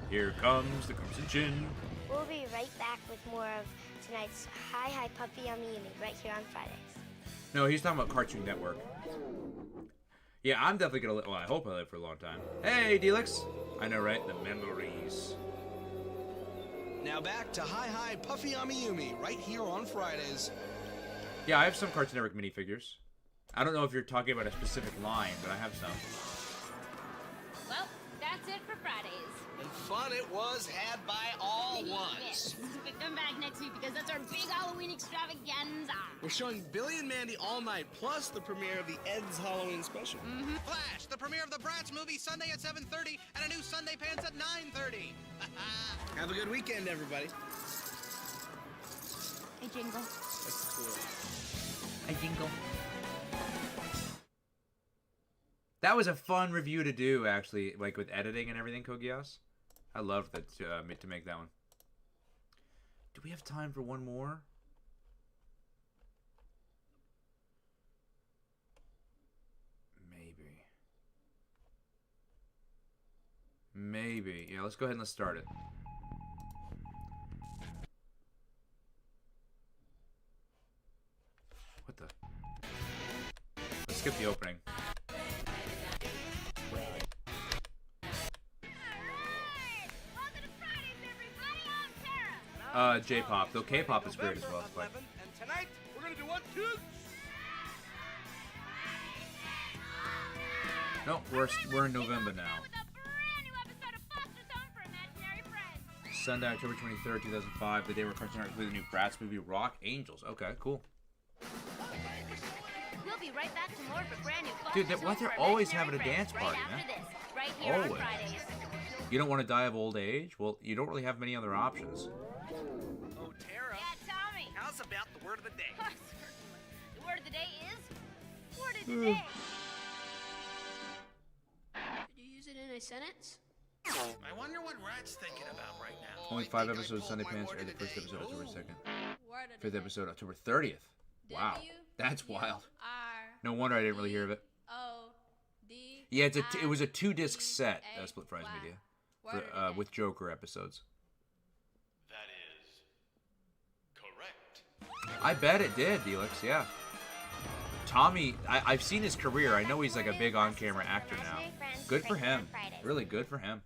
Here comes the Crimson Chin. We'll be right back with more of tonight's Hi Hi Puppy Yummy Yummy right here on Fridays. No, he's talking about Cartoon Network. Yeah, I'm definitely gonna live. Well, I hope I live for a long time. Hey, Delix. I know, right? The memories. Now back to Hi Hi Puffy Yami Yumi right here on Fridays. Yeah, I have some Cartoon Network minifigures. I don't know if you're talking about a specific line, but I have some. Well, that's it for Fridays. And fun it was had by all ones. Yes. But come back next week because that's our big Halloween extravaganza. We're showing Billy and Mandy all night, plus the premiere of the Ed's Halloween special. Flash, the premiere of the Bratz movie Sunday at 7:30 and a new Sunday Pants at 9:30. Have a good weekend, everybody. Hey, Jingle. That's cool. Hey, Jingle. That was a fun review to do, actually, like with editing and everything, Kogias. I loved that to make that one. Do we have time for one more? Maybe. Yeah, let's go ahead and let's start it. What the? Let's skip the opening. J-pop. Though K-pop is great as well. And tonight, we're gonna do what, kids? No, we're in November now. Sunday, October 23rd, 2005, the day where Cartoon Network played the new Bratz movie, Rock Angels. Okay, cool. We'll be right back to more for brand new Dude, why they're always having a dance party, man? Right here on Always. Fridays. You don't want to die of old age? Well, you don't really have many other options. Oh, Tara. Yeah, Tommy. How's about the word of the day? The word of the day is word of the day. Could you use it in a sentence? I wonder what Rat's thinking about right now. Only 5 episodes of Sunday Pants aired the first episode October 2nd. 5th episode October 30th. Wow, that's wild. No wonder I didn't really hear of it. Yeah, it was a 2-disc set, Split Fries Media, for, with Joker episodes. That is correct. I bet it did, Delix, yeah. Tommy, I've seen his career. I know he's like a big on-camera actor now. Good for him. Really good for him.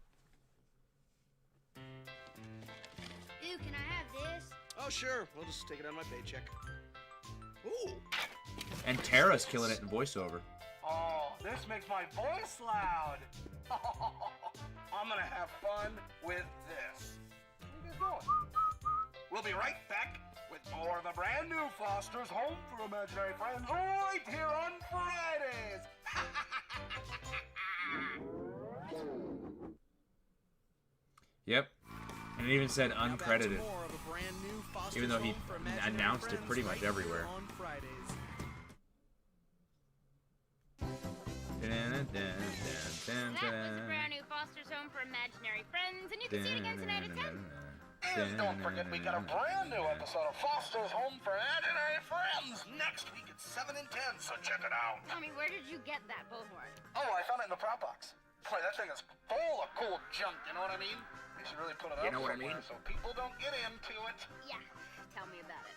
Ooh, can I have this? Oh, sure. We'll just take it on my paycheck. Ooh. And Tara's killing it in voiceover. Oh, this makes my voice loud. I'm gonna have fun with this. Where are you guys going? We'll be right back with more of the brand new Foster's Home for Imaginary Friends right here on Fridays. Yep. And it even said uncredited. Even though he announced it pretty much everywhere. was a brand new Foster's Home for Imaginary Friends, and you can see it again tonight at 10. And don't forget, we got a brand new episode of Foster's Home for Imaginary Friends next week at 7 and 10, so check it out. Tommy, where did you get that bullhorn? Oh, I found it in the prop box. Boy, that thing is full of cool junk, you know what I mean? We should really put it up somewhere so people don't get into it. Yeah, tell me about it.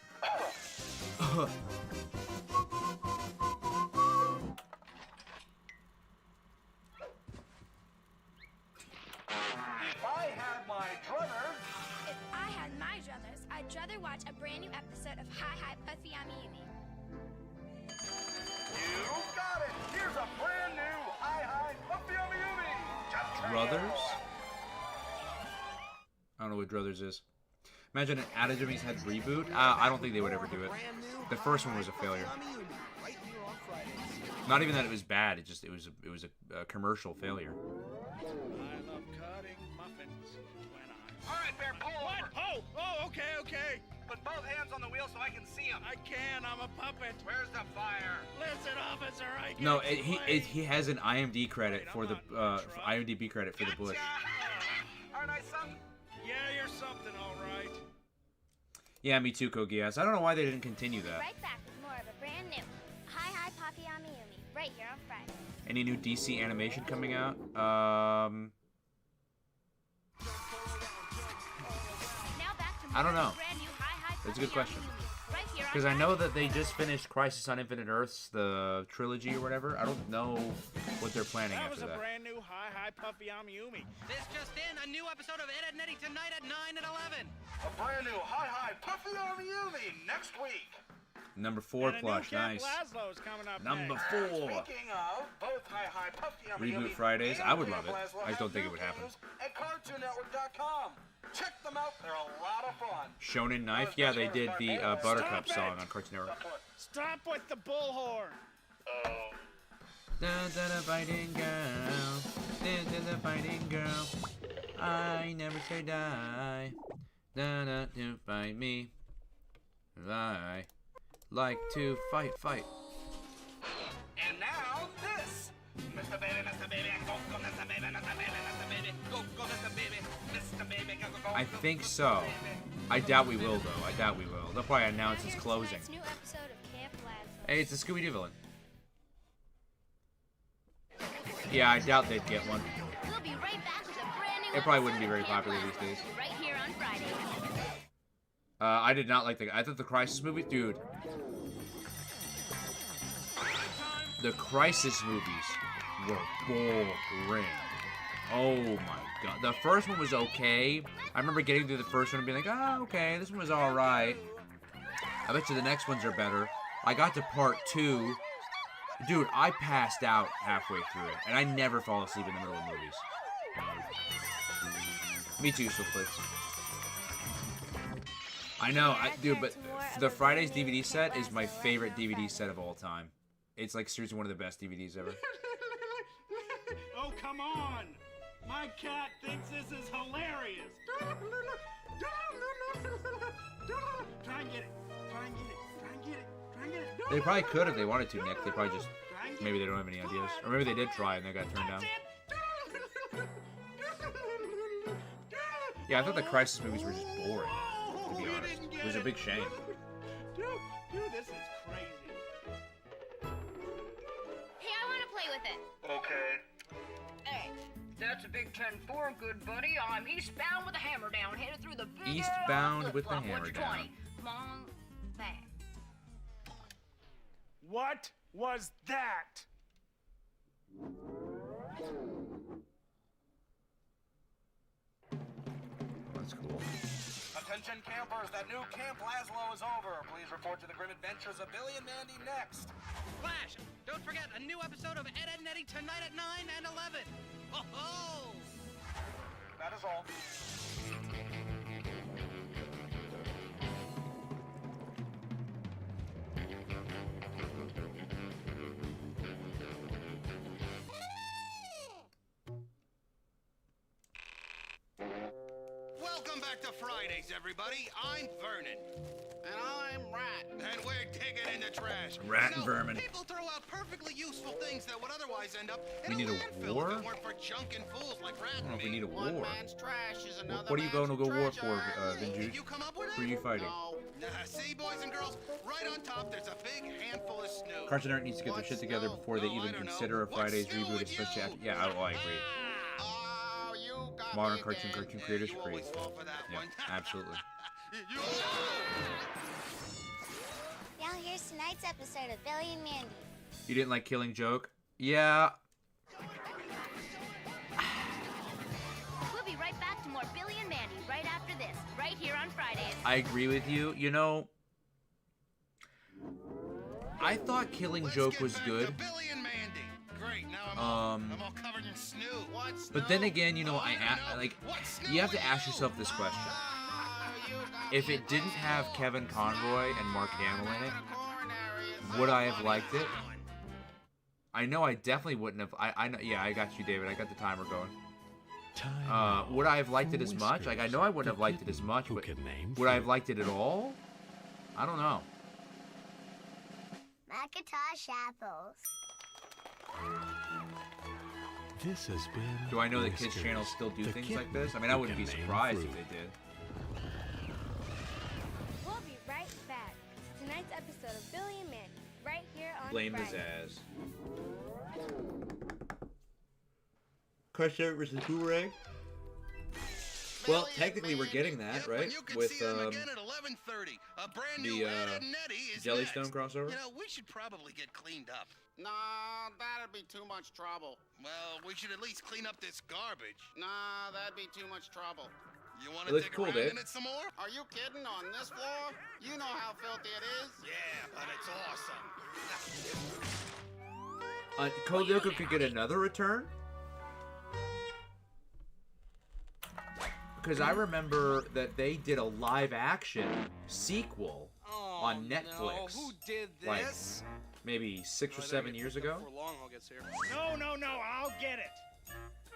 If I had my druthers... If I had my druthers, I'd rather watch a brand new episode of Hi Hi Puffy Yummy Yumi. You got it! Here's a brand new Hi Hi Puffy Yummy Yumi! Just try it Druthers? out. I don't know what Druthers is. Imagine an Adami's Head reboot. I don't think they would ever do it. The first one was a failure. Not even that it was bad. It was a commercial failure. I love cutting muffins when I... All right, Bear, pull over. What? Oh, okay. Put both hands on the wheel so I can see them. I can. I'm a puppet. Where's the fire? Listen, officer, I No, can't he has an IMDb credit for the IMDb credit for the bush. Aren't I something? Yeah, you're something, all right. Yeah, me too, Kogias. I don't know why they didn't continue that. Right back with more of a brand new Hi Hi Puffy Yummy Yumi right here on Friday. Any new DC animation coming out? Now back to I don't know. brand new Hi Hi That's a Puffy good question. Yummy Yumi right here on Because I know Friday. that they just finished Crisis on Infinite Earths, the trilogy or whatever. I don't know what they're planning That was after a that. brand new Hi Puffy Yumi. This just in, a new episode of Ed, Ed and Eddie tonight at 9 and 11. A brand new Hi Hi Puffy Yummy Yumi next week. Number 4 And a plush, new Camp nice. Lazlo's coming up Number next. 4. Speaking of both Hi Hi Puffy Yummy Reboot Yumi Fridays, and I would Camp love it. Lazlo I just don't have think it new would happen. games At CartoonNetwork.com. Check them out; they're a lot of fun. Shonen Knife, yeah, they did the Buttercup song on Cartoon Network. Stop with the bullhorn. Da da da fighting girl, da da da fighting girl. I never say die. Da da to fight me. I like to fight. And now this, Mr. Baby, Mr. Baby, go, Mr. Baby, Mr. Baby, Mr. Baby, go, Mr. Baby, Mr. Baby, go. I think so. I doubt we will though. I doubt we will. They'll probably announce it's closing. New episode of Camp Lazlo. Hey, it's a Scooby-Doo villain. Yeah, I doubt they'd get one. We'll be right back with a brand new It probably wouldn't be episode very of Camp popular these days. Lazlo right here on Friday. I did not like I thought the Crisis movie, dude. The Crisis movies were boring. Oh my god. The first one was okay. I remember getting through the first one and being like, oh, okay, this one was alright. I bet you the next ones are better. I got to part 2. Dude, I passed out halfway through it. And I never fall asleep in the middle of movies. Me too, Swiftblitz. I know, dude, but the Fridays DVD set is my favorite DVD set of all time. It's like seriously one of the best DVDs ever. Oh, come on. My cat thinks this is hilarious. Try and get it. They probably could if they wanted to, Nick. They probably just, maybe they don't have any ideas. Or maybe they did try and they got turned down. Yeah, I thought the Crisis movies were just boring, to be honest. It was a big shame. Dude, this is crazy. Hey, I want to play with it. Okay. Hey, that's a big 10-4, good buddy. I'm eastbound with a hammer down, headed through the big Eastbound with the flip-flop. hammer What's your down. 20? Come on, back. What was that? That's cool. Attention campers, that new Camp Lazlo is over. Please report to the grim adventures of Billy and Mandy next. Flash, don't forget a new episode of Ed, Ed and Eddie tonight at 9 and 11. Ho ho! That is all. Welcome back to Fridays, everybody. I'm Vernon. And I'm Rat. And we're digging in the trash. Rat and vermin. People throw out perfectly useful things that would otherwise end up We in need a a landfill war? if it weren't for junk and fools like Rat I don't know and if we me. need a One war. man's trash is another What are you going to go war for, treasure. Vinju? You come up with it? Who are you fighting? No. See, boys and girls, right on top there's a big handful of snoo. Cartoon Network needs to get their shit together before they even consider a Friday's reboot, especially after. Yeah, I agree. Oh, you got Modern me cartoon again. creators You create. always fall for that Yeah, one. absolutely. Now here's tonight's episode of Billy and Mandy. You didn't like Killing Joke? Yeah. We'll be right back to more Billy and Mandy right after this, right here on Fridays. I agree with you. You know, I thought Killing Joke was good. Billy and Mandy. Great. Now I'm all covered in snoo. What's But then again, you know, you have to ask yourself this question. If it didn't have Kevin Conroy and Mark Hamill in it, would I have liked it? I know I definitely wouldn't have. I know. Yeah, I got you, David. I got the timer going. Would I have liked it as much? Like, I know I wouldn't have liked it as much, but would I have liked it at all? I don't know. Macintosh apples. This has been. Do I know that kids' channels still do things like this? I mean, I wouldn't be surprised if they did. We'll be right back. Tonight's episode of Billy and Mandy, right here on Blame Friday. Pizzazz. Crusher versus Boomerang. Well, technically we're getting that, right? With again at 11:30. A brand new the Ed and Nettie is Jellystone next. crossover. You know, we should probably get cleaned up. No, that'd be too much trouble. Well, we should at least clean up this garbage. Nah, that'd be too much trouble. You want It to looks dig cool, around Dave. in it some more? Are you kidding? On this floor? You know how filthy it is. Yeah, but it's awesome. Code Lyrical could get another return. Because I remember that they did a live-action sequel on Netflix. No, who did Like, this? maybe 6 or 7 years ago. Before Longhaul gets here. No, I'll get it.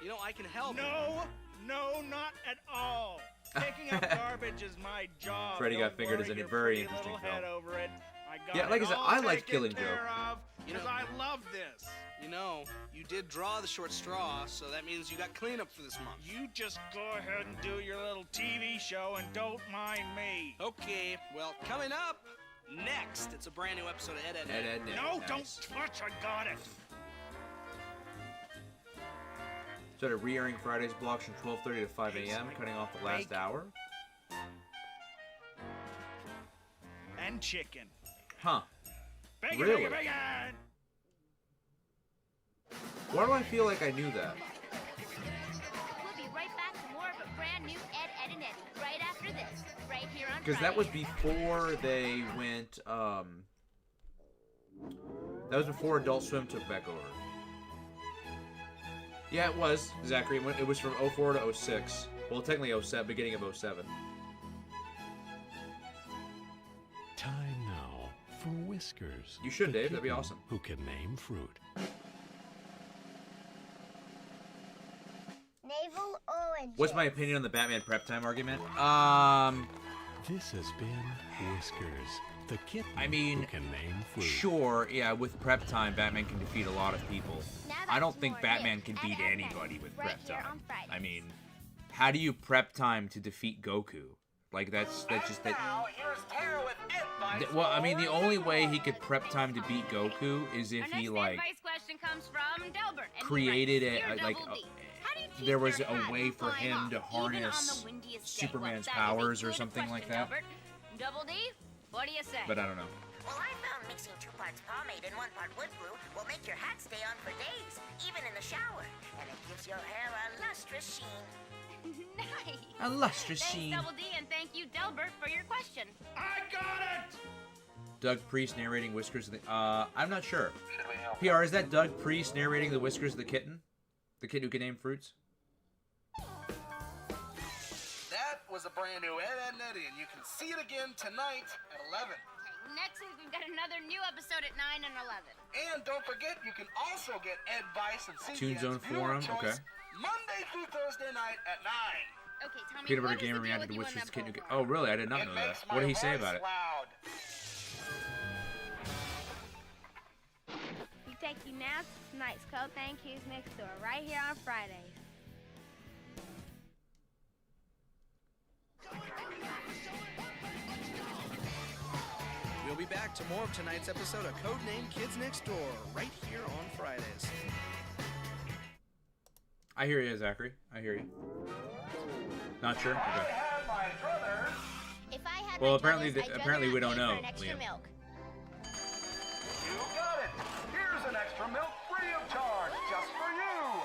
You know, I can help. No, not at all. Picking up garbage is my job. Freddy got Don't fingered worry is a your very pretty interesting little head film. over it. I got Yeah, like I it said, all I liked taken Killing care Joke. of, 'cause I love this. You know, you did draw the short straw, so that means you got cleanup for this month. You just go ahead and do your little TV show and don't mind me. Okay, well, coming up next, it's a brand new episode of Ed, Ed, Ed, Ed. No, Nice. don't touch. I got it. Started re-airing Fridays blocks from 12:30 to 5 a.m., cutting off the last hour. And chicken. Huh. Bacon, Really? bacon, bacon. Why do I feel like I knew that? We'll be right back to more of a brand new Ed, Ed, and Eddie right after this, right here on Because Friday. that was before they went, that was before Adult Swim took back over. Yeah, it was, Zachary. It was from 04 to 06. Well, technically 07, beginning of 07. Time now for Whiskers. You should, the Dave. That'd be kitten awesome. Who can name fruit? Navel orange. What's my opinion on the Batman prep time argument? This has been Whiskers, the kitten I mean, who can name fruit. Sure, yeah, with prep time, Batman can defeat a lot of people. Now I don't that's think more Batman new can and beat Ed, Ed, anybody with right prep here time. on Fridays. I mean, how do you prep time to defeat Goku? Like, that's just that. Now, here's Tara with advice. Well, I mean, the only way he could prep time to beat Goku is if Our he, next like, advice question comes from Delbert. And he created writes, it, "Dear like, Double D, how do you keep there was your a hat way from for flying him off, to even on the harness windiest day?" Superman's Well, that is a powers or good something like question, that. Delbert. Double D, what do you say? But I don't know. Well, I found mixing 2 parts pomade and 1 part wood glue will make your hat stay on for days, even in the shower. And it gives your hair a lustrous sheen. Nice. A lustrous Thanks, sheen. Double D, and thank you, Delbert, for your question. I got it. Doug Priest narrating Whiskers of the... I'm not sure. PR, is that Doug Priest narrating the Whiskers of the Kitten? The kitten who can name fruits? That was a brand new Ed, Ed, and Eddie, and you can see it again tonight at 11. Next week, we've got another new episode at 9 and 11. And don't forget, you can also get advice and Toon Zone Forum, okay. Monday through Thursday night at 9. Okay, Tommy, Peanut what Butter is the Gamer deal reacted with to you which and was that kid. bullhorn? Oh, really? I did not know that. What did he say about it? Loud. We take you now to tonight's Code Name Kids Next Door, right here on Fridays. We'll be back to more of tonight's episode of Codename Kids Next Door, right here on Fridays. I hear you, Zachary. I hear you. Not sure. Okay. If I had Well, my apparently, druthers, I'd apparently we rather don't not pay know, for an extra Liam. milk. You got it. Here's an extra milk free of charge, just for you.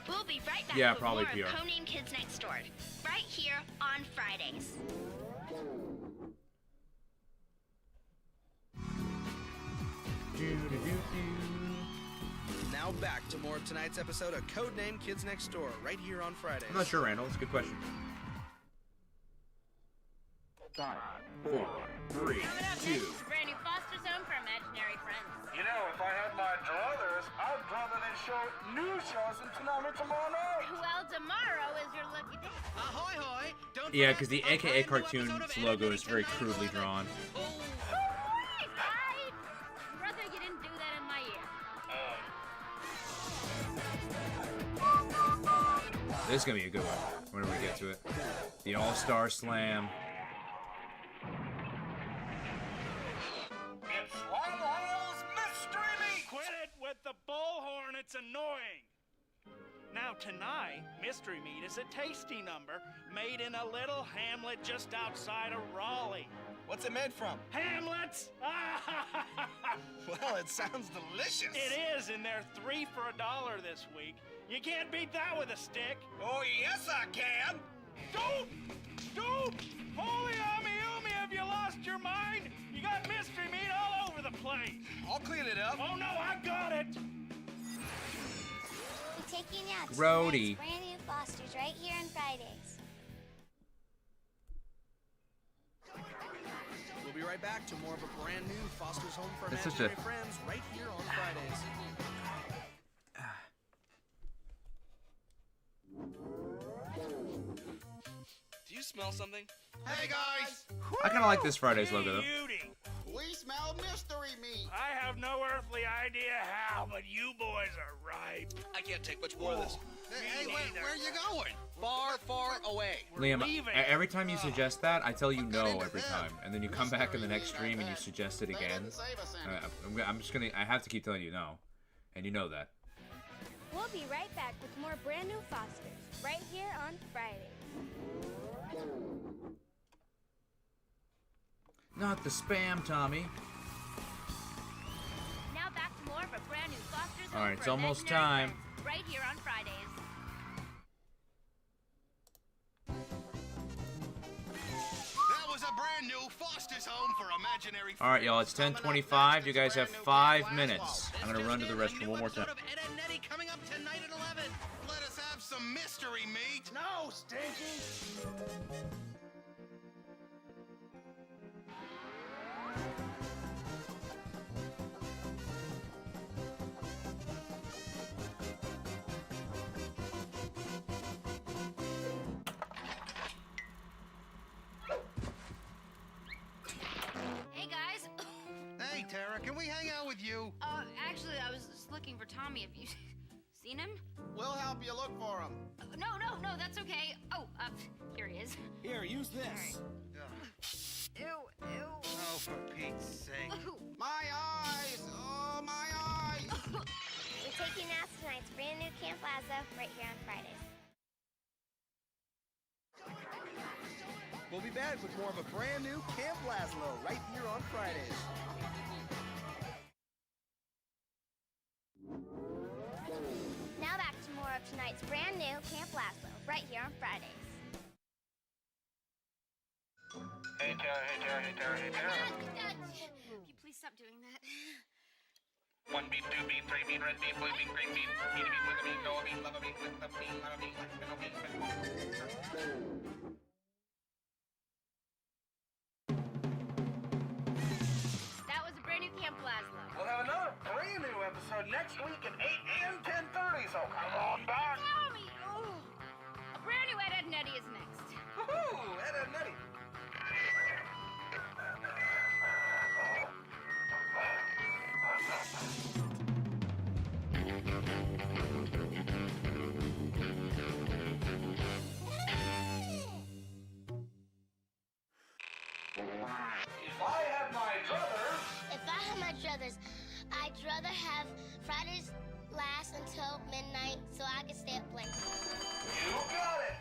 We'll be right back Yeah, with probably more PR. of Codename Kids Next Door, right here on Fridays. Now back to more of tonight's episode of Codename Kids Next Door, right here on Fridays. I'm not sure, Randall. It's a good question. 5, 4, 3, Coming up 2. next is a brand new foster's home for imaginary friends. You know, if I had my druthers, I'd brother they show new shows in Tsunami tomorrow night. Well, tomorrow is your lucky day. Ahoy, hoy! Don't Yeah, because the AKA cartoon's logo is very crudely drawn. Brother, you didn't do that in my ear. This is going to be a good one, whenever we get to it. The All-Star Slam. It's Lala's Mystery Meat. Quit it with the bullhorn, it's annoying. Now tonight, Mystery Meat is a tasty number made in a little hamlet just outside of Raleigh. What's it made from? Hamlets! Well, it sounds delicious. It is, and they're 3 for $1 this week. You can't beat that with a stick. Oh, yes, I can. Dope! Dope! Holy Ami-Umi, have you lost your mind? You got Mystery Meat all over the place. I'll clean it up. Oh, no, I got it. We take you now to Grody. tonight's brand new Fosters, right here on Fridays. We'll be right back to more of a brand new Foster's Home for It's such Imaginary a- Friends, right here on Fridays. Do you smell something? Hey, guys! I kind of like this Friday's logo, though. Beauty. We smell mystery meat. I have no earthly idea how, but you boys are ripe. I can't take much more of this. Hey, where are you going? Far, far away. Liam, leaving. every time you suggest that, I tell you no every time, and then you come back in the next stream and you suggest it again. I'm just gonna. I have to keep telling you no, and you know that. We'll be right back with more brand new Fosters, right here on Fridays. Not the spam, Tommy. Now back to more of a brand new Fosters All Home right, it's for almost Imaginary time. Friends, right here on Fridays. That was a brand new Foster's Home for Imaginary All right, y'all. It's 10:25. You guys have 5 minutes. I'm gonna run to the restroom one more time. Ed and Nettie coming up tonight at 11. Let us have some mystery meat. No, Stinky. Hey, guys. Hey, Tara, can we hang out with you? Actually, I was just looking for Tommy. Have you seen him? We'll help you look for him. No, that's okay. Oh, here he is. Here, use this. Ew. Oh, for Pete's sake. My eyes! Oh, my eyes! We take you now to tonight's brand new Camp Plaza, right here on Fridays. We'll be back with more of a brand new Camp Laszlo, right here on Fridays. Now back to more of tonight's brand new Camp Laszlo, right here on Fridays. Hey, Tara, hey, Tara, hey, Tara, hey, Tara. Will you please stop doing that? 1 bean, 2 bean, 3 bean, red bean, blue bean, green bean, bean, bean, with a bean, no bean, love a bean, with a bean, love a bean, like no bean, That was a brand new Camp next week at 8 and 10:30, so come on back. Tommy! Oh. A brand new Ed, Ed and Eddie is next. Woohoo! Ed, Ed and Eddie. If I had my druthers... If I had my druthers, I'd rather have Fridays last until midnight so I can stay up late. You got it!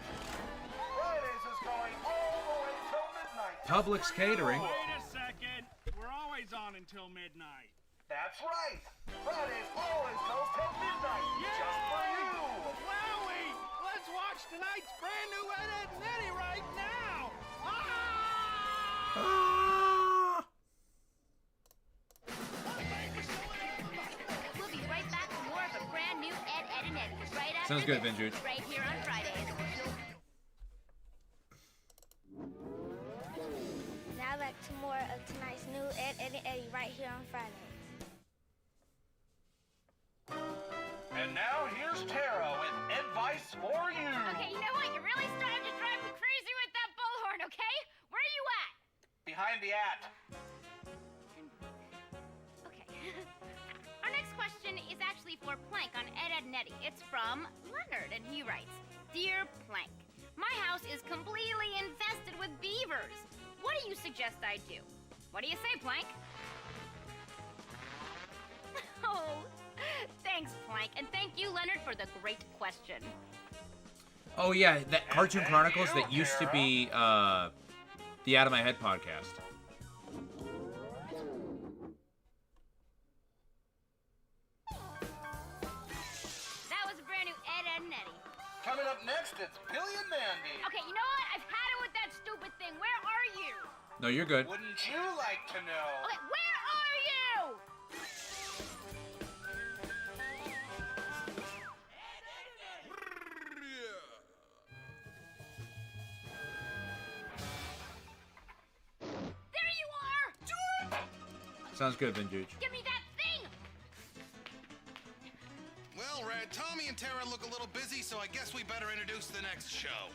Fridays is going all the way till midnight. Publix catering. Wait a second. We're always on until midnight. That's right. Fridays always goes till midnight. Just for you. Wowie! Let's watch tonight's brand new Ed, Ed and Eddie right now. We'll be right back with more of a brand new Ed, Ed and Eddie. Right after Sounds good, this, Vinjude. Right here on Fridays. Now back to more of tonight's new Ed, Ed and Eddie right here on Fridays. And now here's Tara with advice for you. Okay, you know what? You're really starting to drive me crazy with that bullhorn, okay? Where are you at? Behind the at. Okay. Our next question is actually for Plank on Ed, Ed and Eddie. It's from Leonard, and he writes, Dear Plank, my house is completely infested with beavers. What do you suggest I do? What do you say, Plank? Oh, thanks, Plank, and thank you, Leonard, for the great question. Oh yeah, that Cartoon Chronicles that used to be the Out of My Head podcast. That was a brand new Ed, Ed and Eddie. Coming up next, it's Billy and Mandy. Okay, you know what? I've had it with that stupid thing. Where are you? No, you're good. Wouldn't you like to know? Okay, where are you? There you are! Sounds good, Vinjude. Give me that thing! Well, Red, Tommy and Tara look a little busy, so I guess we better introduce the next show.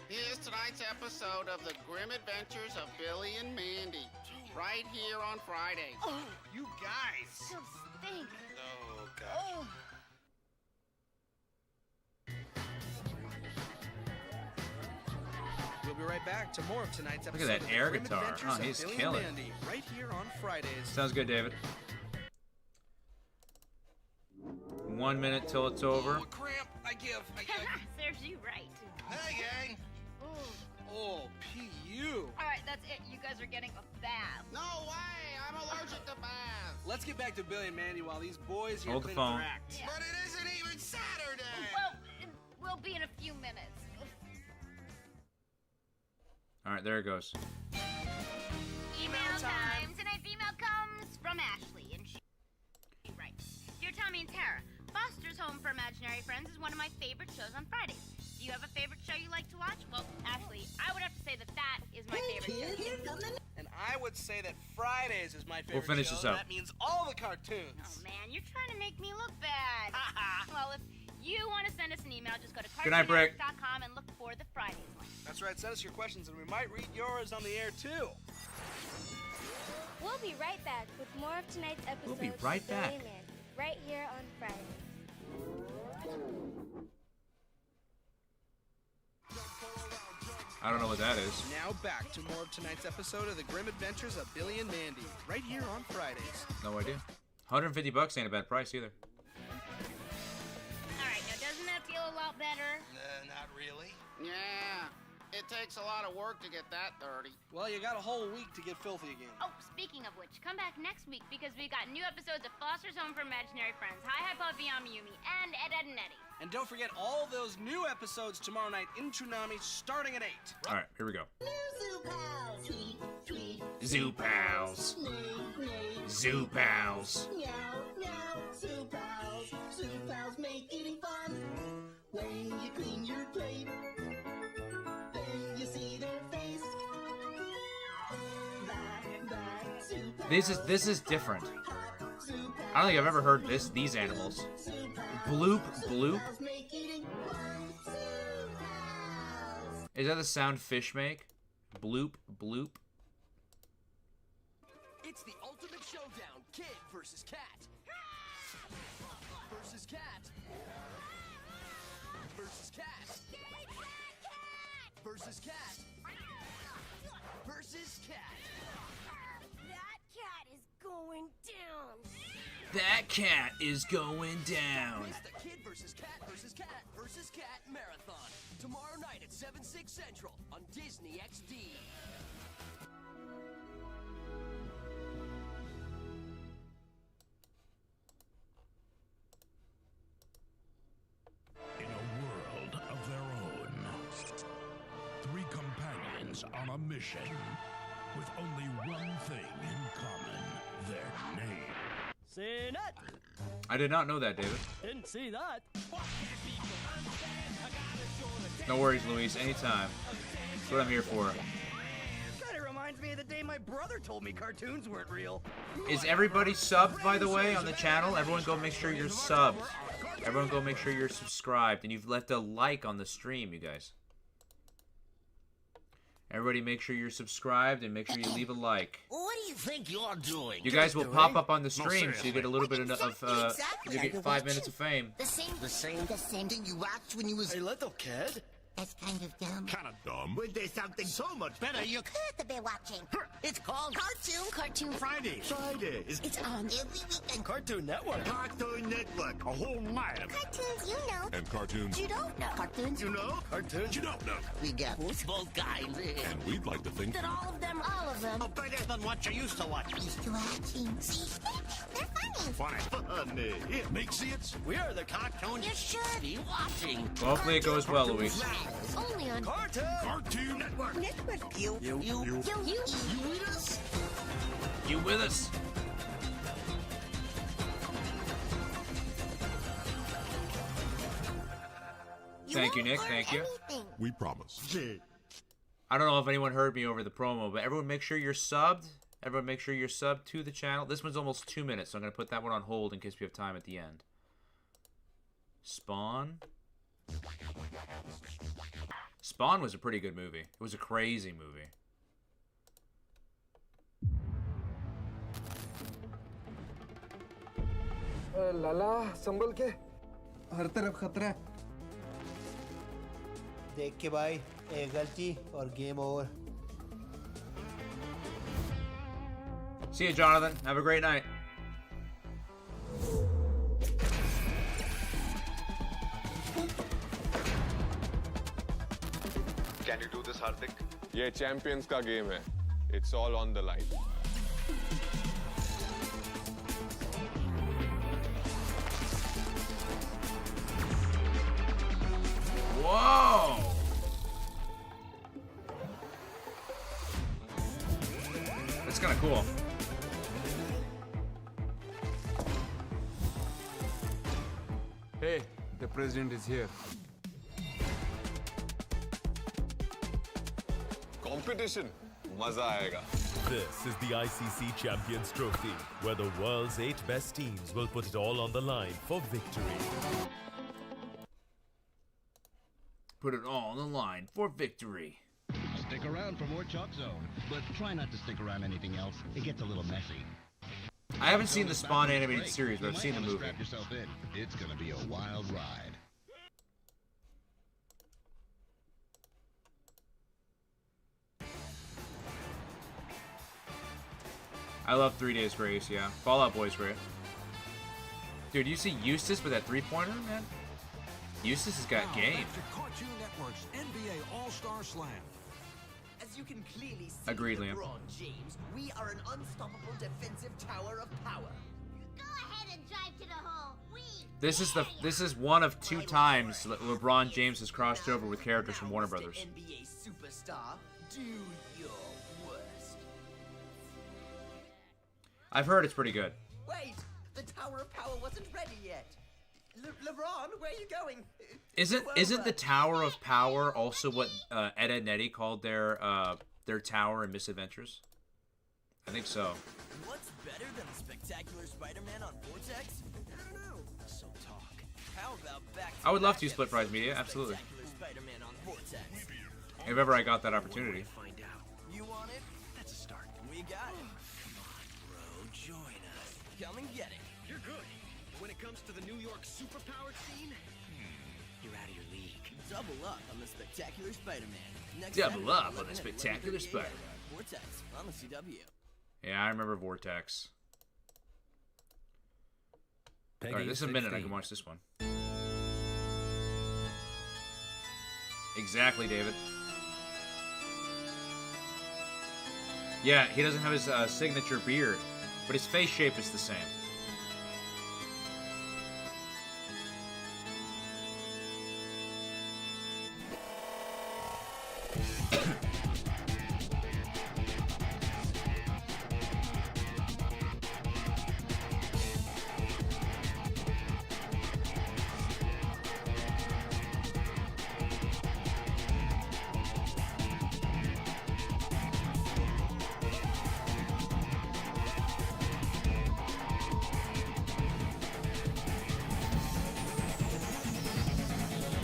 Here's tonight's episode of the Grim Adventures of Billy and Mandy. Right here on Fridays. Oh, You guys. so stink. Oh, gosh. Oh. We'll be right back to more of tonight's Look episode at that of the air Grim guitar. Adventures Oh, of he's Billy killing it. and Mandy, right here on Fridays. Sounds good, David. 1 minute till it's over. Oh, a cramp. I give. Serves you right. Hey, gang. Oh, P.U. All right, that's it. You guys are getting a bath. No way! I'm allergic to baths. Let's get back to Billy and Mandy while these boys here Hold the clean up phone. their act. Yeah. But it isn't even Saturday. Well, we'll be in a few minutes. All right, there it goes. Email time. Tonight's email comes from Ashley, and she writes, Dear Tommy and Tara, Foster's Home for Imaginary Friends is one of my favorite shows on Fridays. Do you have a favorite show you like to watch? Well, Ashley, I would have to say that that is my favorite show. And I would say that Fridays is my favorite We'll finish show. this up. That means all the cartoons. Oh, man, you're trying to make me look bad. Well, if you want to send us an email, just go to Good night, Brick. cartoonnetwork.com and look for the Fridays one. That's right. Send us your questions, and we might read yours on the air, too. We'll be right back with more of tonight's episode We'll be right of Billy back. and Mandy, right here on Friday. I don't know what that is. Now back to more of tonight's episode of the Grim Adventures of Billy and Mandy, right here on Fridays. No idea. $150 ain't a bad price either. All right, now doesn't that feel a lot better? Not really. Yeah. It takes a lot of work to get that dirty. Well, you got a whole week to get filthy again. Oh, speaking of which, come back next week because we've got new episodes of Foster's Home for Imaginary Friends, Hi Hi Puffy Yumi, and Ed, Ed and Eddie. And don't forget all those new episodes tomorrow night in Toonami starting at 8. All right, here we go. Zoo pals. Zoo pals. Meow, meow, zoo pals. Zoo pals make eating fun. When you clean your plate, then you see their face. That zoo pals. This is different. Zoo pals. I don't think I've ever heard these animals. Bloop, bloop. Is that the sound fish make? Bloop, bloop. It's the ultimate showdown. Kid versus cat. Versus cat. Versus cat. Versus cat. Versus cat. That cat is going down. That cat is going down. It's the Kid versus cat marathon. Tomorrow night at 7/6 Central on Disney XD. In a world of their own, 3 companions on a mission with only one thing in common: their name. See that? I did not know that, David. Didn't see that. No worries, Luis. Anytime. That's what I'm here for. Kind of reminds me of the day my brother told me cartoons weren't real. Is everybody subbed, by the way, on the channel? Everyone go make sure you're subbed. Everyone go make sure you're subscribed. And you've left a like on the stream, you guys. Everybody make sure you're subscribed and make sure you leave a like. What do you think you're doing? You guys will pop up on the stream, so you get a little bit of you get 5 minutes of fame. The same thing you watched when you was a little kid? That's kind of dumb. Kind of dumb. But there's something so much better you could be watching. It's called Cartoon Fridays. Fridays. It's on every weekend. Cartoon Network. Cartoon Network. A whole night of Cartoons you know. and cartoons You don't know. Cartoons You know? Cartoons you don't know. We got both guys. And we'd like to think That all of them are better than what you used to watch. Used to watching. See? They're funny. funny. Makes it. We are the cartoon You should be watching. Well, hopefully it goes well, Luis. Only on Cartoon Network. You with us? You with us? Thank you, Nick. Thank you. We promise. I don't know if anyone heard me over the promo, but everyone make sure you're subbed. Everyone make sure you're subbed to the channel. This one's almost 2 minutes, so I'm going to put that one on hold in case we have time at the end. Spawn. Spawn was a pretty good movie. It was a crazy movie. लाला संभल के हर तरफ खतरा है देख के भाई एक गलती और game over See you, Jonathan. Have a great night. Can you do this, Hardik? ये चैंपियंस का गेम है. It's all on the line. Whoa! That's kind of cool. Hey, the president is here. Competition. मजा आएगा. This is the ICC Champions Trophy, where the world's 8 best teams will put it all on the line for victory. Put it all on the line for victory. Stick around for more Chalk Zone, but try not to stick around anything else. It gets a little messy. I haven't seen the Spawn animated series, but I've seen the movie. Strap yourself in. It's gonna be a wild ride. I love 3 Days Grace, yeah. Fallout Boy's great. Dude, you see Eustace with that 3-pointer, man? Eustace has got game. Cartoon Network's NBA All-Star Slam. As you can clearly see, Agreed, Liam. LeBron James, we are an unstoppable defensive tower of power. Go ahead and drive to the hole. This is one of 2 times LeBron James has crossed over with characters from Warner Brothers. NBA superstar, do your worst. I've heard it's pretty good. Wait, the Tower of Power wasn't ready yet. LeBron, where are you going? Isn't the Tower of Power also what Ed, Edd n Eddy called their tower in Misadventures? I think so. What's better than a spectacular Spider-Man on Vortex? I don't know. So talk. How about back I would love to use Split Prize Media, absolutely. Spider-Man on Vortex? If ever I got that opportunity. You want it? That's a start. We got it. Come on, bro. Join us. Come and get it. You're good. When it comes to the New York superpowered scene, you're out of your league. Double up on the Spectacular Spider-Man. Next Double Saturday, up on the 11 at Spectacular 11:38 Spider-Man. Vortex on the CW. Yeah, I remember Vortex. Alright, this is a minute. I can watch this one. Exactly, David. Yeah, he doesn't have his signature beard, but his face shape is the same.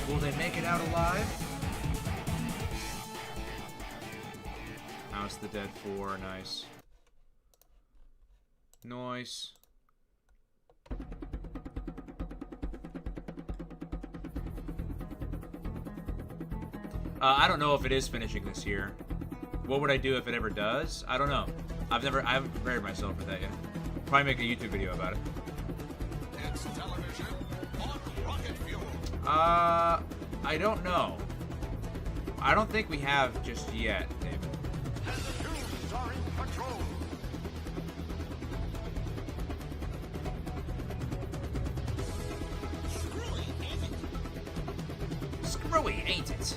Will they make it out alive? House of the Dead 4, nice. Nice. I don't know if it is finishing this year. What would I do if it ever does? I don't know. I haven't prepared myself for that yet. Probably make a YouTube video about it. It's television on rocket fuel. I don't know. I don't think we have just yet, David. And the tunes are in control. Screwy, ain't it?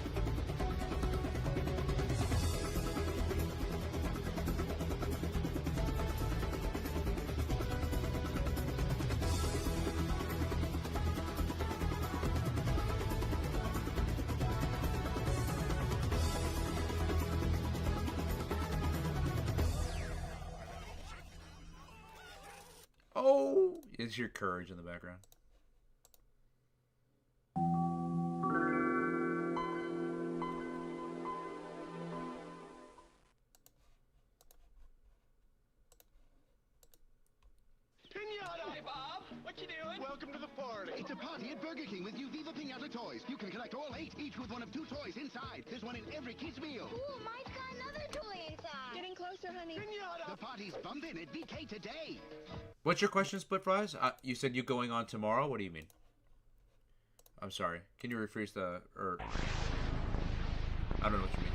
Oh, is your courage in the background? Pinata! Hey, Bob. What you doing? Welcome to the party. It's a party at Burger King with new Viva Pinata toys. You can collect all 8, each with one of 2 toys inside. There's one in every kid's meal. Ooh, mine's got another toy inside. Getting closer, honey. The party's bumping at VK today. What's your question, Split Fries? You said you going on tomorrow? What do you mean? I'm sorry. Can you rephrase the... or... I don't know what you mean.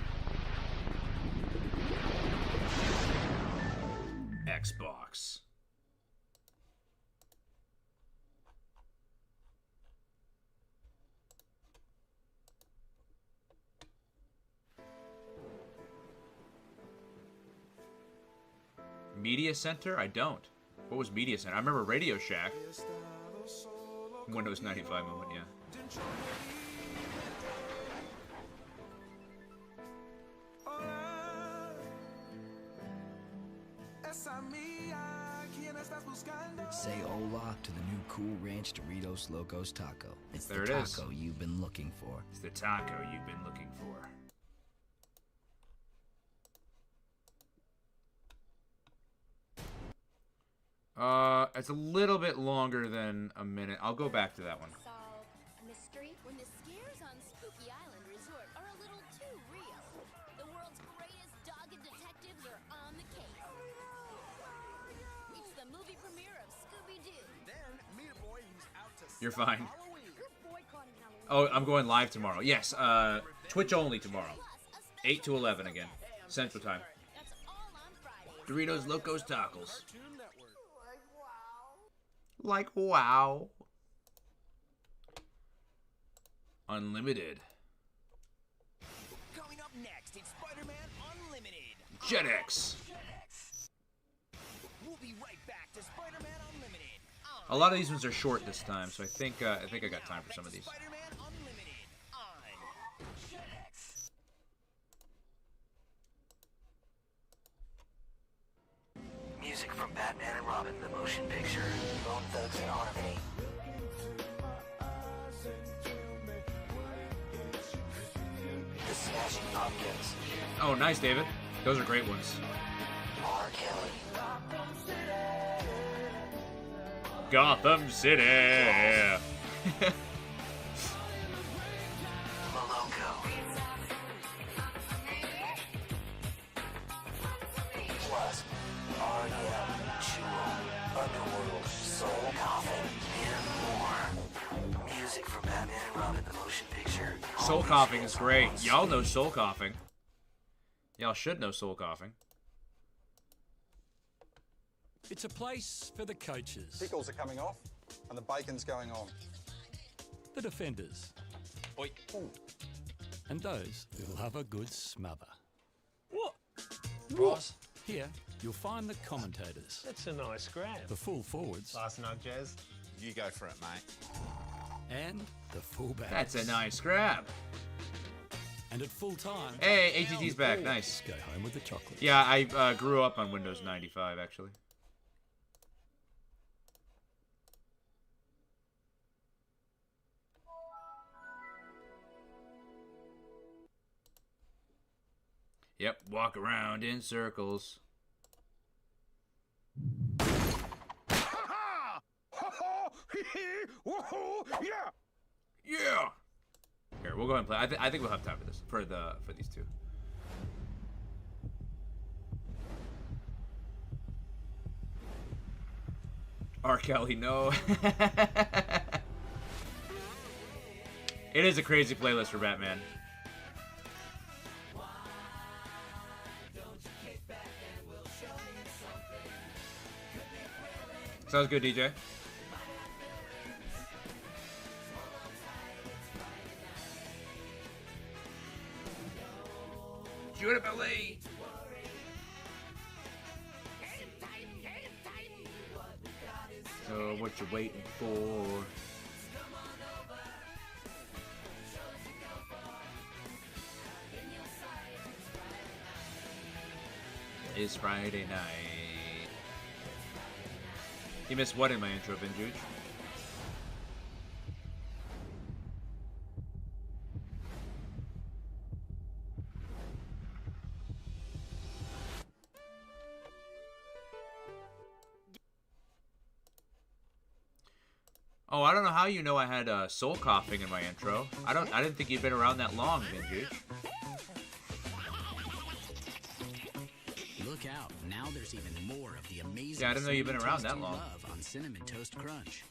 Xbox. Media Center? I don't. What was Media Center? I remember Radio Shack. Windows 95 moment, yeah. Say hola to the new Cool Ranch Doritos Locos Taco. It's There the it is. taco you've been looking for. It's the taco you've been looking for. It's a little bit longer than a minute. I'll go back to that one. Solve a mystery when the scares on Spooky Island Resort are a little too real. The world's greatest dogged detectives are on the case. It's the movie premiere of Scooby-Doo. Then meet a boy who's out to You're stop fine. Halloween. Oh, I'm going live tomorrow. Yes, Twitch only tomorrow. 8 to 11 again. Central Time. Doritos Locos Tacos. Like wow. Unlimited. Coming up next, it's Spider-Man Unlimited. JetX. We'll be right back to Spider-Man Unlimited. A lot of these ones are short this time, so I think I got time for some of these. Spider-Man Unlimited on JetX. Music from Batman and Robin, the Motion picture, Bone Thugs and Harmony. The Smashing Pumpkins. Oh, nice, David. Those are great ones. R. Kelly. Gotham City. Plus, R.E.M., Jewel, Underworld, Soul Coffin, and more. Music from Batman and Robin, the motion picture. Soul Coughing is great. Y'all know Soul Coughing. Y'all should know Soul Coughing. It's a place for the coaches. Pickles are coming off, and the bacon's going on. The defenders. Oi. And those who love a good smother. What? Ross. Here, you'll find the commentators. That's a nice grab. The full forwards. Last nug, Jazz. You go for it, mate. And the fullbacks. That's a nice grab. And at full time. Hey, ATT's back. Nice. Go home with the chocolate. Yeah, I grew up on Windows 95, actually. Yep, walk around in circles. Yeah. Yeah. Here, we'll go ahead and play. I think we'll have time for this for these two. R. Kelly, no. It is a crazy playlist for Batman. Sounds good, DJ. Jubillee. So what you waiting for? It's Friday night. You missed what in my intro, Vinjuge? Oh, I don't know how you know I had soul coughing in my intro. I didn't think you'd been around that long, Vinjuge. Look out! Now there's even more of the amazing. Yeah, I didn't know you've been around that long. Love on Cinnamon Toast Crunch.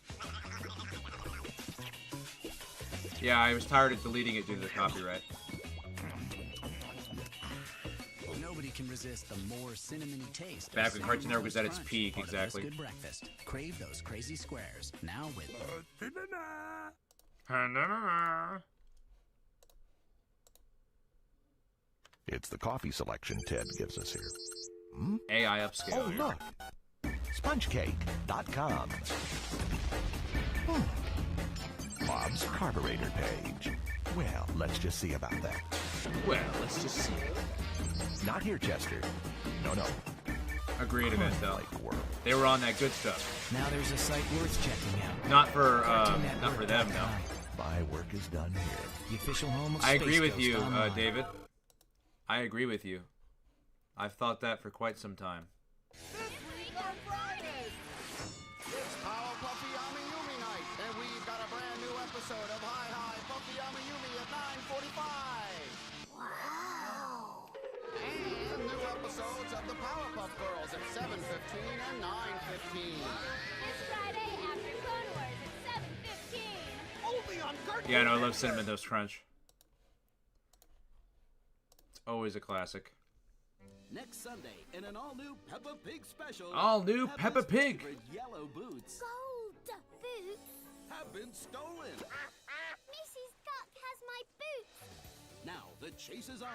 Yeah, I was tired of deleting it due to the copyright. Nobody can resist the more cinnamony taste. Back when Cartoon Network was at its peak, exactly. Good breakfast. Crave those crazy squares now with. It's the coffee selection Ted gives us here. AI upscale. Oh, look. Spongecake.com. Bob's carburetor page. Well, let's just see about that. Well, let's just see. Not here, Chester. No. Agreed, Eventel. They were on that good stuff. Now there's a site worth checking out. Not for them, no. My work is done here. The official home of I agree Space with Ghost you, Online. David. I agree with you. I've thought that for quite some time. This week on Friday, it's Powerpuff Yami Yumi night, and we've got a brand new episode of Hi Hi Puffy Yami Yumi at 9:45. Wow! And new episodes of the Powerpuff Girls at 7:15 and 9:15. This Friday after Clone Wars at 7:15. Only on Cartoon Yeah, no, I love Cinnamon Toast Crunch. It's always a classic. Next Sunday, in an all-new Peppa Pig special. All new Peppa Pig. Favorite yellow boots Gold boots. have been stolen. Mrs. Duck has my boots. Now the chase is on,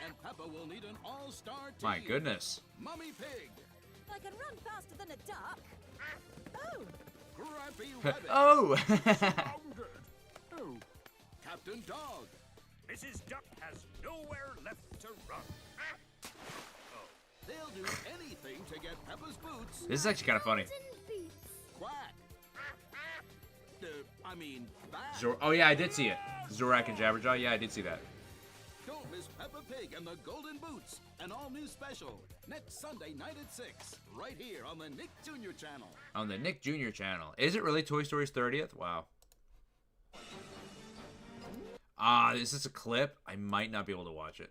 and Peppa will need an all-star team. My goodness. Mummy Pig, I can run faster than a duck. Oh. Grampy Rabbit. Oh. Oh, Captain Dog. Mrs. Duck has nowhere left to run. They'll do anything to get Peppa's boots. This is actually kind of funny. Be I mean, bad. Oh yeah, I did see it. Zorak and Jabberjaw. Yeah, I did see that. Don't miss Peppa Pig and the Golden Boots, an all-new special, next Sunday night at 6, right here on the Nick Jr. channel. On the Nick Jr. channel. Is it really Toy Story's 30th? Wow. Is this a clip? I might not be able to watch it.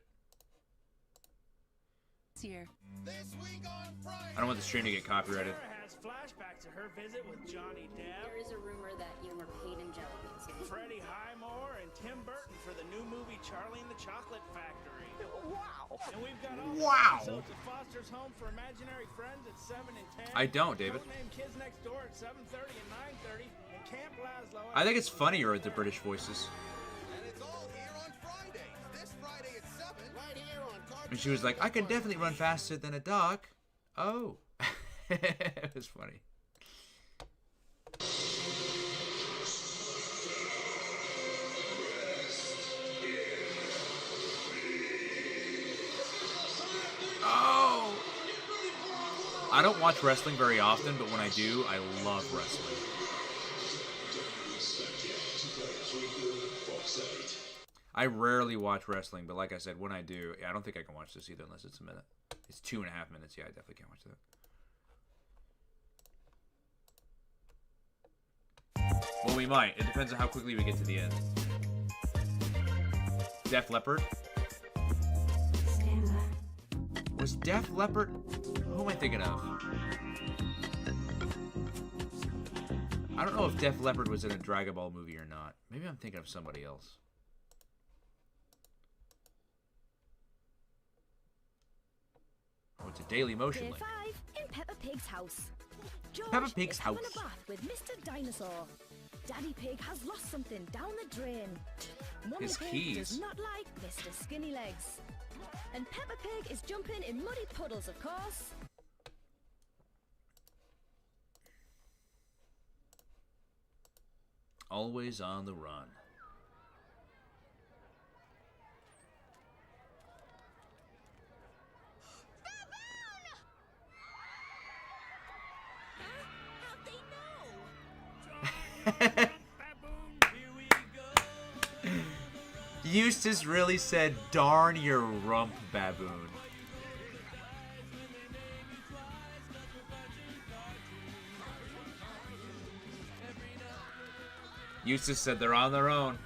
Here. I don't want the stream to get copyrighted. Sarah has flashbacks of her visit with Johnny Depp. There is a rumor that you were paid in jelly beans. Freddie Highmore and Tim Burton for the new movie Charlie and the Chocolate Factory. Wow. And we've got all Wow. episodes of Foster's Home for Imaginary Friends at 7 and 10. I don't, David. Codename Kids Next Door at 7:30 and 9:30. And Camp Laszlo. I think it's funnier with the British voices. And it's all here on Friday. This Friday at 7. Right here on Cartoon. And she was like, I can definitely run faster than a dog. Oh. It was funny. Oh! I don't watch wrestling very often, but when I do, I love wrestling. I rarely watch wrestling, but like I said, when I do, I don't think I can watch this either unless it's a minute. It's 2.5 minutes. Yeah, I definitely can't watch that. Well, we might. It depends on how quickly we get to the end. Def Leppard? Was Def Leppard? Who am I thinking of? I don't know if Def Leppard was in a Dragon Ball movie or not. Maybe I'm thinking of somebody else. Oh, it's a Daily Motion Day link. 5 in Peppa Pig's house. George Peppa Pig's is house. having a bath with Mr. Dinosaur. Daddy Pig has lost something down the drain. Mummy His Pig keys. does not like Mr. Skinny Legs. And Peppa Pig is jumping in muddy puddles, of course. Always on the run. Eustace really said, darn your rump, baboon. Eustace said they're on their own.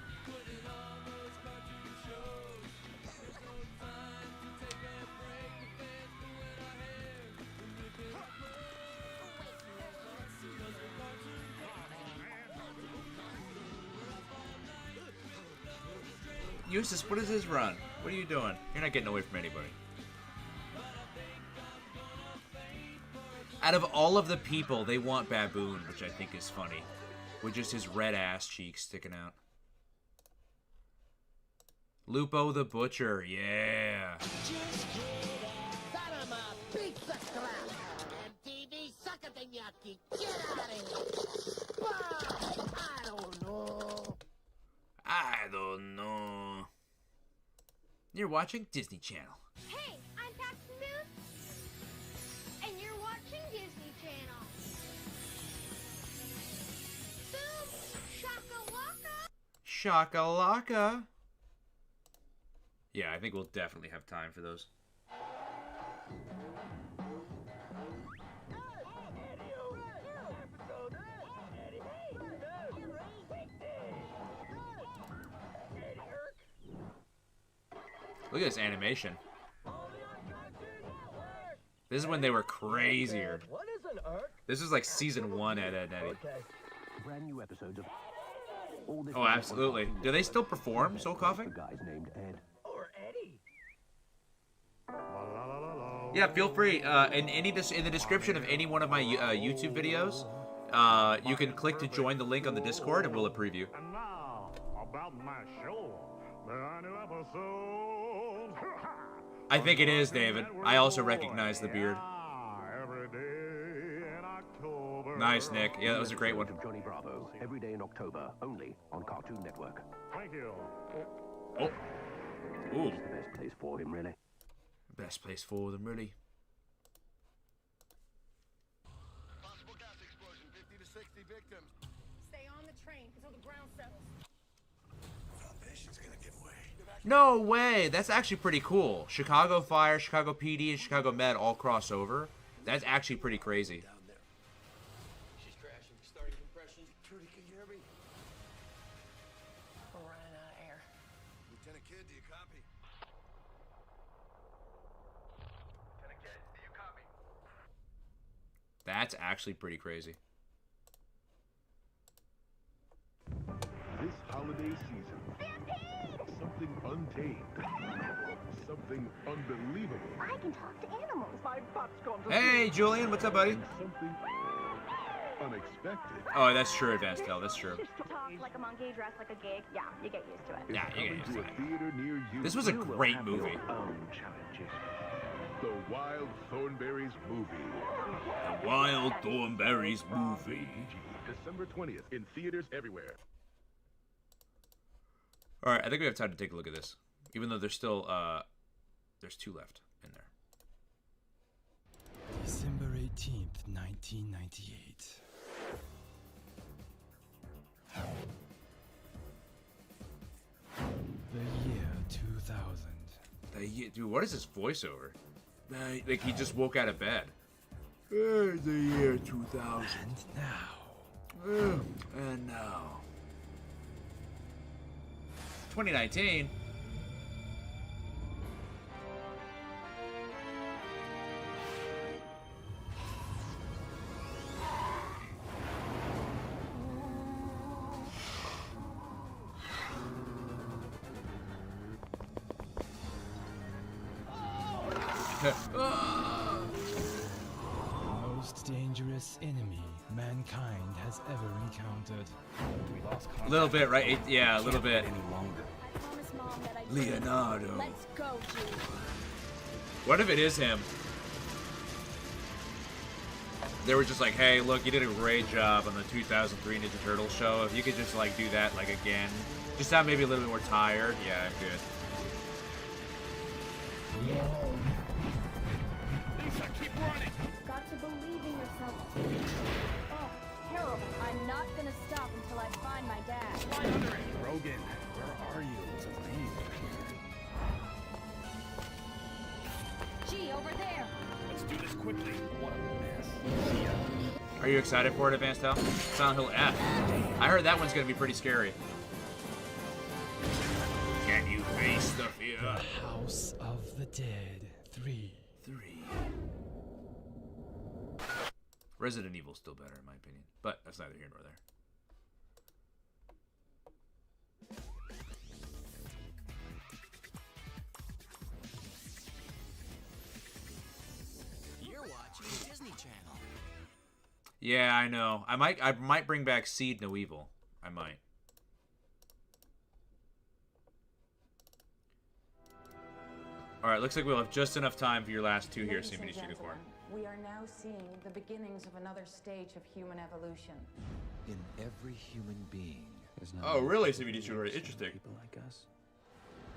Eustace, what is his run? What are you doing? You're not getting away from anybody. Out of all of the people, they want Baboon, which I think is funny. With just his red ass cheeks sticking out. Lupo the Butcher, yeah. Pizza class. MTV Suckatanyaki. Get out of here. Bah, I don't know. I don't know. You're watching Disney Channel. Hey, I'm Pat Smooth, and you're watching Disney Channel. Boom, shaka Shakalaka. Yeah, I think we'll definitely have time for those. Look at this animation. This is when they were crazier. What is an arc? This is like season 1 at Ed and Eddie. Brand new episodes of Oh, absolutely. Do they still perform Soul Coughing? guys named Ed or Eddie. Yeah, feel free. In the description of any one of my YouTube videos, you can click to join the link on the Discord, and we'll preview. And now, about my show. There are new episodes. Oh, I think it is, David. I also recognize the beard. Every day in October. Nice, Nick. Yeah, that was a great one. Johnny Bravo every day in October, only on Cartoon Network. Thank you. Oh. Ooh. It's the best place for him, really. Best place for them, really. Possible gas explosion, 50 to 60 victims. Stay on on the train until the ground settles. Foundation's gonna give way. No way! That's actually pretty cool. Chicago Fire, Chicago PD, and Chicago Med all cross over. That's actually pretty crazy. She's crashing. Starting compression. Trudy, can you hear me? We're running out of air. Lieutenant Kidd, do you copy? Lieutenant Kidd, do you copy? That's actually pretty crazy. This holiday season, something untamed, something unbelievable. I can talk to animals. My butt's gone to Hey, Julian, what's up, buddy? And something unexpected. Oh, that's true, Advanced Tell. That's true. Talk like a monkey, dress like a gig. Yeah, you get used to it. Yeah, you get used to To a theater near you. This was a You will great have movie. your own challenges. The Wild Thornberrys movie. The Wild Thornberries movie. December 20th in theaters everywhere. All right, I think we have time to take a look at this, even though there's still there's 2 left in there. December 18th, 1998. The year 2000. Dude, what is this voiceover? Like he just woke out of bed. The year 2000. And now. 2019. The most dangerous enemy mankind has ever encountered. A little bit, right? Yeah, a little bit. I promised Mom that I'd Leonardo. Let's go, Julie. What if it is him? They were just like, hey, look, you did a great job on the 2003 Ninja Turtles show. If you could just, like, do that, like, again. Just sound maybe a little bit more tired. Yeah, good. Lisa, keep running. Got to believe in yourself. Oh, terrible. I'm not gonna stop until I find my dad. Right under it. Rogan, where are you? It's a lane. Gee, over there. Let's do this quickly. What a mess. See ya. Are you excited for it, Advanced Hell? Silent Hill F. I heard that one's gonna be pretty scary. Can you face the fear? The House of the Dead 3. Resident Evil's still better, in my opinion. But that's neither here nor there. You're watching the Disney Channel. Yeah, I know. I might bring back Seed No Evil. I might. Alright, looks like we'll have just enough time for your last 2 here, Simoni's Unicorn. We are now seeing the beginnings of another stage of human evolution. In every human being. Oh, really, Simoni's Unicorn? Interesting. People like us.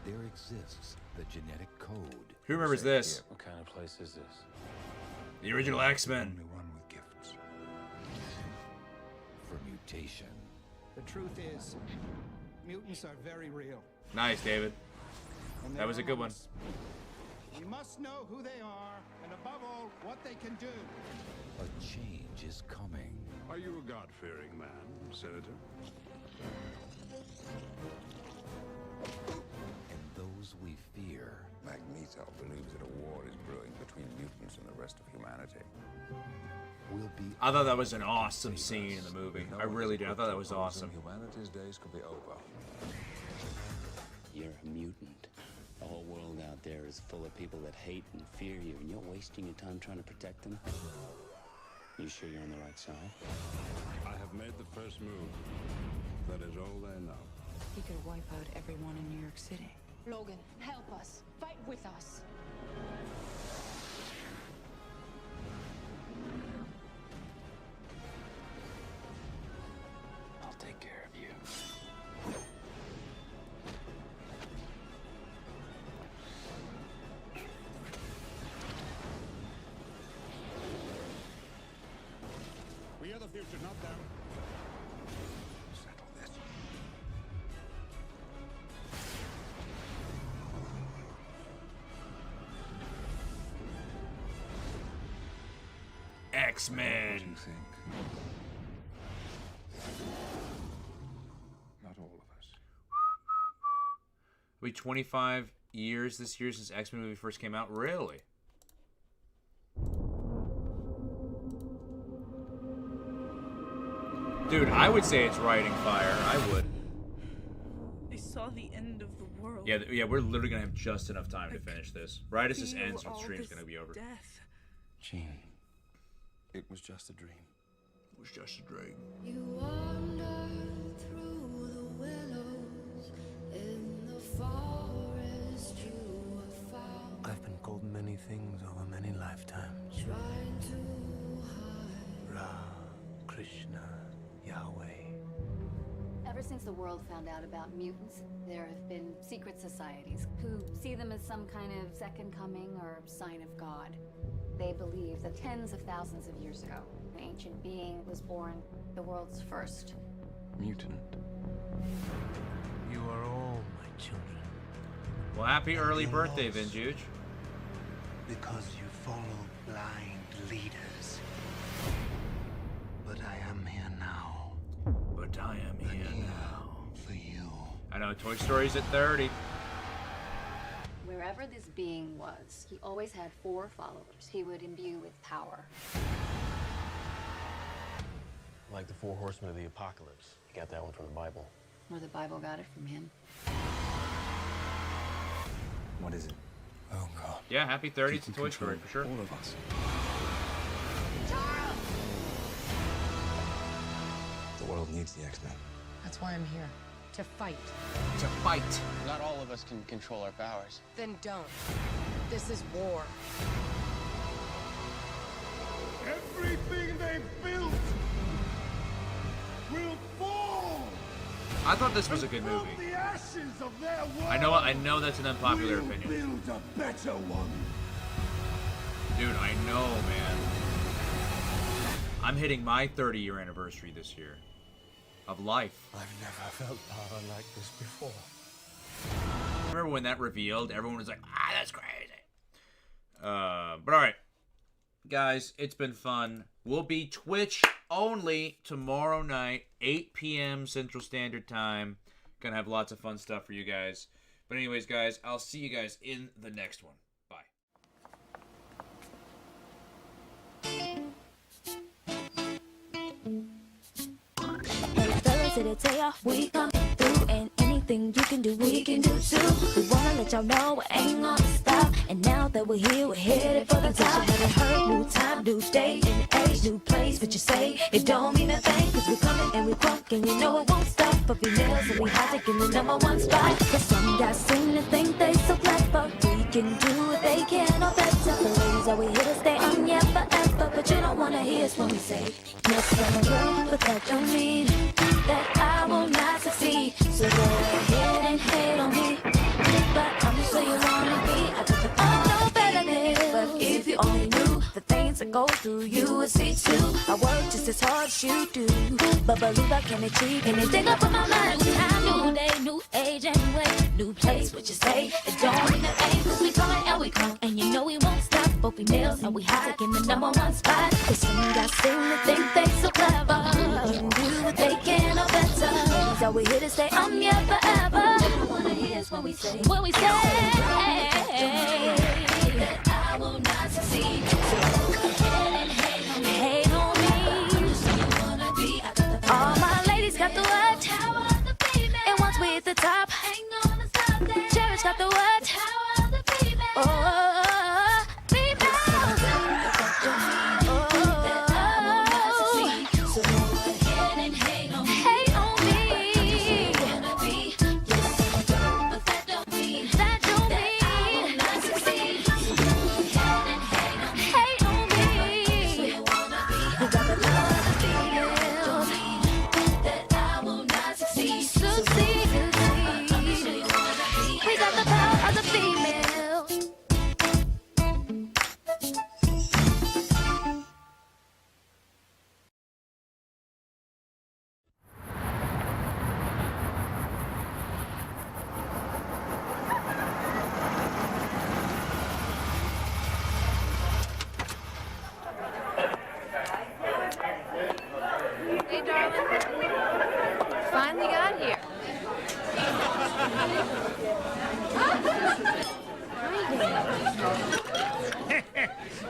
There exists the genetic code. Who remembers this? What kind of place is this? The original X-Men. One with gifts. For mutation. The truth is, mutants are very real. Nice, David. And That was a good one. We must know who they are, and above all, what they can do. A change is coming. Are you a God-fearing man, Senator? And those we fear. Magneto believes that a war is brewing between mutants and the rest of humanity. Will be. I thought that was an awesome scene in the movie. I really did. I thought that was awesome. Humanity's days could be over. You're a mutant. The whole world out there is full of people that hate and fear you, and you're wasting your time trying to protect them? You sure you're on the right side? I have made the first move. That is all they know. He could wipe out everyone in New York City. Logan, help us. Fight with us. I'll take care of you. We are the future, not them. X-Men. Not all of us. It'll be 25 years this year since X-Men movie first came out. Really? Dude, I would say it's Riding Fire. I would. I saw the end of the world. Yeah, we're literally gonna have just enough time to finish this. Right as this ends, the stream's gonna be over. Death. Jean, it was just a dream. It was just a dream. You wander through the willows in the forest you have found. I've been called many things over many lifetimes. Trying to hide. Ra, Krishna, Yahweh. Ever since the world found out about mutants, there have been secret societies who see them as some kind of second coming or sign of God. They believe that tens of thousands of years ago, an ancient being was born, the world's first mutant. You are all my children. Well, happy early birthday, Vinjuge. Because you follow blind leaders. But I am here now. But I am here now. For you. I know, Toy Story's at 30. Wherever this being was, he always had 4 followers he would imbue with power. Like the 4 horsemen of the apocalypse. You got that one from the Bible. Or the Bible got it from him. What is it? Oh, God. Yeah, happy 30 to Toy Story, for sure. All of us. The world needs the X-Men. That's why I'm here. To fight. To fight. Not all of us can control our powers. Then don't. This is war. Everything they built will fall. I thought this was a good movie. The ashes of their world. I know that's an unpopular We'll opinion. build a better one. Dude, I know, man. I'm hitting my 30-year anniversary this year. Of life. I've never felt power like this before. Remember when that revealed? Everyone was like, that's crazy. But alright. Guys, it's been fun. We'll be Twitch only tomorrow night, 8 p.m. Central Standard Time. Gonna have lots of fun stuff for you guys. But anyways, guys, I'll see you guys in the next one. Bye. It'll tell ya we come through, and anything you can do, we can do too. We wanna let y'all know we ain't gonna stop. And now that we're here, we're headed for the top. Never heard, new time, new day, and age, new place. But you say it don't mean a thing, cause we're coming and we're crunking, you know it won't stop. But we nails and we hot, taking the #1 spot. Cause some guys seem to think they so clever. We can do what they can or better. The ladies always here to stay on, yeah, forever. But you don't wanna hear us when we say next time around, but that don't mean that I will not succeed. So go ahead and hate on me, but I'm just where you wanna be. I got the know better than, but if you only knew the things I go through, you would see too. I work just as hard as you do, but believe I can achieve anything I put my mind to. New day, new age, anyway, new place. What you say? It don't mean a thing, cause we coming and we come, and you know we won't stop. Both we nails and we hot, taking the #1 spot. Cause some guys seem to think they so clever. We can do what they can or better. So we here to stay yeah forever. I wanna hear us when we say that I will not succeed. So go ahead and hate on me. Just who you wanna be. All my ladies got the what? Tower of the female. And once we hit the top, ain't gonna stop there. Cherish got the what? Tower of the female. Oh.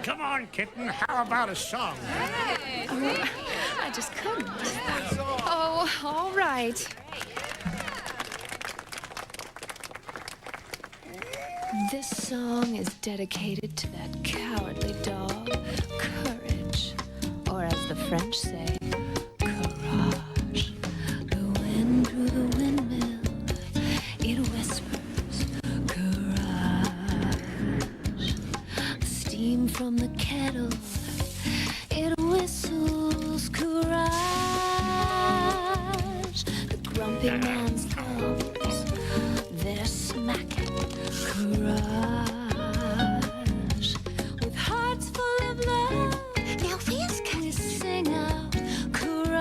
Come on, kitten. How about a song? Hey, I just couldn't. Oh, all right. This song is dedicated to that cowardly dog, Courage, or as the French say, Courage. The wind through the windmill, it whispers, Courage. The steam from the kettle, it whistles, Courage. The grumpy man's thumbs, they're smacking, Courage. With hearts full of love, now this we sing out, Courage.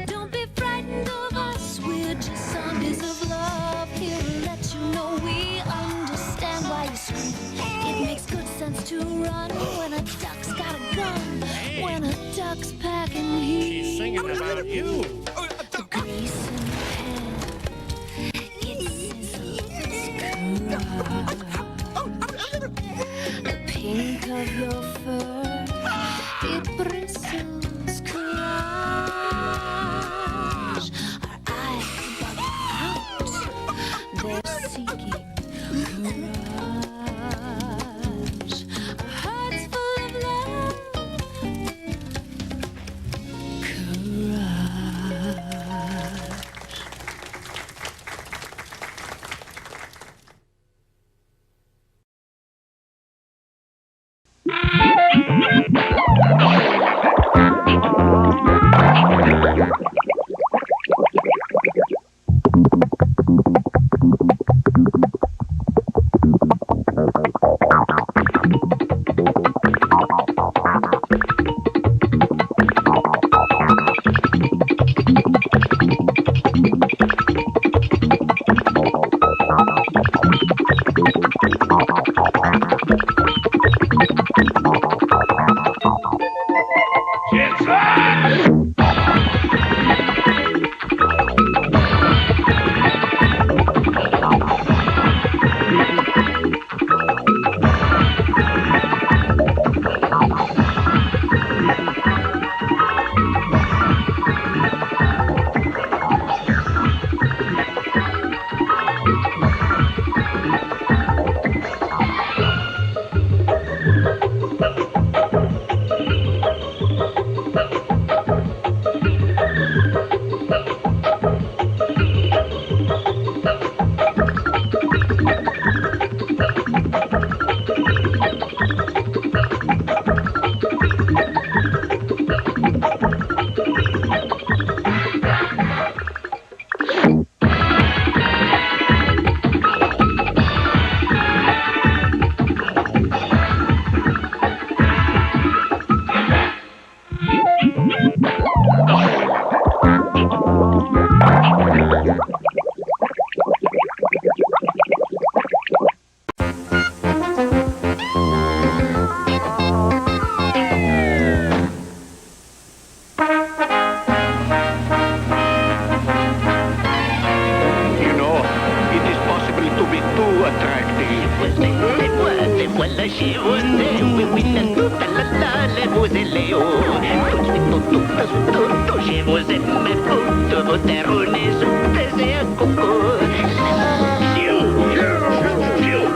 Don't be frightened of us, we're just zombies of love. Here to let you know we understand why you scream. It makes good sense to run when a duck's got a gun. When a duck's packing heat. She's singing about you. The grease in the pan, it sizzles, Courage. The pink of your fur, it bristles, Courage. Our eyes bug out, they're seeking, Courage. Our hearts full of love, Courage.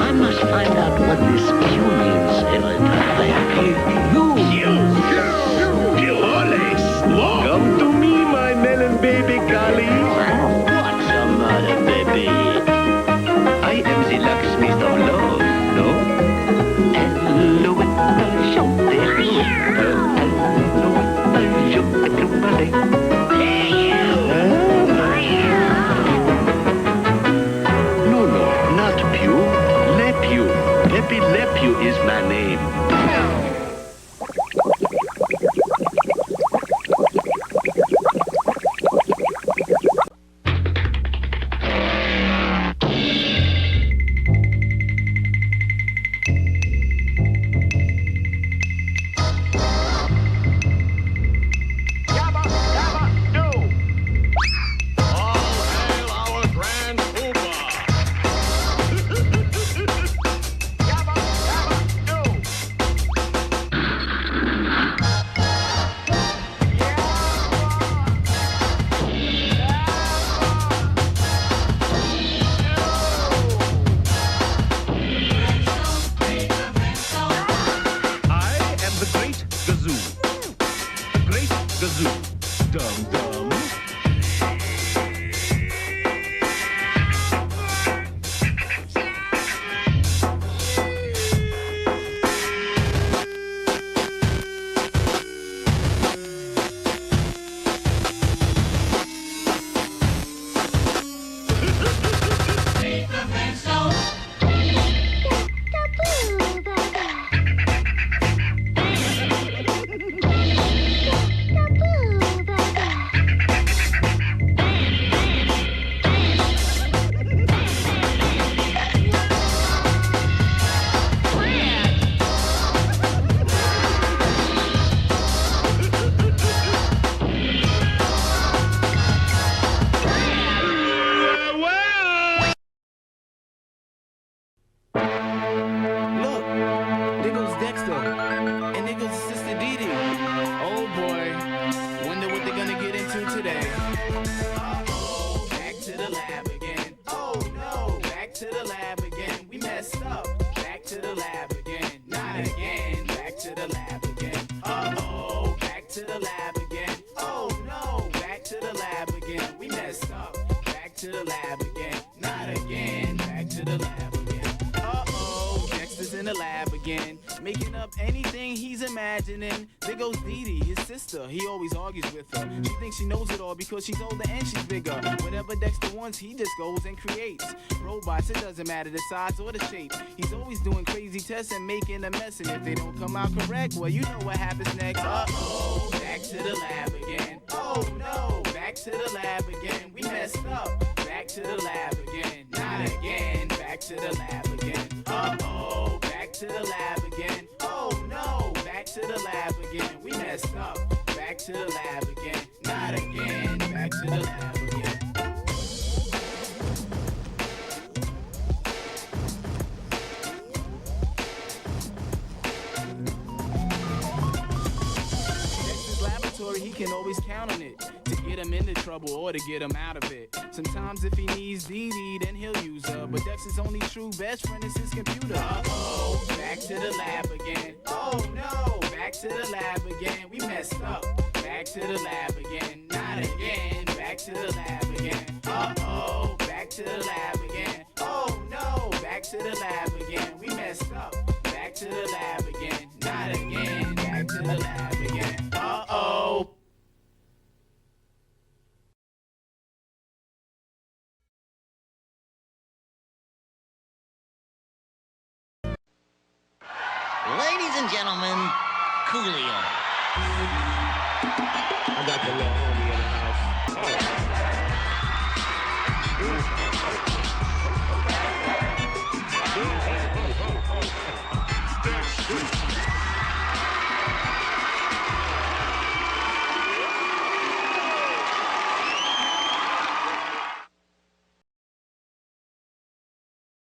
I must find out what this pew means. Come to me, my melon baby Kali. What's the matter, baby? I am the locksmith of love, no? No, not Pew. Lepew. Pepe Lepew is my name. Gazoo, dum-dum. Look, there goes Dexter, and there goes his sister Dee Dee. Oh boy, wonder what they're gonna get into today. Uh-oh, back to the lab again. Oh no, back to the lab again. We messed up. Back to the lab again. Not again. Back to the lab again. Uh-oh, back to the lab again. Oh no, back to the lab again. We messed up. Back to the lab again. Not again. Back to the lab again. Uh-oh, Dexter's in the lab again, making up anything he's imagining. There goes Dee Dee, his sister. He always argues with her. She thinks she knows it all because she's older and she's bigger. Whatever Dexter wants, he just goes and creates. Robots, it doesn't matter the size or the shape. He's always doing crazy tests and making a mess. And if they don't come out correct, well, you know what happens next. Uh-oh, back to the lab again. Oh no, back to the lab again. We messed up. Back to the lab again. Not again. Back to the lab again. Uh-oh, back to the lab again. Oh no, back to the lab again. We messed up. Back to the lab again. Not again. Back to the lab again. Dexter's laboratory, he can always count on it to get him into trouble or to get him out of it. Sometimes if he needs Dee Dee, then he'll use her. But Dexter's only true best friend is his computer. Uh-oh, back to the lab again. Oh no, back to the lab again. We messed up. Back to the lab again. Not again. Back to the lab again. Uh-oh, back to the lab again. Oh no, back to the lab again. We messed up. Back to the lab again. Not again. Back to the lab again. Uh-oh. Ladies and gentlemen, Coolio.